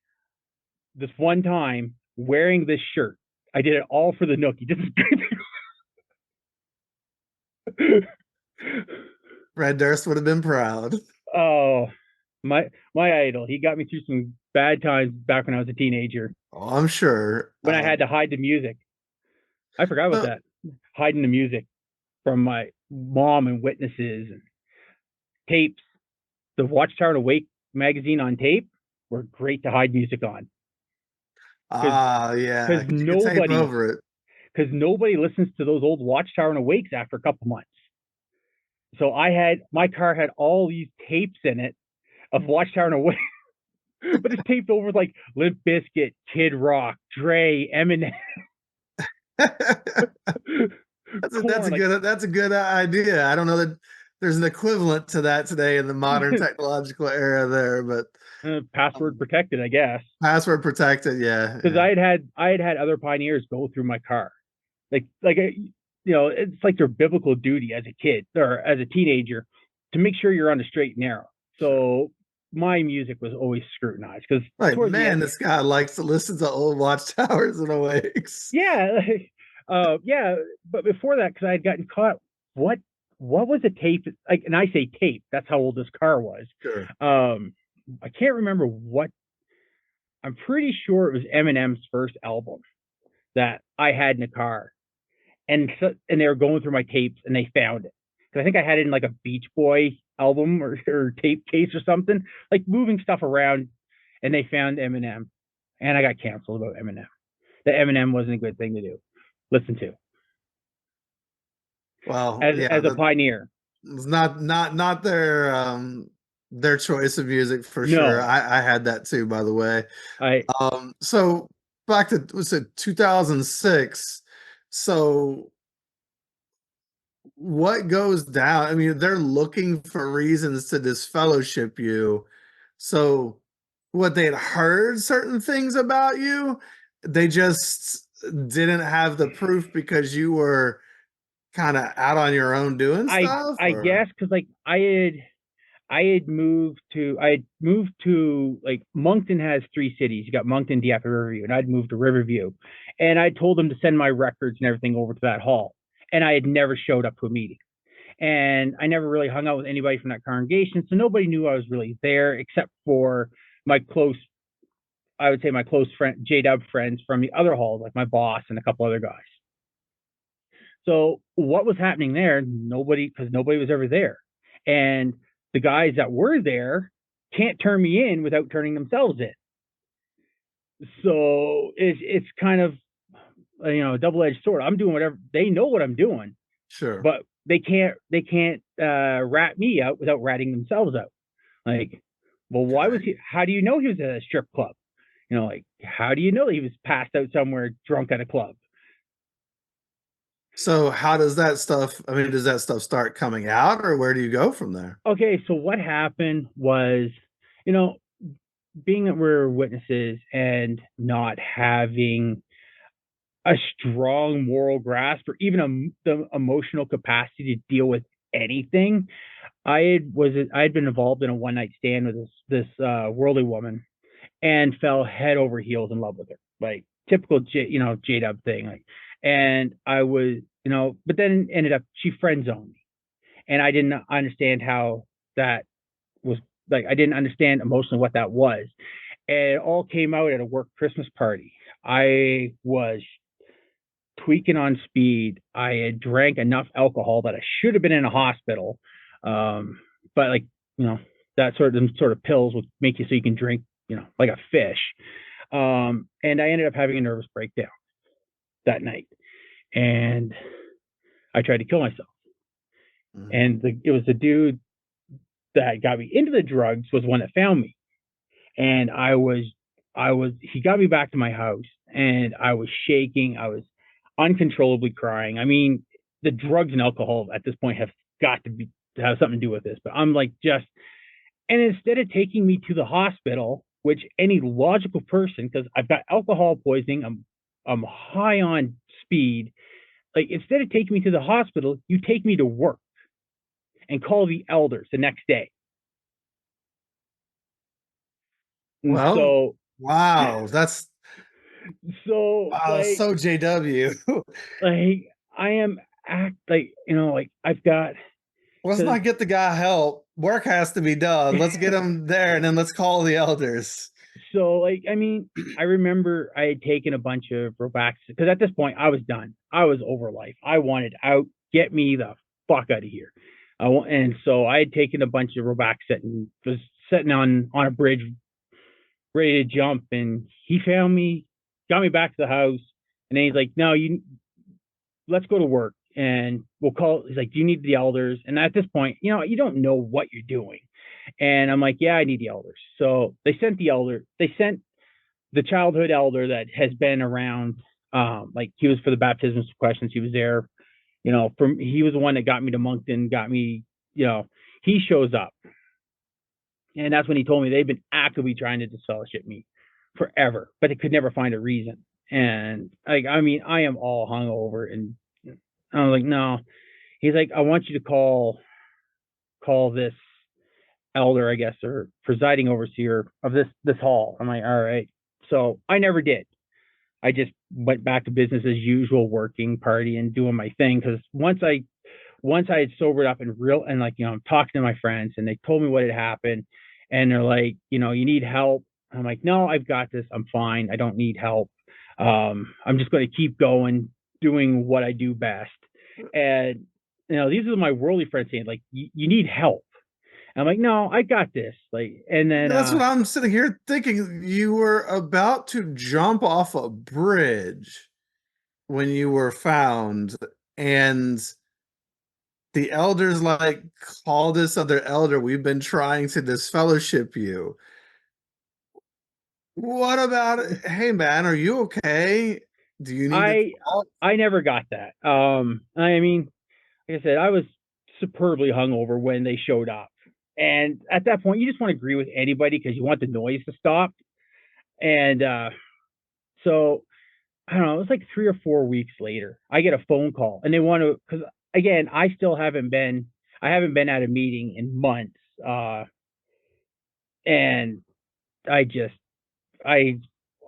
this one time wearing this shirt. I did it all for the nookie. This is Fred Durst would have been proud. Oh, my idol. He got me through some bad times back when I was a teenager. Oh, I'm sure. When I had to hide the music. I forgot about that. Hiding the music from my mom and witnesses and tapes. The Watchtower and Awake magazine on tape were great to hide music on. Yeah. Because nobody listens to those old Watchtower and Awakes after a couple months. So my car had all these tapes in it of Watchtower and Awake, but it's taped over with like Limp Bizkit, Kid Rock, Dre, Eminem. That's a good idea. I don't know that there's an equivalent to that today in the modern technological era there, but password protected, I guess. Password protected, yeah. Because I had had other pioneers go through my car, like it's like their biblical duty as a kid or as a teenager to make sure you're on the straight and narrow. So my music was always scrutinized because this guy likes to listen to old Watchtowers and Awakes. Yeah, yeah. But before that, because I had gotten caught, what was a tape? Like, and I say tape. That's how old this car was. Sure. I can't remember what. I'm pretty sure it was Eminem's first album that I had in the car, and they were going through my tapes and they found it. Because I think I had it in like a Beach Boy album or tape case or something, like moving stuff around, and they found Eminem, and I got canceled about Eminem. That Eminem wasn't a good thing to listen to. Well, as a pioneer. It's not their choice of music for sure. No, I had that too, by the way. I So back to, was it 2006? So what goes down? I mean, they're looking for reasons to disfellowship you. So what, they had heard certain things about you, they just didn't have the proof because you were kind of out on your own doing stuff, I or guess because like I had moved to like Moncton has three cities. You got Moncton, Dieppe, Riverview, and I'd moved to Riverview, and I told them to send my records and everything over to that hall, and I had never showed up to a meeting, and I never really hung out with anybody from that congregation, so nobody knew I was really there except for my close, I would say my close friend JW friends from the other halls, like my boss and a couple other guys. So what was happening there? Nobody, because nobody was ever there, and the guys that were there can't turn me in without turning themselves in. So it's kind of a double edged sword. I'm doing whatever, they know what I'm doing, sure. but they can't rat me out without ratting themselves out. Like, well, why was Okay. he? How do you know he was at a strip club? Like, how do you know he was passed out somewhere drunk at a club? So how does that stuff, I mean, does that stuff start coming out, or where do you go from there? Okay, so what happened was, you know, being that we're witnesses and not having a strong moral grasp or even the emotional capacity to deal with anything, I had been involved in a one night stand with this worldly woman and fell head over heels in love with her, like typical J Dub thing, like, and I was, but then ended up she friend zoned me, and I didn't understand how that was, like, I didn't understand emotionally what that was. And it all came out at a work Christmas party. I was tweaking on speed. I had drank enough alcohol that I should have been in a hospital. But like, you know, that sort of pills would make you so you can drink, like a fish. And I ended up having a nervous breakdown that night. And I tried to kill myself. Mhm. And it was the dude that got me into the drugs was one that found me. And he got me back to my house, and I was shaking. I was uncontrollably crying. I mean, the drugs and alcohol at this point have got to have something to do with this, but I'm like, and instead of taking me to the hospital, which any logical person, because I've got alcohol poisoning, I'm high on speed. Like, instead of taking me to the hospital, you take me to work and call the elders the next day. And Well, so, wow, wow, like, so JW. I am like I've got, Let's because not get the guy help. Work has to be done. Let's get him there, and then let's call the elders. so, like, I mean, I remember I had taken a bunch of Robax because at this point I was done. I was over life. I wanted out. Get me the fuck out of here. And so I had taken a bunch of Robax and was sitting on a bridge ready to jump, and he found me, got me back to the house, and then he's like, "No, you let's go to work and we'll call." He's like, "Do you need the elders?" And at this point, you don't know what you're doing. And I'm like, "Yeah, I need the elders." So they sent the childhood elder that has been around. Like, he was for the baptisms questions. He was there, he was the one that got me to Moncton, got me, he shows up. And that's when he told me they've been actively trying to disfellowship me forever, but they could never find a reason. And, like, I mean, I am all hungover, and I was like, no. He's like, I want you to call this elder, I guess, or presiding overseer of this hall. I'm like, all right. So I never did. I just went back to business as usual, working, partying, doing my thing. Because once I had sobered up and like, I'm talking to my friends, and they told me what had happened, and they're like, you need help. I'm like, no, I've got this. I'm fine. I don't need help. I'm just going to keep going, doing what I do best. And these are my worldly friends saying, like, you need help. I'm like, no, I got this. Like, and then That's what I'm sitting here thinking. You were about to jump off a bridge when you were found, and The elders like, call this other elder. We've been trying to disfellowship you. What about it? Hey man, are you okay? Do you need to I talk? I never got that. I mean, like I said, I was superbly hungover when they showed up. And at that point, you just want to agree with anybody because you want the noise to stop. And so I don't know, it was like 3 or 4 weeks later, I get a phone call and they want to, because again, I haven't been at a meeting in months. And I just, I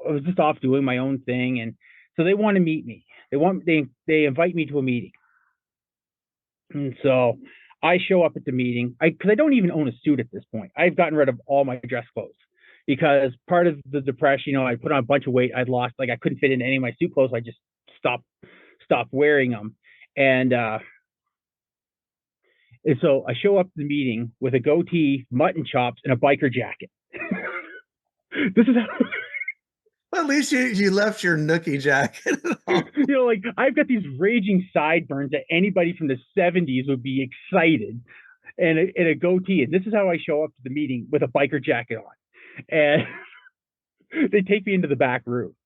was just off doing my own thing. And so they want to meet me. They invite me to a meeting. And so I show up at the meeting because I don't even own a suit at this point. I've gotten rid of all my dress clothes because part of the depression, I put on a bunch of weight. I'd lost, like I couldn't fit into any of my suit clothes. I just stopped wearing them. And so I show up to the meeting with a goatee, mutton chops, and a biker jacket. This is how, Well, at least you left your nookie jacket. like I've got these raging sideburns that anybody from the 70s would be excited, and a goatee. And this is how I show up to the meeting with a biker jacket on. And they take me into the back room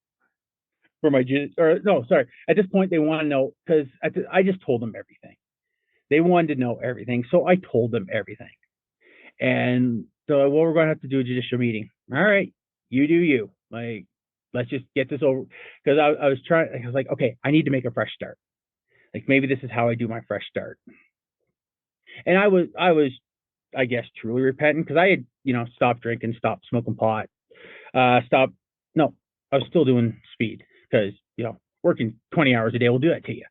for my, or no, sorry. At this point, they want to know because I just told them everything. They wanted to know everything, so I told them everything. And so, well, we're going to have to do a judicial meeting. All right, you do you. Like, let's just get this over. Because I was like, okay, I need to make a fresh start. Like maybe this is how I do my fresh start. And I was, I guess, truly repentant because I had, stopped drinking, stopped smoking pot, stopped. No, I was still doing speed because working 20 hours a day will do that to you.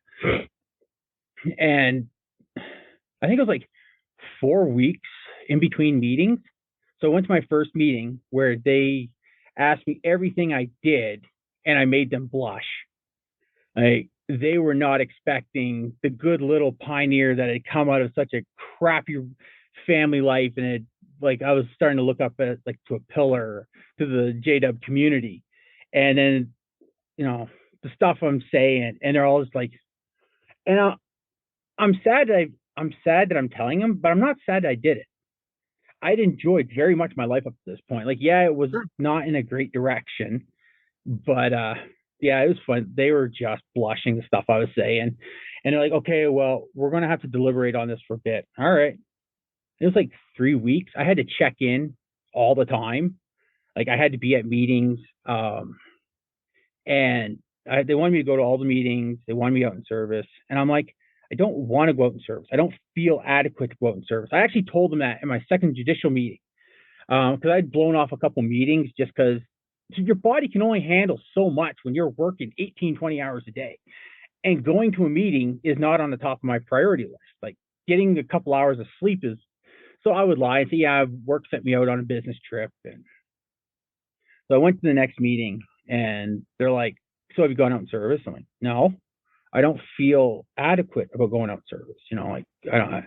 And I think it was like 4 weeks in between meetings. So I went to my first meeting where they asked me everything I did and I made them blush. Like they were not expecting the good little pioneer that had come out of such a crappy family life, and like I was starting to look up at like to a pillar to the JW community. And then the stuff I'm saying, and they're all just like, and I'm sad that I'm telling them, but I'm not sad that I did it. I'd enjoyed very much my life up to this point. Like, yeah, it was not in a great direction, but yeah, it was fun. They were just blushing the stuff I was saying. And they're like, okay, well, we're going to have to deliberate on this for a bit. All right. It was like 3 weeks. I had to check in all the time. Like I had to be at meetings. And they wanted me to go to all the meetings. They wanted me out in service. And I'm like, I don't want to go out in service. I don't feel adequate to go out in service. I actually told them that in my second judicial meeting because I'd blown off a couple meetings just because your body can only handle so much when you're working 18, 20 hours a day. And going to a meeting is not on the top of my priority list. Like getting a couple hours of sleep is, so I would lie and say, yeah, work sent me out on a business trip. And so I went to the next meeting and they're like, so have you gone out in service? I'm like, no, I don't feel adequate about going out in service. Like I don't,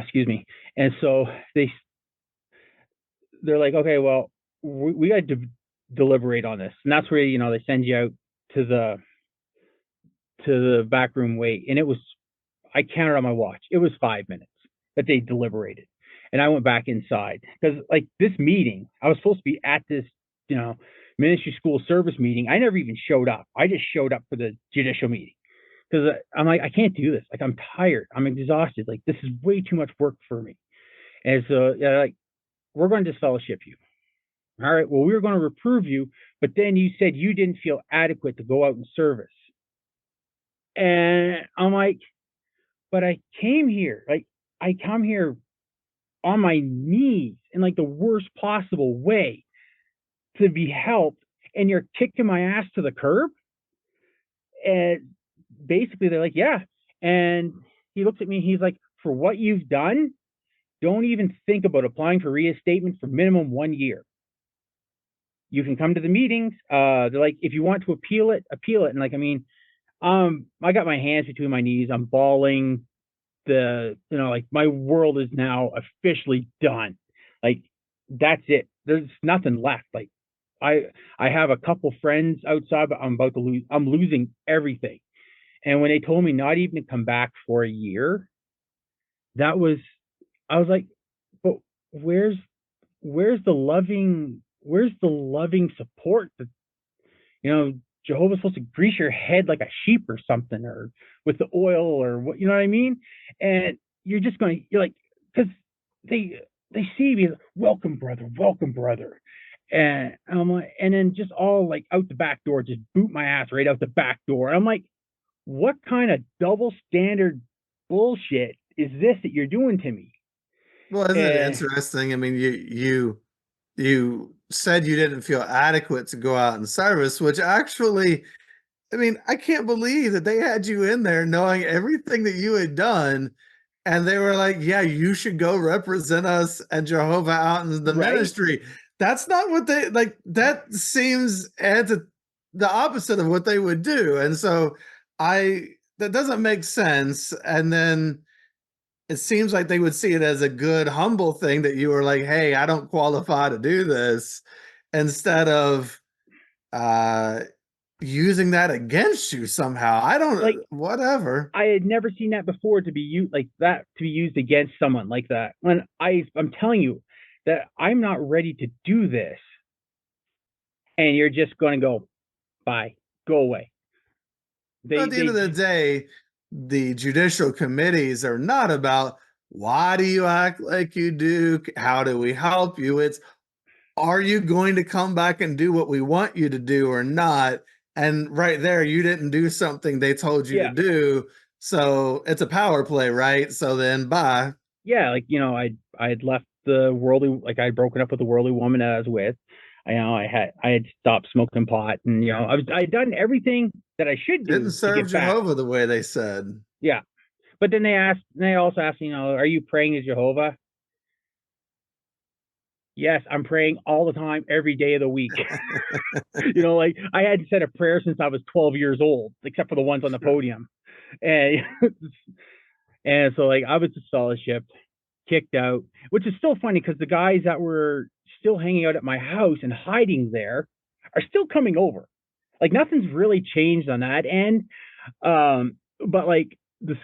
excuse me. And so they're like, okay, well, we got to deliberate on this. And that's where, they send you out to the back room wait. And I counted on my watch. It was 5 minutes that they deliberated. And I went back inside because like this meeting, I was supposed to be at this, ministry school service meeting. I never even showed up. I just showed up for the judicial meeting because I'm like, I can't do this. Like I'm tired. I'm exhausted. Like this is way too much work for me. And so like, we're going to disfellowship you. All right. Well, we were going to reprove you, but then you said you didn't feel adequate to go out in service. And I'm like, but I came here. Like I come here on my knees in like the worst possible way to be helped, and you're kicking my ass to the curb. And basically they're like, yeah. And he looks at me, he's like, for what you've done, don't even think about applying for reinstatement for minimum 1 year. You can come to the meetings. They're like, if you want to appeal it. And like, I mean, I got my hands between my knees. I'm bawling. Like my world is now officially done. Like that's it. There's nothing left. Like I have a couple friends outside, but I'm losing everything. And when they told me not even to come back for a year, that was, I was like, but where's where's the loving support that, you know, Jehovah's supposed to grease your head like a sheep or something, or with the oil or what, you know what I mean? And you're like, because they see me, welcome brother, and I'm like, and then just all like out the back door, just boot my ass right out the back door. I'm like, what kind of double standard bullshit is this that you're doing to me? Well, isn't it Uh, interesting? I mean, you said you didn't feel adequate to go out in service, which actually, I mean, I can't believe that they had you in there knowing everything that you had done, and they were like, "Yeah, you should go represent us and Jehovah out in the right? ministry." That's not what they like. That seems the opposite of what they would do, and so I that doesn't make sense. And then it seems like they would see it as a good, humble thing that you were like, "Hey, I don't qualify to do this," instead of uh using that against you somehow. I Like, don't whatever. I had never seen that before, to be used like that, to be used against someone like that. When I'm telling you that I'm not ready to do this, and you're just going to go, bye, go away. At the end of the day, the judicial committees are not about why do you act like you do? How do we help you? It's are you going to come back and do what we want you to do or not? And right there, you didn't do something they told you to Yeah, do. So it's a power play, right? So then bye. yeah, like, you know, I had left the worldly, like, I had broken up with the worldly woman that I was with. I had stopped smoking pot, and I had done everything that I should Didn't do to serve get back. Jehovah the way they said. Yeah, but then they also asked, are you praying to Jehovah? Yes, I'm praying all the time, every day of the week. Like, I hadn't said a prayer since I was 12 years old, except for the ones on the podium. And and so, like, I was disfellowshipped, kicked out, which is still funny because the guys that were still hanging out at my house and hiding there are still coming over. Like, nothing's really changed on that end. But like the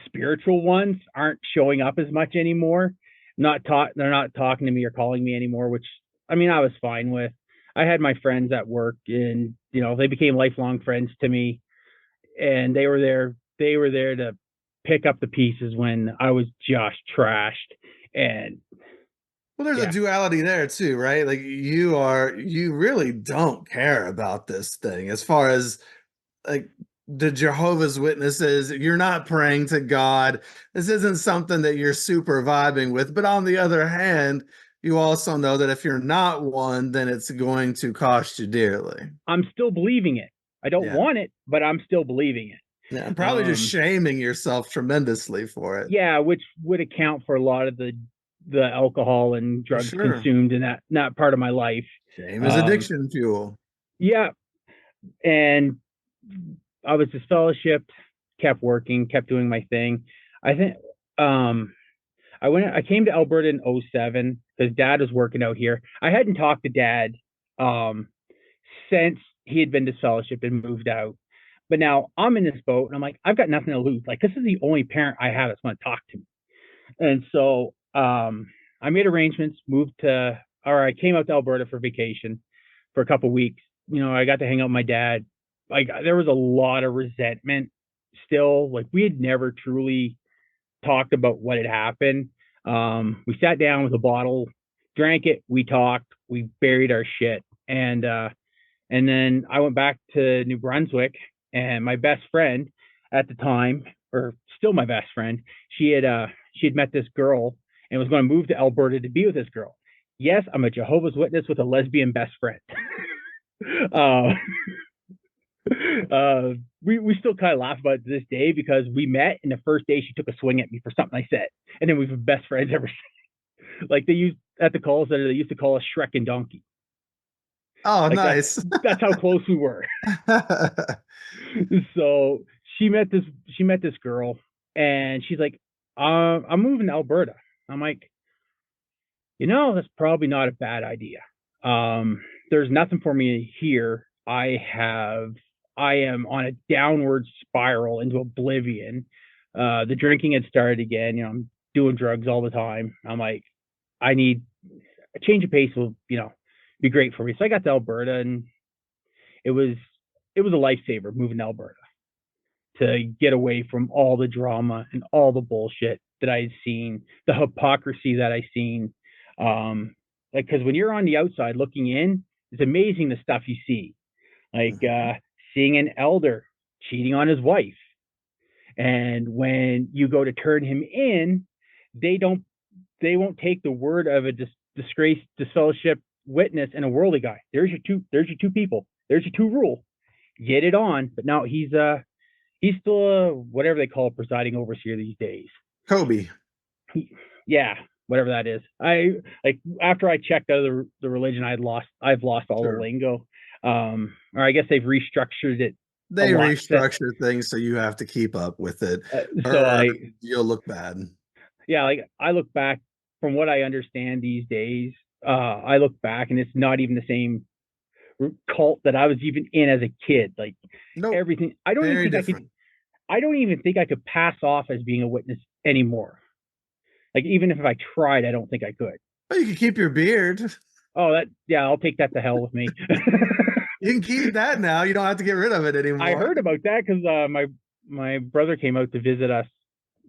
spiritual ones aren't showing up as much anymore. They're not talking to me or calling me anymore, which, I mean, I was fine with. I had my friends at work, and they became lifelong friends to me, and they were there to pick up the pieces when I was just trashed. And Well, there's a yeah, duality there too, right? Like you really don't care about this thing as far as like the Jehovah's Witnesses. You're not praying to God. This isn't something that you're super vibing with. But on the other hand, you also know that if you're not one, then it's going to cost you dearly. I'm still believing it. I don't Yeah. want it, but I'm still believing Yeah. And it. probably just shaming yourself tremendously for it. Yeah, which would account for a lot of the alcohol and For drugs sure. consumed in that part of my life. Shame is Um, addiction fuel. yeah, and I was disfellowshipped, kept working, kept doing my thing. I think um, I came to Alberta in '07 because Dad was working out here. I hadn't talked to Dad um, since he had been disfellowshipped and moved out. But now I'm in this boat, and I'm like, I've got nothing to lose. Like, this is the only parent I have that's going to talk to me. And so I made arrangements, I came out to Alberta for vacation for a couple of weeks. I got to hang out with my dad. Like, there was a lot of resentment still. Like, we had never truly talked about what had happened. We sat down with a bottle, drank it, we talked, we buried our shit. And then I went back to New Brunswick, and my best friend at the time, or still my best friend, she had met this girl and was going to move to Alberta to be with this girl. Yes, I'm a Jehovah's Witness with a lesbian best friend. uh, we still kind of laugh about it to this day because we met, and the first day she took a swing at me for something I said, and then we've been best friends ever since. Like, they used at the call center, they used to call us Shrek and Donkey. Oh, Like, nice. that's how close we were. So she met this girl, and she's like, I'm moving to Alberta. I'm like, that's probably not a bad idea. There's nothing for me here. I am on a downward spiral into oblivion. The drinking had started again. doing drugs all the time. I'm like, I need a change of pace will, be great for me. So I got to Alberta, and it was it was a lifesaver moving to Alberta to get away from all the drama and all the bullshit that I'd seen, the hypocrisy that I seen. Like, because when you're on the outside looking in, it's amazing the stuff you see. Like seeing an elder cheating on his wife, and when you go to turn him in, they won't take the word of a disgraced, disfellowshipped witness and a worldly guy. There's your two people. There's your two rule. Get it on. But now he's still whatever they call it, presiding overseer these days. Kobe. Yeah, whatever that is. I like after I checked out of the religion, I've lost all the lingo. Or I guess they've restructured it. They restructure things so you have to keep up with it, or you'll look bad. Yeah, like I look back from what I understand these days. I look back and it's not even the same cult that I was even in as a kid. Like everything. I don't even think I could pass off as being a witness anymore. Like even if I tried, I don't think I could. Well, you can keep your beard. Oh, I'll take that to hell with me. You can keep that now. You don't have to get rid of it anymore. I heard about that because my brother came out to visit us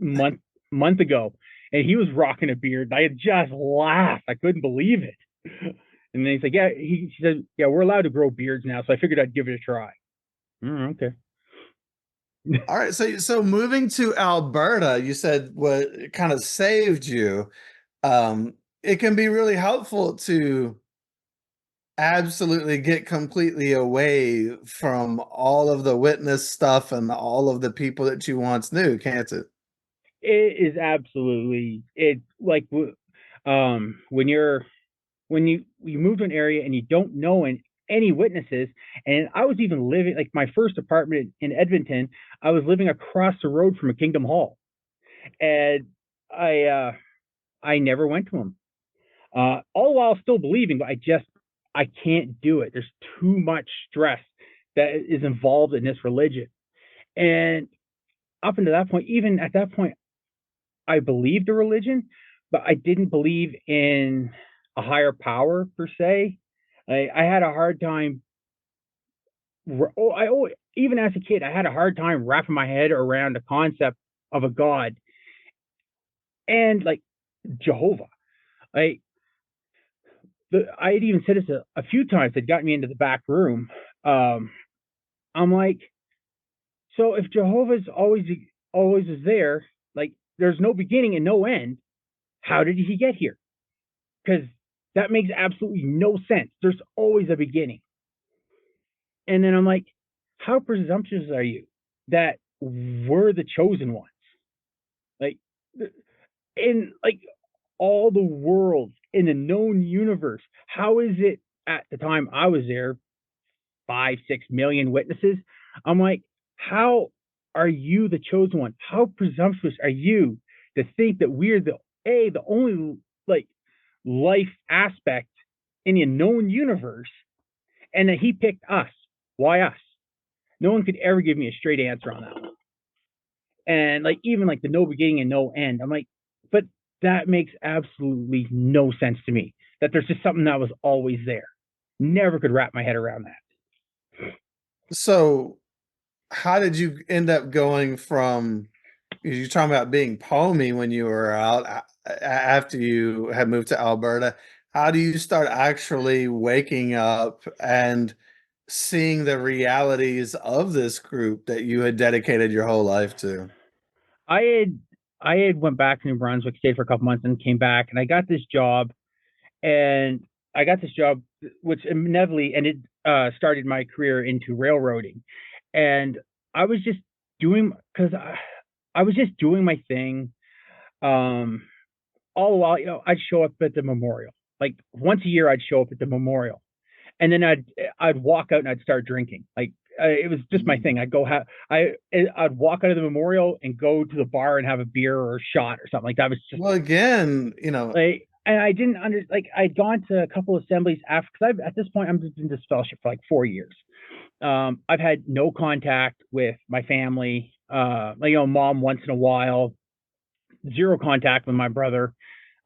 month ago, and he was rocking a beard. And I had just laughed. I couldn't believe it. And then he's like, "Yeah," he said, "Yeah, we're allowed to grow beards now." So I figured I'd give it a try. Okay. All right. So moving to Alberta, you said what kind of saved you. It can be really helpful to absolutely get completely away from all of the witness stuff and all of the people that you once knew, can't it? It is absolutely like when you move to an area and you don't know any witnesses. And I was even living, like my first apartment in Edmonton, I was living across the road from a Kingdom Hall, and I never went to them. All while still believing, but I can't do it. There's too much stress that is involved in this religion. And up until that point, even at that point, I believed a religion, but I didn't believe in a higher power per se. I had a hard time. Even as a kid, I had a hard time wrapping my head around the concept of a God and like Jehovah. I had even said this a few times that got me into the back room. I'm like, so if Jehovah's always is there, like there's no beginning and no end, how did he get here? Because that makes absolutely no sense. There's always a beginning. And then I'm like, how presumptuous are you that we're the chosen ones? Like, in like all the worlds in the known universe, how is it at the time I was there, 5-6 million witnesses? I'm like, how are you the chosen one? How presumptuous are you to think that we're the only like life aspect in the known universe, and that he picked us? Why us? No one could ever give me a straight answer on that. And like even like the no beginning and no end, I'm like, but that makes absolutely no sense to me. That there's just something that was always there. Never could wrap my head around that. So how did you end up going from, you're talking about being pomey when you were out after you had moved to Alberta? How do you start actually waking up and seeing the realities of this group that you had dedicated your whole life to? I had went back to New Brunswick, stayed for a couple months, and came back, and I got this job, which inevitably ended started my career into railroading, and I was just doing my thing. All the while, I'd show up at the memorial. Like once a year, I'd show up at the memorial, and then I'd walk out and I'd start drinking. Like it was just my thing. I'd walk out of the memorial and go to the bar and have a beer or a shot or something like that. It was just, well, again, like, and I didn't I'd gone to a couple of assemblies after, because at this point I'm just in disfellowship for like 4 years. I've had no contact with my family. Mom once in a while. zero contact with my brother.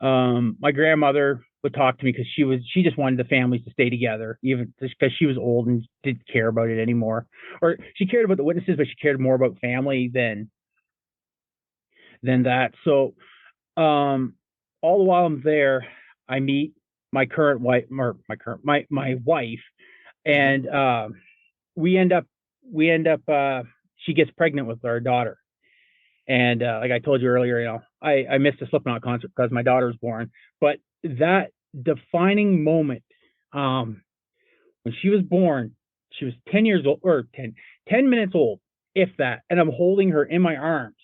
My grandmother would talk to me because she just wanted the families to stay together, even because she was old and didn't care about it anymore. Or she cared about the witnesses, but she cared more about family than that. So all the while I'm there, I meet my current wife, or my wife, and we end up she gets pregnant with our daughter. And like I told you earlier, I missed the Slipknot concert because my daughter was born. But that defining moment, when she was born, she was 10 years old, or 10 minutes old, if that. And I'm holding her in my arms.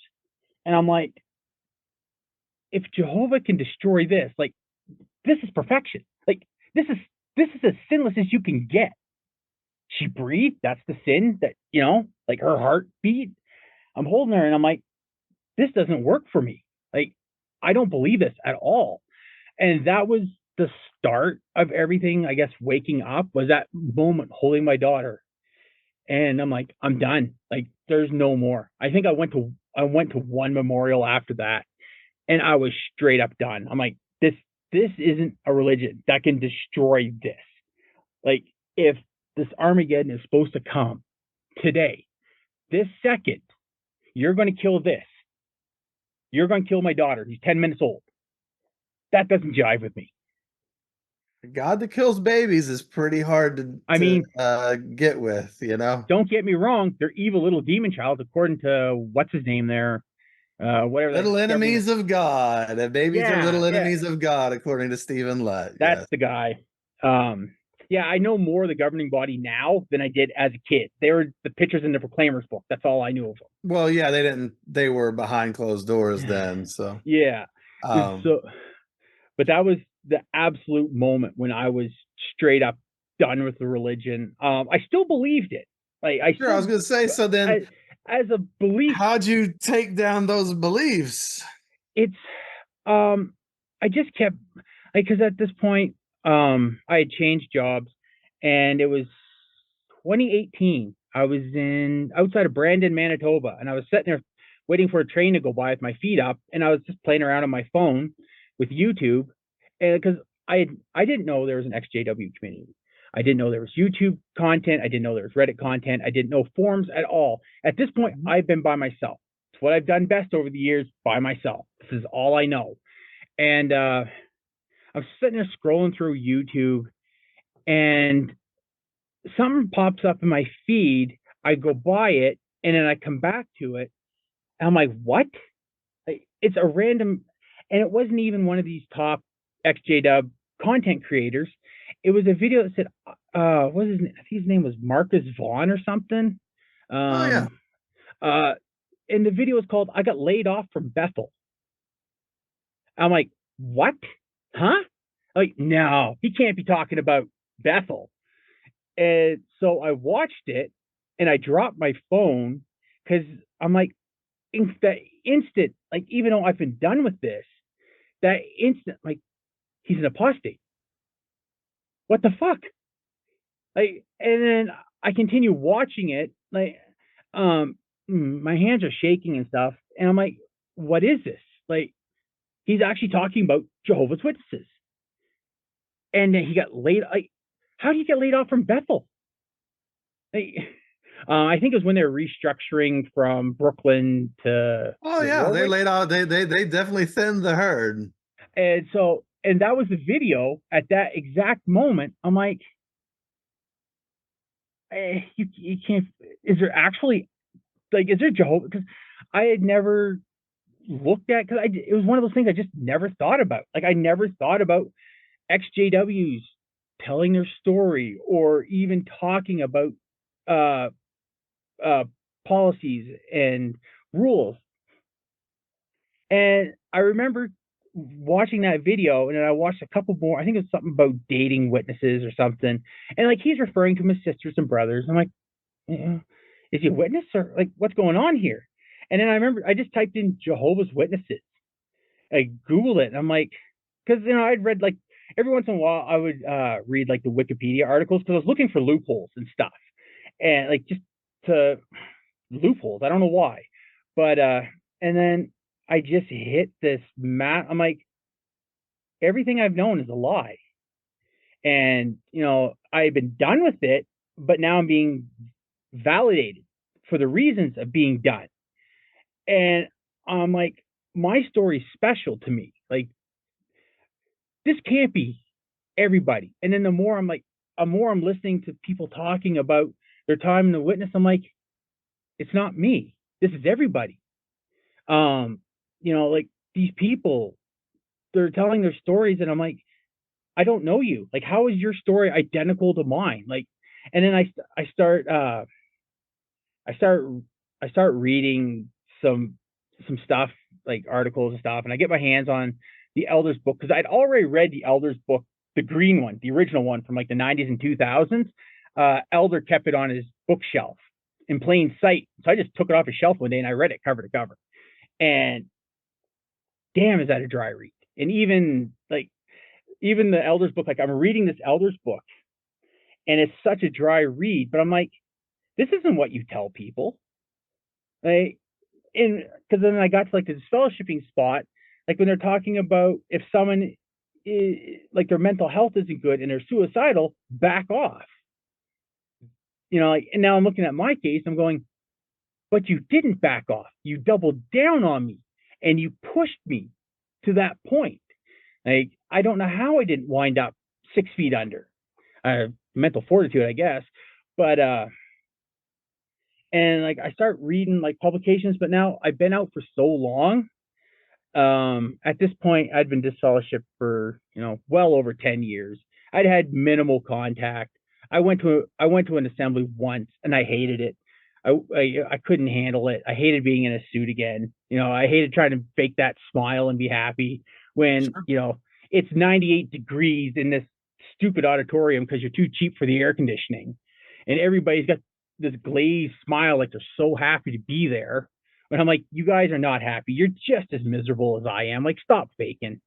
And I'm like, if Jehovah can destroy this, like, this is perfection. Like, this is as sinless as you can get. She breathed. That's the sin that, like her heart beat. I'm holding her and I'm like, this doesn't work for me. Like, I don't believe this at all. And that was the start of everything. I guess waking up was that moment holding my daughter. And I'm like, I'm done. Like, there's no more. I think I went to one memorial after that, and I was straight up done. I'm like, this isn't a religion that can destroy this. Like, if this Armageddon is supposed to come today, this second, you're going to kill this. You're going to kill my daughter. She's 10 minutes old. That doesn't jive with me. God that kills babies is pretty hard to get with, Don't get me wrong. They're evil little demon child, according to what's his name there. Whatever. Little enemies of God. Babies are little enemies of God, according to Stephen Lett. That's the guy. Yeah, I know more of the governing body now than I did as a kid. They were the pictures in the Proclaimers book. That's all I knew of them. Well, yeah, they were behind closed doors then. So yeah. But that was the absolute moment when I was straight up done with the religion. I still believed it. Like I was going to say. So then, as a belief, how'd you take down those beliefs? It's, I just kept, like, because at this point, I had changed jobs, and it was 2018. I was outside of Brandon, Manitoba, and I was sitting there waiting for a train to go by with my feet up, and I was just playing around on my phone with YouTube, and because I didn't know there was an ex-JW community. I didn't know there was YouTube content. I didn't know there was Reddit content. I didn't know forums at all. At this point, I've been by myself. It's what I've done best over the years, by myself. This is all I know. And I was sitting there scrolling through YouTube, and something pops up in my feed. I go by it, and then I come back to it. And I'm like, what? It's a random, and it wasn't even one of these top ex-JW content creators. It was a video that said, what was his name? I think his name was Marcus Vaughn or something. And the video was called "I Got Laid Off from Bethel." I'm like, what? Huh? Like, no, he can't be talking about Bethel. And so I watched it, and I dropped my phone because I'm like, in that instant, like, even though I've been done with this, that instant, like, he's an apostate. What the fuck? Like, and then I continue watching it, like, my hands are shaking and stuff, and I'm like, what is this? Like, he's actually talking about Jehovah's Witnesses. And then he got laid. Like, how do you get laid off from Bethel? Like, I think it was when they were restructuring from Brooklyn to. Oh yeah, Warwick. They laid out. They definitely thinned the herd. And so, and that was the video at that exact moment. I'm like, you can't. Is there actually, like, is there Jehovah? Because I had never looked at, because it was one of those things I just never thought about. Like, I never thought about ex-JWs telling their story, or even talking about policies and rules. And I remember watching that video, and then I watched a couple more. I think it's something about dating witnesses or something. And like, he's referring to his sisters and brothers. I'm like, is he a witness, or like, what's going on here? And then I remember I just typed in Jehovah's Witnesses. I Googled it, and I'm like, because I'd read, like, every once in a while I would read like the Wikipedia articles, because I was looking for loopholes and stuff, and like, just to loopholes. I don't know why, but and then I just hit this I'm like, everything I've known is a lie. And, I've been done with it, but now I'm being validated for the reasons of being done. And I'm like, my story's special to me. Like, this can't be everybody. And then the more I'm listening to people talking about their time in the witness, I'm like, it's not me. This is everybody. Like, these people, they're telling their stories, and I'm like, I don't know you. Like, how is your story identical to mine? Like, and then I start I start reading some stuff, like articles and stuff, and I get my hands on the Elders book, because I'd already read the Elders book, the green one, the original one from like the 90s and 2000s. Elder kept it on his bookshelf in plain sight, so I just took it off his shelf one day and I read it cover to cover. And damn, is that a dry read? And even the Elders book, like, I'm reading this Elders book, and it's such a dry read, but I'm like, this isn't what you tell people. Like, and because then I got to like the disfellowshipping spot, like when they're talking about if someone like their mental health isn't good and they're suicidal, back off. Like, and now I'm looking at my case, I'm going, but you didn't back off. You doubled down on me and you pushed me to that point. Like, I don't know how I didn't wind up 6 feet under. Mental fortitude, I guess. But and like, I start reading like publications, but now I've been out for so long. At this point, I'd been disfellowshipped for well over 10 years. I'd had minimal contact. I went to an assembly once and I hated it. I couldn't handle it. I hated being in a suit again. I hated trying to fake that smile and be happy when it's 98 degrees in this stupid auditorium because you're too cheap for the air conditioning, and everybody's got this glazed smile like they're so happy to be there. But I'm like, you guys are not happy. You're just as miserable as I am. Like, stop faking.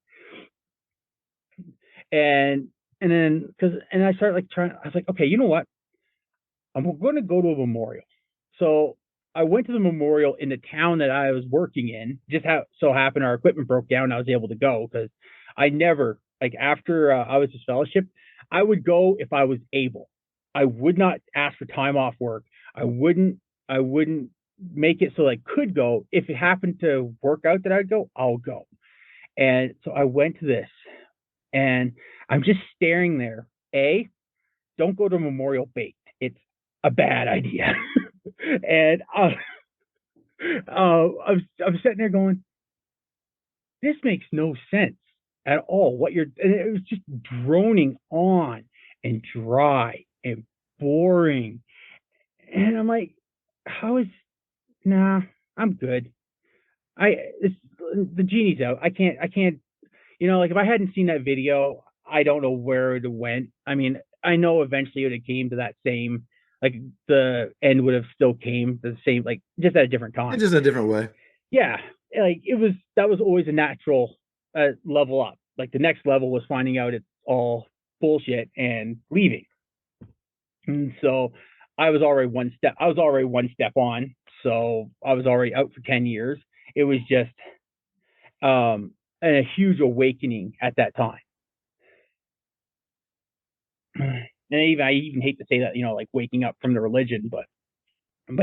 And then I started like I was like, okay, you know what? I'm going to go to a memorial. So I went to the memorial in the town that I was working in. Just so happened our equipment broke down. I was able to go because I never, like, after I was disfellowshipped, I would go if I was able. I would not ask for time off work. I wouldn't make it so I could go. If it happened to work out that I'd go, I'll go. And so I went to this, and I'm just staring there. Don't go to Memorial baked. It's a bad idea. And I'm sitting there going, this makes no sense at all. And it was just droning on and dry and boring. And I'm like, nah, I'm good. The genie's out. I can't, like, if I hadn't seen that video, I don't know where it went. I mean, I know eventually it would have came to that same, like, the end would have still came to the same, like, just at a different time. Just a different way. Yeah. Like, that was always a natural level up. Like, the next level was finding out it's all bullshit and leaving. And so I was already one step on. So I was already out for 10 years. It was just a huge awakening at that time. And I even hate to say that, like, waking up from the religion, but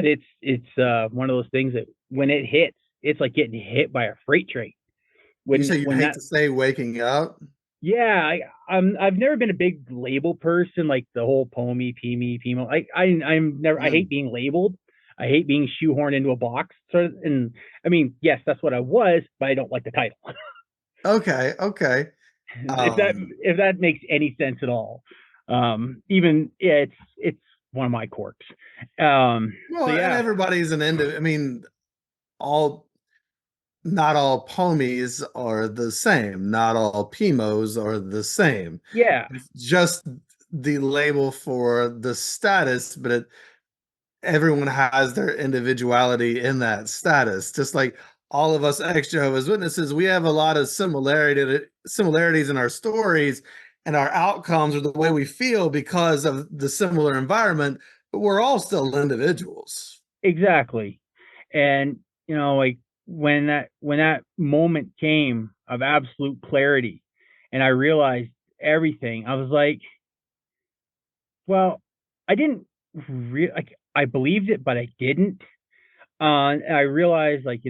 it's one of those things that when it hits, it's like getting hit by a freight train. You say you hate to say waking up? Yeah, I've never been a big label person, like the whole POMI, PME, PMO. I'm never. I hate being labeled. I hate being shoehorned into a box. And I mean, yes, that's what I was, but I don't like the title. Okay. If that makes any sense at all. It's one of my quirks. Well, so, yeah. And everybody's an end. I mean, not all POMIs are the same. Not all PMOs are the same. Yeah. It's just the label for the status, but everyone has their individuality in that status. Just like all of us ex-JWs witnesses, we have a lot of similarities in our stories and our outcomes or the way we feel because of the similar environment, but we're all still individuals. Exactly. And, like, when that moment came of absolute clarity, and I realized everything, I was like, well, I didn't like, I believed it, but I didn't. And I realized, like,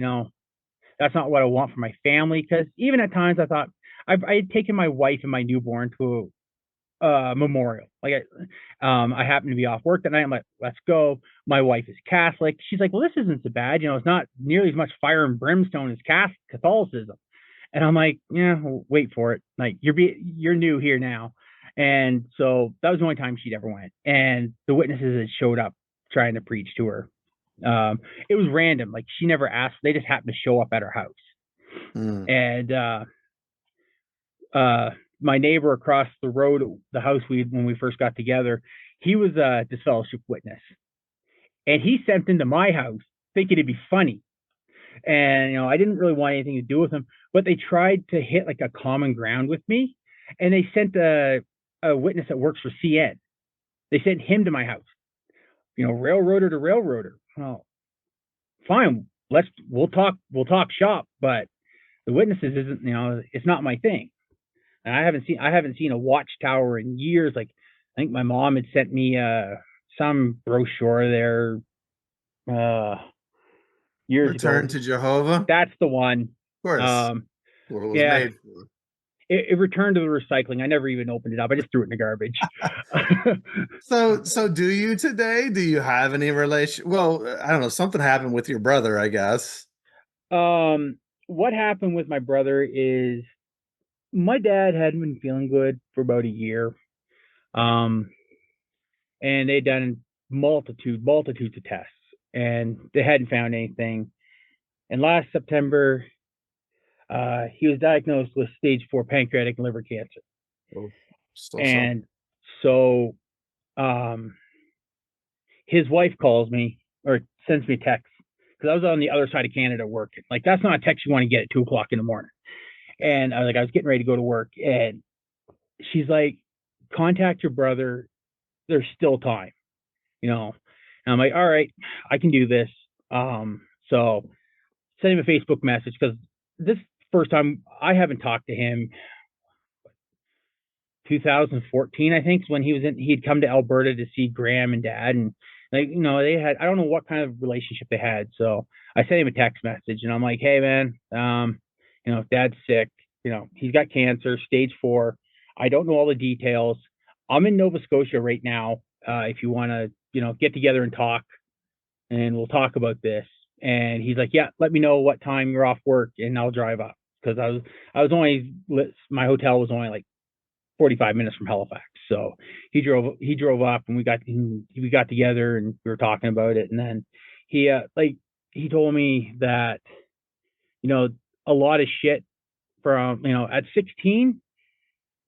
that's not what I want for my family. Because even at times I thought I had taken my wife and my newborn to a memorial. Like, I happened to be off work that night. I'm like, let's go. My wife is Catholic. She's like, well, this isn't so bad. It's not nearly as much fire and brimstone as Catholicism. And I'm like, yeah, well, wait for it. Like, you're new here now. And so that was the only time she'd ever went. And the witnesses had showed up trying to preach to her. It was random. Like, she never asked. They just happened to show up at her house. And my neighbor across the road, the house when we first got together, he was a disfellowshipped witness. And he sent into my house thinking it'd be funny. And, I didn't really want anything to do with him, but they tried to hit like a common ground with me. And they sent a witness that works for CN. They sent him to my house, railroader to railroader. Well, fine. We'll talk shop, but the witnesses isn't, it's not my thing. And I haven't seen a watchtower in years. Like, I think my mom had sent me some brochure there years Return ago. to Jehovah. That's the one. Of course. What it was made for. It returned to the recycling. I never even opened it up. I just threw it in the garbage. So do you today? Do you have any relation? Well, I don't know. Something happened with your brother, I guess. What happened with my brother is my dad hadn't been feeling good for about a year. And they'd done multitudes of tests, and they hadn't found anything. And last September, he was diagnosed with stage 4 pancreatic and liver cancer. Oh, and so his wife calls me or sends me a text, because I was on the other side of Canada working. Like, that's not a text you want to get at 2:00 in the morning. And I was getting ready to go to work, and she's like, contact your brother. There's still time, And I'm like, all right, I can do this. So send him a Facebook message, because this first time I haven't talked to him. 2014, I think, is when he'd come to Alberta to see Graham and Dad, and they had, I don't know what kind of relationship they had. So I sent him a text message, and I'm like, hey man, Dad's sick, he's got cancer, stage 4. I don't know all the details. I'm in Nova Scotia right now. If you want to, get together and talk, and we'll talk about this. And he's like, yeah, let me know what time you're off work, and I'll drive up, because I was only, my hotel was only like 45 minutes from Halifax. So he drove up, and we got together, and we were talking about it. And then he told me that, a lot of shit from, at 16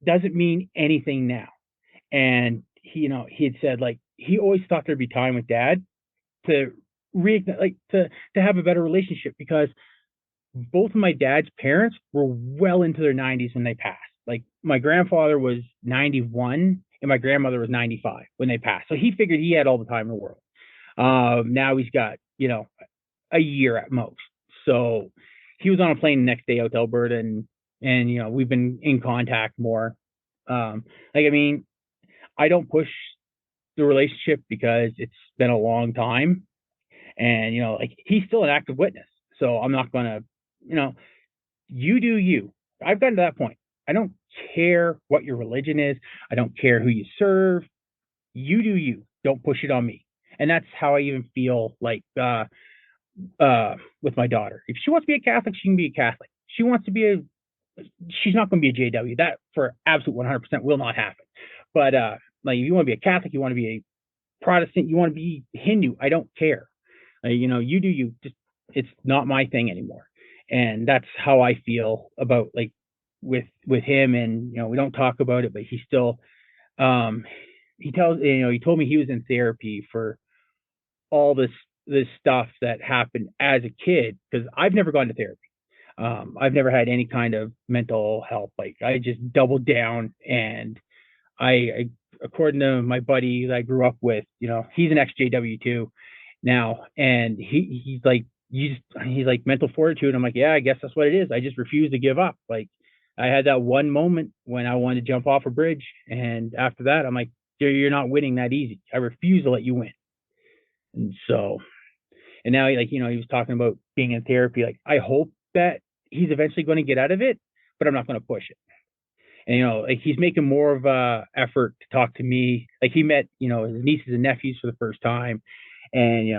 doesn't mean anything now. And he had said, like, he always thought there'd be time with Dad to to have a better relationship, because both of my dad's parents were well into their 90s when they passed. Like, my grandfather was 91 and my grandmother was 95 when they passed. So he figured he had all the time in the world. Now he's got, a year at most. So he was on a plane the next day out to Alberta, and we've been in contact more. I don't push the relationship, because it's been a long time, and he's still an active witness. So I'm not gonna, you do you. I've gotten to that point. I don't care what your religion is. I don't care who you serve. You do you. Don't push it on me. And that's how I even feel like with my daughter. If she wants to be a Catholic, she can be a Catholic. She wants to be she's not going to be a JW. That for absolute 100% will not happen. But if you want to be a Catholic, you want to be a Protestant, you want to be Hindu, I don't care. You do you. Just, it's not my thing anymore. And that's how I feel about, like, with him. And we don't talk about it, but he still he told me he was in therapy for all this stuff that happened as a kid, because I've never gone to therapy. I've never had any kind of mental health. Like, I just doubled down, and I according to my buddy that I grew up with, he's an ex-JW too now, and he's like, he's like, mental fortitude. I'm like, yeah, I guess that's what it is. I just refuse to give up. Like, I had that one moment when I wanted to jump off a bridge, and after that, I'm like, you're not winning that easy. I refuse to let you win. And so, and now, like, he was talking about being in therapy. Like, I hope that he's eventually going to get out of it, but I'm not going to push it. And like, he's making more of a effort to talk to me. Like, he met his nieces and nephews for the first time, and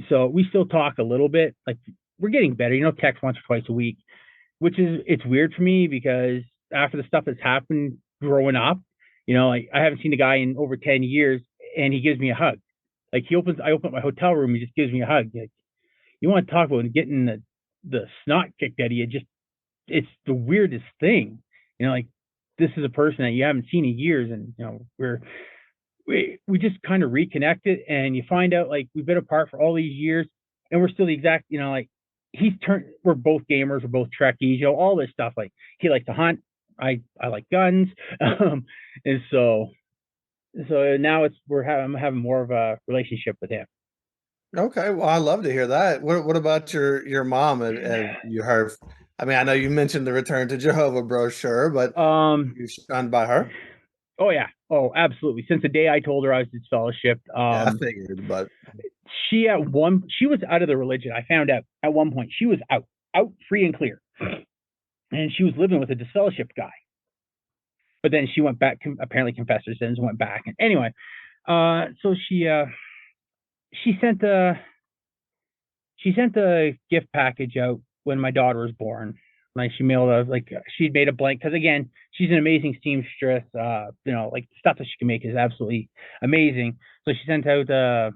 so we still talk a little bit. Like, we're getting better. Text once or twice a week, which it's weird for me because after the stuff that's happened growing up, like, I haven't seen the guy in over 10 years, and he gives me a hug. Like, I open up my hotel room, he just gives me a hug. Like, you want to talk about getting the snot kicked out of you? It's the weirdest thing. Like, this is a person that you haven't seen in years, and we just kind of reconnected, and you find out, like, we've been apart for all these years, and we're still the exact, like, we're both gamers, we're both Trekkies, all this stuff. Like, he likes to hunt, I like guns, and so now I'm having more of a relationship with him. Okay, well, I love to hear that. What about your mom? Have you heard? I mean, I know you mentioned the Return to Jehovah brochure, but you shunned by her? Oh yeah, oh absolutely. Since the day I told her I was disfellowshipped, Yeah, I figured, but she was out of the religion. I found out at one point she was out free and clear, and she was living with a disfellowshipped guy. But then she went back, apparently confessed her sins, and went back. And anyway, so she sent a gift package out when my daughter was born. Like, she mailed she'd made a blank, because again, she's an amazing seamstress. Like, stuff that she can make is absolutely amazing. So she sent out a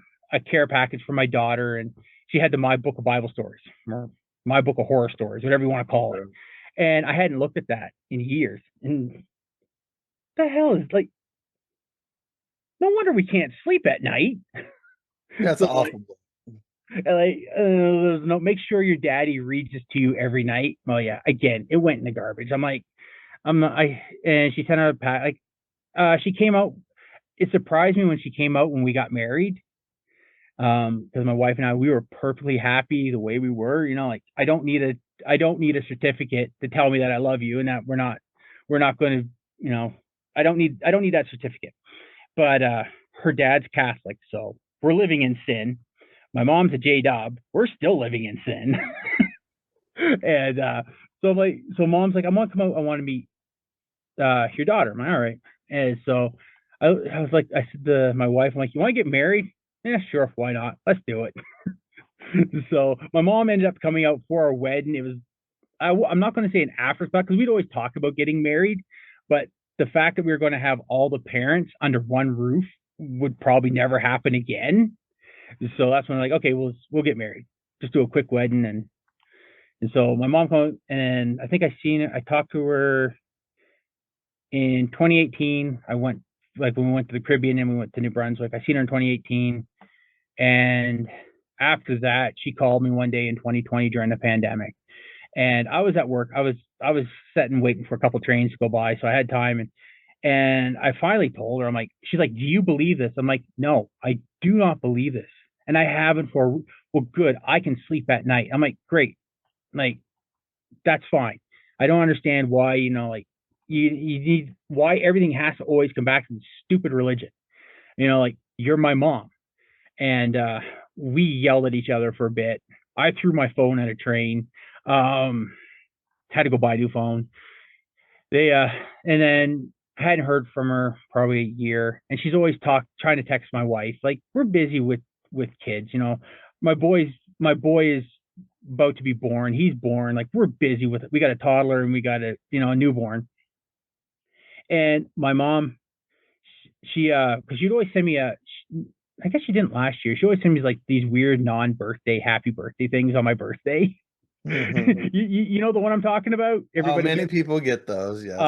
care package for my daughter, and she had the My Book of Bible Stories, or My Book of Horror Stories, whatever you want to call it. And I hadn't looked at that in years. And the hell is, like, no wonder we can't sleep at night. that's So, awful. No, make sure your daddy reads this to you every night. Well, yeah, again, it went in the garbage. I'm like, and she sent out a pack. Like, she came out. It surprised me when she came out when we got married. Because my wife and I, we were perfectly happy the way we were. Like, I don't need a certificate to tell me that I love you, and that we're not going to, I don't need that certificate. But her dad's Catholic, so we're living in sin. My mom's a JW. We're still living in sin. And so mom's like, I want to come out. I want to meet your daughter. I'm like, all right. And so I was like, I said to my wife, I'm like, you want to get married? Yeah, sure. Why not? Let's do it. So my mom ended up coming out for our wedding. It was, I'm not going to say an afterthought, because we'd always talk about getting married, but the fact that we were going to have all the parents under one roof would probably never happen again. So that's when I'm like, okay, we'll get married. Just do a quick wedding. And so my mom came, and I think I talked to her in 2018. I went, like, when we went to the Caribbean and we went to New Brunswick. I seen her in 2018. And after that, she called me one day in 2020 during the pandemic. And I was at work. I was sitting waiting for a couple trains to go by, so I had time. And I finally told her, I'm like, she's like, do you believe this? I'm like, no, I do not believe this. And I haven't well, good. I can sleep at night. I'm like, great. Like, that's fine. I don't understand why, like, you need, why everything has to always come back to the stupid religion. Like, you're my mom. And we yelled at each other for a bit. I threw my phone at a train. Had to go buy a new phone. And then hadn't heard from her probably a year, and she's always trying to text my wife. Like, we're busy with kids. My boy is about to be born. He's born. Like, we're busy with it. We got a toddler, and we got a newborn. And my mom, she because she'd always send me I guess she didn't last year. She always sent me like these weird non-birthday happy birthday things on my birthday. Mhm. You know the one I'm talking about? Many people get those, yes.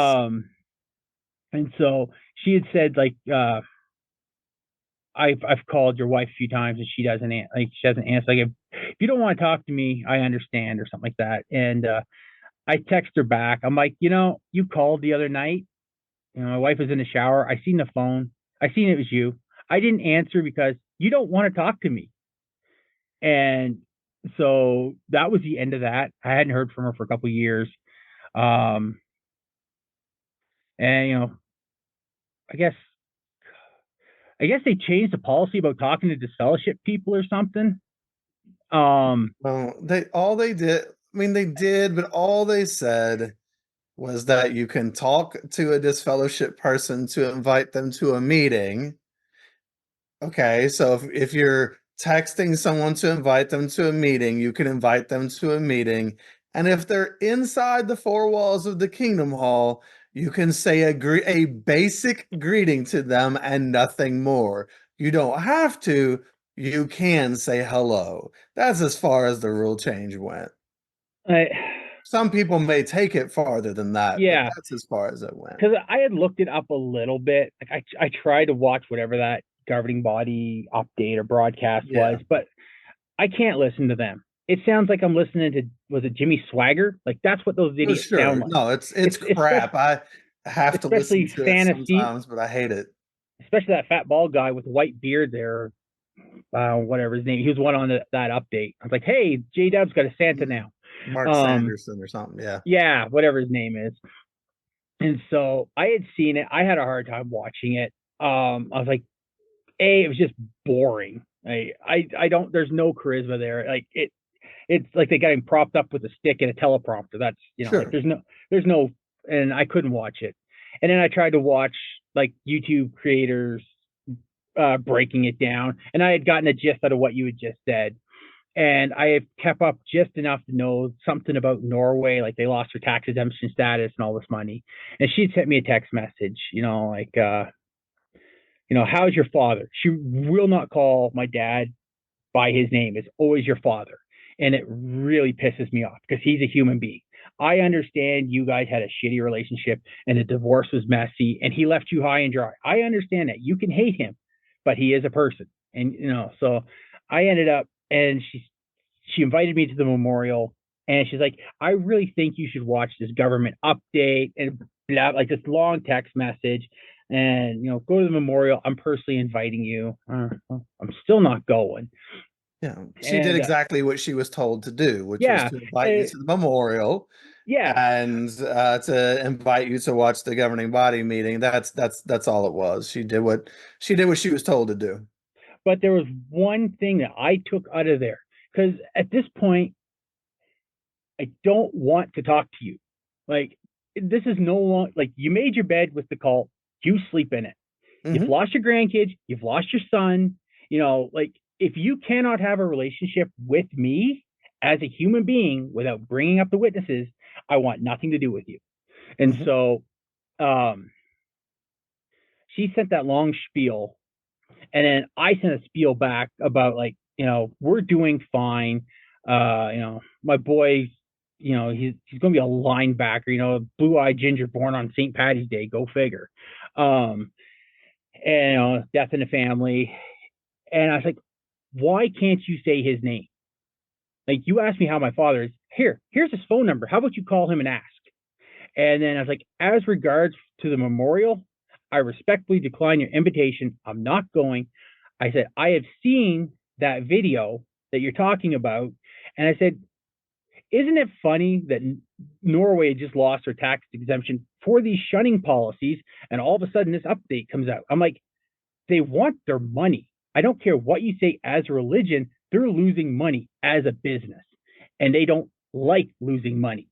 And so she had said, like, I've called your wife a few times, and she doesn't answer. Like, if you don't want to talk to me, I understand, or something like that. And I text her back. I'm like, you called the other night. My wife was in the shower. I seen the phone. I seen it was you. I didn't answer because you don't want to talk to me. And So that was the end of that. I hadn't heard from her for a couple of years. Um, and I guess I guess they changed the policy about talking to disfellowship people or something. Well, they did. I mean, they did, but all they said was that you can talk to a disfellowship person to invite them to a meeting. Okay, so if you're texting someone to invite them to a meeting, you can invite them to a meeting. And if they're inside the four walls of the Kingdom Hall, you can say a basic greeting to them and nothing more. You don't have to, you can say hello. That's as far as the rule change went. I, Some people may take it farther than that, but yeah, that's as far as it went. because I had looked it up a little bit. Like I tried to watch whatever that governing body update or broadcast Yeah. was, but I can't listen to them. It sounds like I'm listening to, was it Jimmy Swagger? Like that's what those For idiots sound sure. like. No, it's crap. Especially I have to listen especially to it fantasy, sometimes, but I hate it. especially that fat bald guy with the white beard there, whatever his name. He was one on that update. I was like, hey, J-Dub's got a Santa now. Mark Um, Sanderson or something. Yeah. yeah, whatever his name is. And so I had seen it. I had a hard time watching it. I was like, it was just boring. I don't. There's no charisma there. Like it's like they got him propped up with a stick and a teleprompter. That's like Sure. there's no, and I couldn't watch it. And then I tried to watch like YouTube creators breaking it down, and I had gotten a gist out of what you had just said. And I have kept up just enough to know something about Norway, like they lost their tax exemption status and all this money. And she'd sent me a text message, like, how's your father? She will not call my dad by his name. It's always your father. And it really pisses me off because he's a human being. I understand you guys had a shitty relationship and the divorce was messy and he left you high and dry. I understand that. You can hate him, but he is a person. And, so I ended up, and she invited me to the memorial and she's like, I really think you should watch this government update and blah, like this long text message and, go to the memorial. I'm personally inviting you. I'm still not going. Yeah. She did And exactly what she was told to do, which was yeah, to invite you to the memorial yeah, and to invite you to watch the governing body meeting. That's all it was. She was told to do. but there was one thing that I took out of there because at this point, I don't want to talk to you. Like, this is no long, like, you made your bed with the cult, you sleep in it. You've Mm-hmm. lost your grandkids, you've lost your son. Like, if you cannot have a relationship with me as a human being without bringing up the witnesses, I want nothing to do with you. And Mm-hmm. so, she sent that long spiel. And then I sent a spiel back about like, we're doing fine. My boy, he's going to be a linebacker, blue-eyed ginger born on St. Patty's Day. Go figure. And, death in the family. And I was like, why can't you say his name? Like, you asked me how my father is. Here's his phone number. How about you call him and ask? And then I was like, as regards to the memorial, I respectfully decline your invitation. I'm not going. I said, I have seen that video that you're talking about. And I said, isn't it funny that Norway just lost their tax exemption for these shunning policies? And all of a sudden this update comes out. I'm like, they want their money. I don't care what you say as a religion, they're losing money as a business. And they don't like losing money.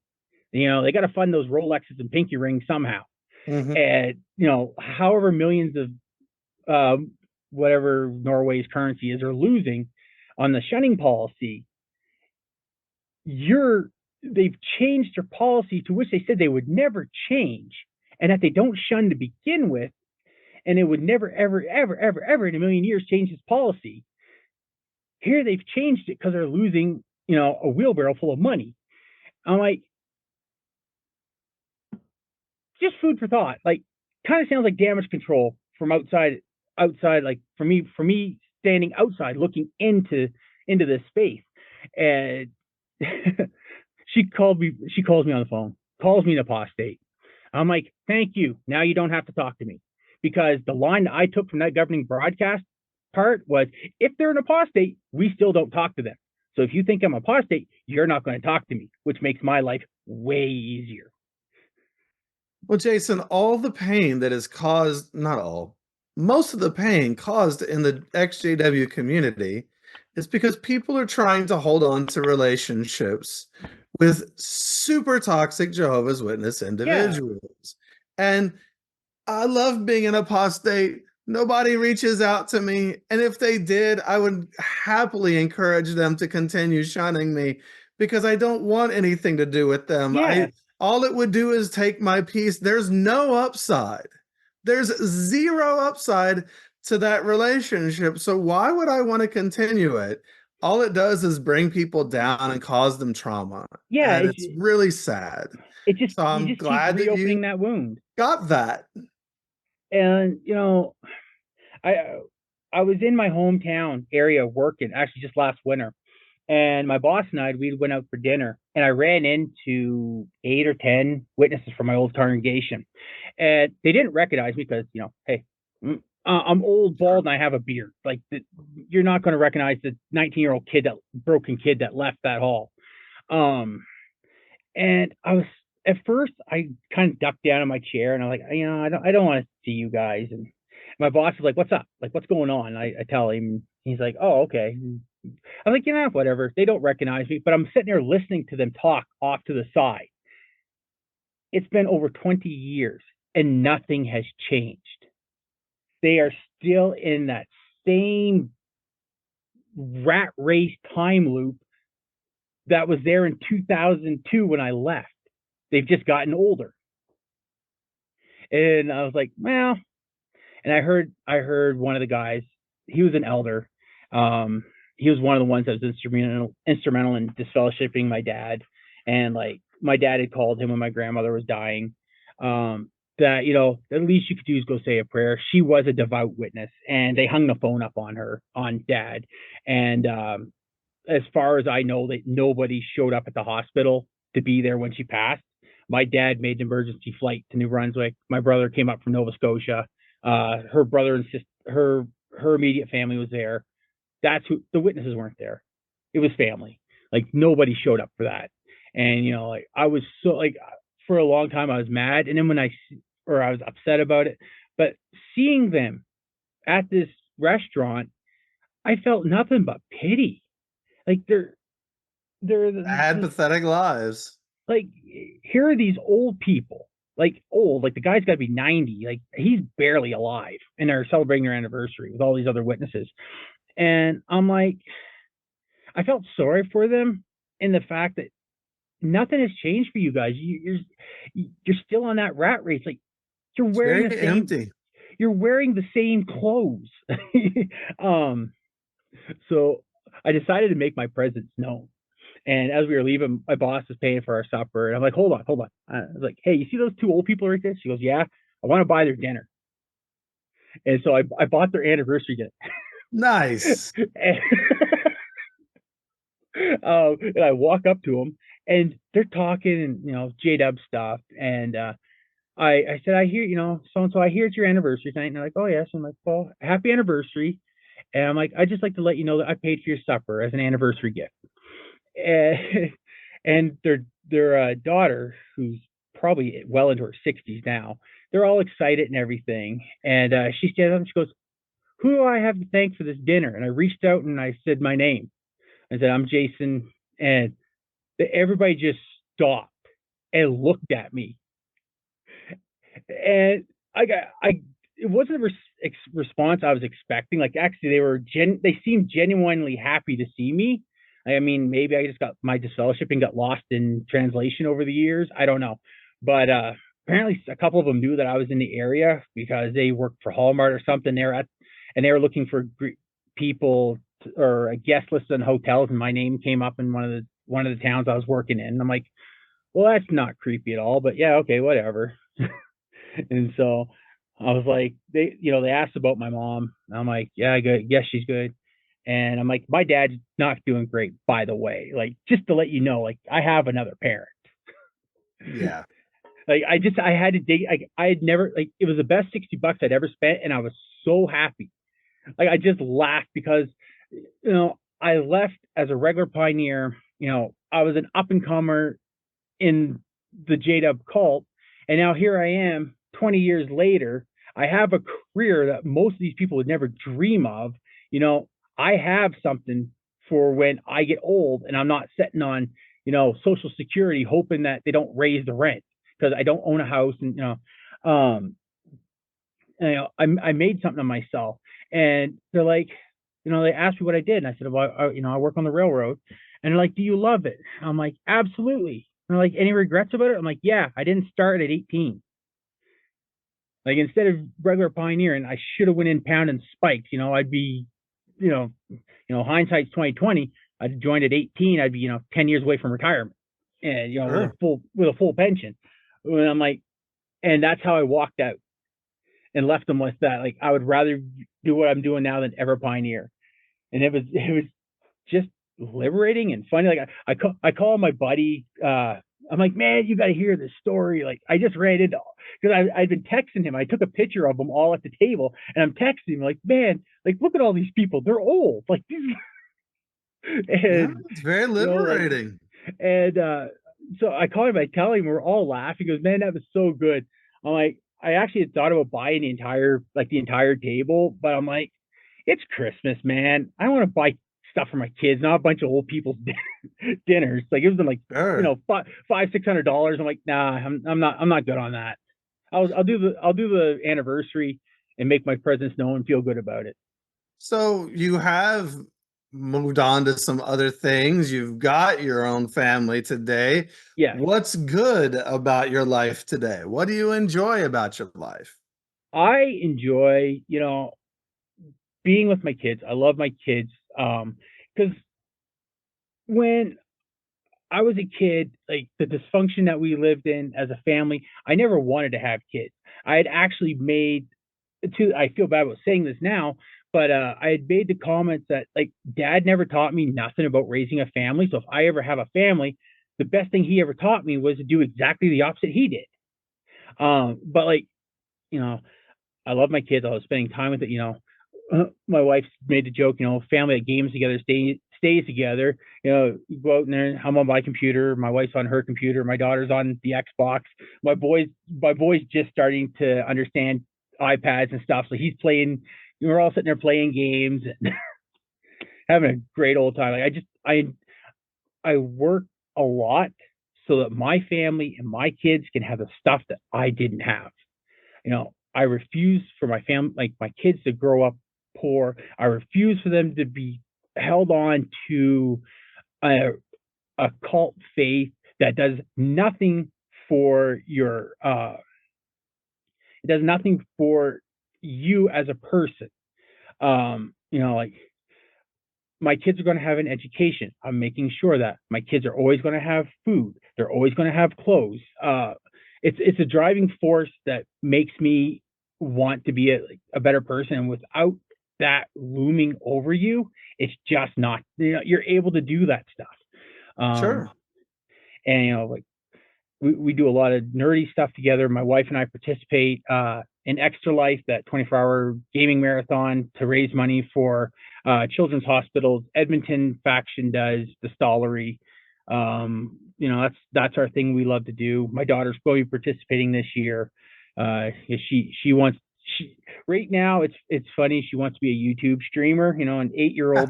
They got to fund those Rolexes and pinky rings somehow. Mm-hmm. And, however millions of whatever Norway's currency is are losing on the shunning policy, they've changed their policy to which they said they would never change and that they don't shun to begin with. And it would never, ever, ever, ever, ever in a million years change this policy. Here they've changed it because they're losing, a wheelbarrow full of money. I'm like, just food for thought. Like, kind of sounds like damage control from outside, like for me standing outside looking into this space. And she calls me on the phone, calls me an apostate. I'm like, thank you. Now you don't have to talk to me. Because the line that I took from that governing broadcast part was, if they're an apostate, we still don't talk to them. So if you think I'm apostate, you're not going to talk to me, which makes my life way easier. Well, Jason, all the pain that is caused, not all, most of the pain caused in the ex-JW community is because people are trying to hold on to relationships with super toxic Jehovah's Witness Yeah. individuals. And I love being an apostate. Nobody reaches out to me. And if they did, I would happily encourage them to continue shunning me because I don't want anything to do with them. Yeah. All it would do is take my peace. There's no upside. There's zero upside to that relationship. So why would I want to continue it? All it does is bring people down and cause them trauma. Yeah. And it's really sad. So You I'm just keep glad that you reopening that wound. got that. And, I was in my hometown area working actually just last winter, and my boss and we went out for dinner, and I ran into 8 or 10 witnesses from my old congregation, and they didn't recognize me because hey, I'm old, bald, and I have a beard. Like you're not going to recognize the 19-year-old broken kid that left that hall. And I was at first I kind of ducked down in my chair, and I'm like, I don't want to see you guys. And my boss was like, "What's up? Like, what's going on?" I tell him. He's like, "Oh, okay." I'm like, whatever. They don't recognize me, but I'm sitting there listening to them talk off to the side. It's been over 20 years, and nothing has changed. They are still in that same rat race time loop that was there in 2002 when I left. They've just gotten older. And I was like, well, and I heard one of the guys, he was an elder. He was one of the ones that was instrumental in disfellowshipping my dad. And like my dad had called him when my grandmother was dying. That the least you could do is go say a prayer. She was a devout witness, and they hung the phone up on dad. And as far as I know, that nobody showed up at the hospital to be there when she passed. My dad made an emergency flight to New Brunswick. My brother came up from Nova Scotia. Her brother and sister, her immediate family was there. That's who the witnesses weren't there. It was family. Like nobody showed up for that. And like I was so like for a long time I was mad, and then I was upset about it. But seeing them at this restaurant, I felt nothing but pity. Like they're Had pathetic lives. like, here are these old people, like old, like the guy's got to be 90, like he's barely alive, and they're celebrating their anniversary with all these other witnesses. And I'm like, I felt sorry for them in the fact that nothing has changed for you guys. You're still on that rat race. Like you're wearing the same empty. You're wearing the same clothes. So I decided to make my presence known. And as we were leaving, my boss was paying for our supper. And I'm like, hold on. I was like, hey, you see those two old people right there? She goes, yeah, I want to buy their dinner. And so I bought their anniversary dinner. Nice. And I walk up to them, and they're talking, JW stuff. And I said, I hear, so-and-so, I hear it's your anniversary tonight. And they're like, oh, yes. I'm like, well, happy anniversary. And I'm like, I'd just like to let you know that I paid for your supper as an anniversary gift. And their daughter, who's probably well into her 60s now, they're all excited and everything. And she stands up and she goes, who do I have to thank for this dinner? And I reached out and I said my name. I said, I'm Jason. And everybody just stopped and looked at me. And it wasn't a response I was expecting. Like actually, they seemed genuinely happy to see me. I mean, maybe I just got my disfellowshipping got lost in translation over the years. I don't know, but apparently a couple of them knew that I was in the area because they worked for Hallmark or something. And they were looking for people or a guest list in hotels, and my name came up in one of the towns I was working in. And I'm like, well, that's not creepy at all, but yeah, okay, whatever. And so I was like, they asked about my mom. I'm like, yeah, good. Yes, she's good. And I'm like, my dad's not doing great, by the way. Like, just to let you know, like, I have another parent. Yeah. Like, I had to dig. Like, I had never, like, it was the best $60 I'd ever spent. And I was so happy. Like, I just laughed because, I left as a regular pioneer. I was an up and comer in the JW cult, and now here I am 20 years later. I have a career that most of these people would never dream of. I have something for when I get old, and I'm not sitting on Social Security hoping that they don't raise the rent because I don't own a house, and um, I made something of myself. And they're like, they asked me what I did, and I said, well, I work on the railroad. And they're like, do you love it? I'm like, absolutely. And they're like, any regrets about it? I'm like, yeah, I didn't start at 18. Like, instead of regular pioneering, I should have went in pound and spiked. I'd be, hindsight's 2020. I'd joined at 18. I'd be, 10 years away from retirement, and Sure. with a full pension. And I'm like, and that's how I walked out and left them with that. Like, I would rather do what I'm doing now than ever pioneer. And it was just liberating and funny. Like, I call my buddy. I'm like, man, you got to hear this story. Like, I just ran into, because I've been texting him. I took a picture of them all at the table, and I'm texting him like, man, like, look at all these people. They're old. Like, Yeah, and it's very like, liberating. and so I call him. I tell him we're all laughing. He goes, man, that was so good. I'm like, I actually had thought about buying the entire table, but I'm like, it's Christmas, man. I don't want to buy stuff for my kids, not a bunch of old people's dinners. Like, it was like, Sure. $500-600. I'm like, nah, I'm not good on that. I'll do the anniversary and make my presence known and feel good about it. So you have moved on to some other things. You've got your own family today. Yes, What's good about your life today? What do you enjoy about your life? I enjoy, being with my kids. I love my kids. Because when I was a kid, like, the dysfunction that we lived in as a family, I never wanted to have kids. I had actually made I feel bad about saying this now, but I had made the comments that, like, dad never taught me nothing about raising a family. So if I ever have a family, the best thing he ever taught me was to do exactly the opposite he did. But like, you know, I love my kids. I was spending time with it. My wife made the joke, family that games together stays together. You go out in there. I'm on my computer. My wife's on her computer. My daughter's on the Xbox. My boy's just starting to understand iPads and stuff. So he's playing. We're all sitting there playing games and having a great old time. Like, I work a lot so that my family and my kids can have the stuff that I didn't have. I refuse for my family, like my kids, to grow up poor. I refuse for them to be held on to a cult faith that does nothing for it does nothing for you as a person. Like, my kids are going to have an education. I'm making sure that my kids are always going to have food. They're always going to have clothes. It's a driving force that makes me want to be a better person. And without that looming over you, it's just not. You're able to do that stuff. Sure. And like, we do a lot of nerdy stuff together. My wife and I participate in Extra Life, that 24-hour gaming marathon to raise money for children's hospitals. Edmonton faction does the Stollery. That's our thing we love to do. My daughter's going to be participating this year. She wants. Right now, it's funny. She wants to be a YouTube streamer. An 8-year-old,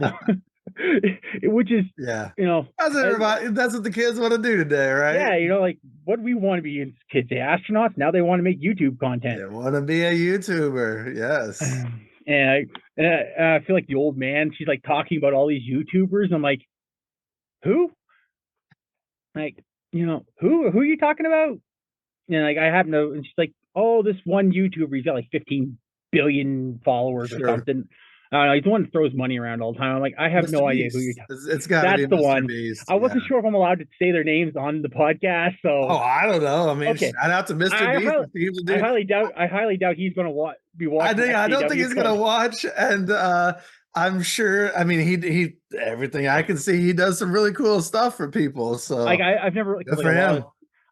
which is, Yeah. as, That's what the kids want to do today, right? yeah, like, what we want to be as kids, the astronauts. Now they want to make YouTube content. They want to be a YouTuber. Yes. And I feel like the old man. She's like talking about all these YouTubers. I'm like, who? Like, who are you talking about? And like, I have no. And she's like, oh, this one YouTuber. He's got like 15 billion followers or Sure. something. He's the one that throws money around all the time. I'm like, I have Mr. no idea who you're Beast. talking. It's got to That's be the Mr. one. Beast. I wasn't Yeah. sure if I'm allowed to say their names on the podcast. Oh, So I don't know. I mean, okay, shout out to Mr. I Beast. highly, if he was I doing- highly doubt he's going to be watching. I don't think XJW he's gonna watch, and I'm sure. I mean, he everything I can see, he does some really cool stuff for people. So Like, I've never, good like, for him.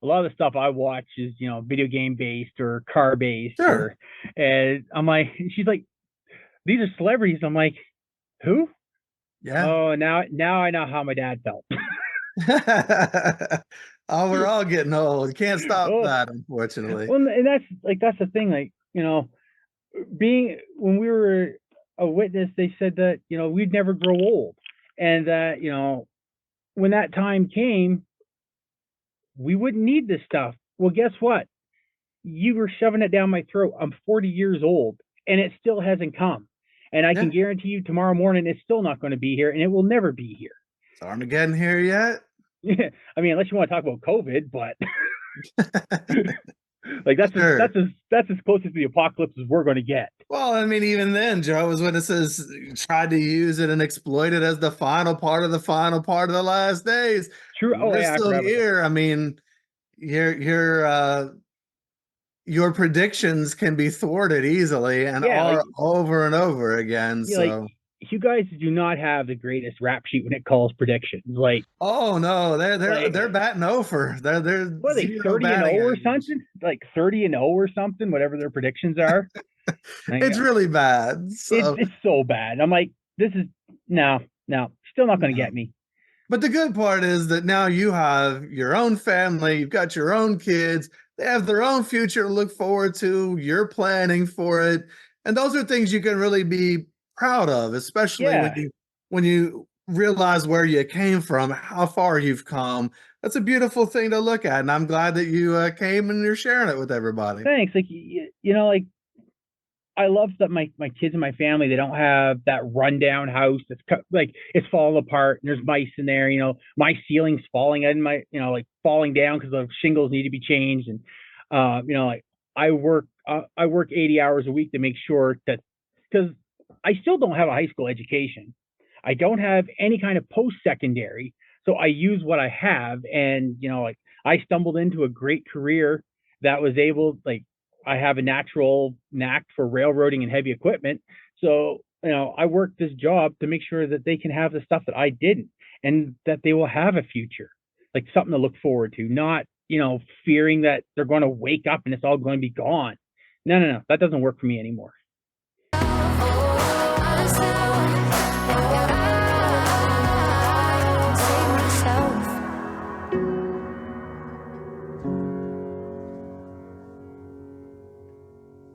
a lot of the stuff I watch is video game based or car based. Sure. And I'm like, she's like, these are celebrities. I'm like, who? Yeah. Oh, now I know how my dad felt. Oh, we're all getting old. Can't stop Oh, that, unfortunately. well, and that's the thing. Like, being when we were a witness, they said that we'd never grow old, and that when that time came, we wouldn't need this stuff. Well, guess what? You were shoving it down my throat. I'm 40 years old, and it still hasn't come. And I Yeah. can guarantee you tomorrow morning it's still not going to be here, and it will never be here. Is Armageddon here yet? Yeah, I mean, unless you want to talk about COVID, but like Sure. that's as close as the apocalypse as we're going to get. Well, I mean, even then, Jehovah's Witnesses tried to use it and exploit it as the final part of the last days. True. Oh We're yeah, I still forgot about that. here. I mean, your predictions can be thwarted easily and Yeah, are over and over again. like So, you guys do not have the greatest rap sheet when it calls predictions. oh no, they're batting over. They're What are they, zero 30-0 batting or average. something? Like 30-0 or something, whatever their predictions are. It's really bad. So, It's so bad. I'm like, this is no, still not going to no. get me. But the good part is that now you have your own family, you've got your own kids, they have their own future to look forward to, you're planning for it. And those are things you can really be proud of, especially Yeah, when you realize where you came from, how far you've come. That's a beautiful thing to look at. And I'm glad that you came and you're sharing it with everybody. thanks. Like like I love that my kids and my family, they don't have that rundown house that's like it's falling apart and there's mice in there. My ceiling's falling in my like falling down because the shingles need to be changed. And like I work 80 hours a week to make sure that, because I still don't have a high school education. I don't have any kind of post secondary, so I use what I have. And like I stumbled into a great career that was able, like, I have a natural knack for railroading and heavy equipment. So, I work this job to make sure that they can have the stuff that I didn't, and that they will have a future, like something to look forward to, not, fearing that they're going to wake up and it's all going to be gone. No. That doesn't work for me anymore. Oh,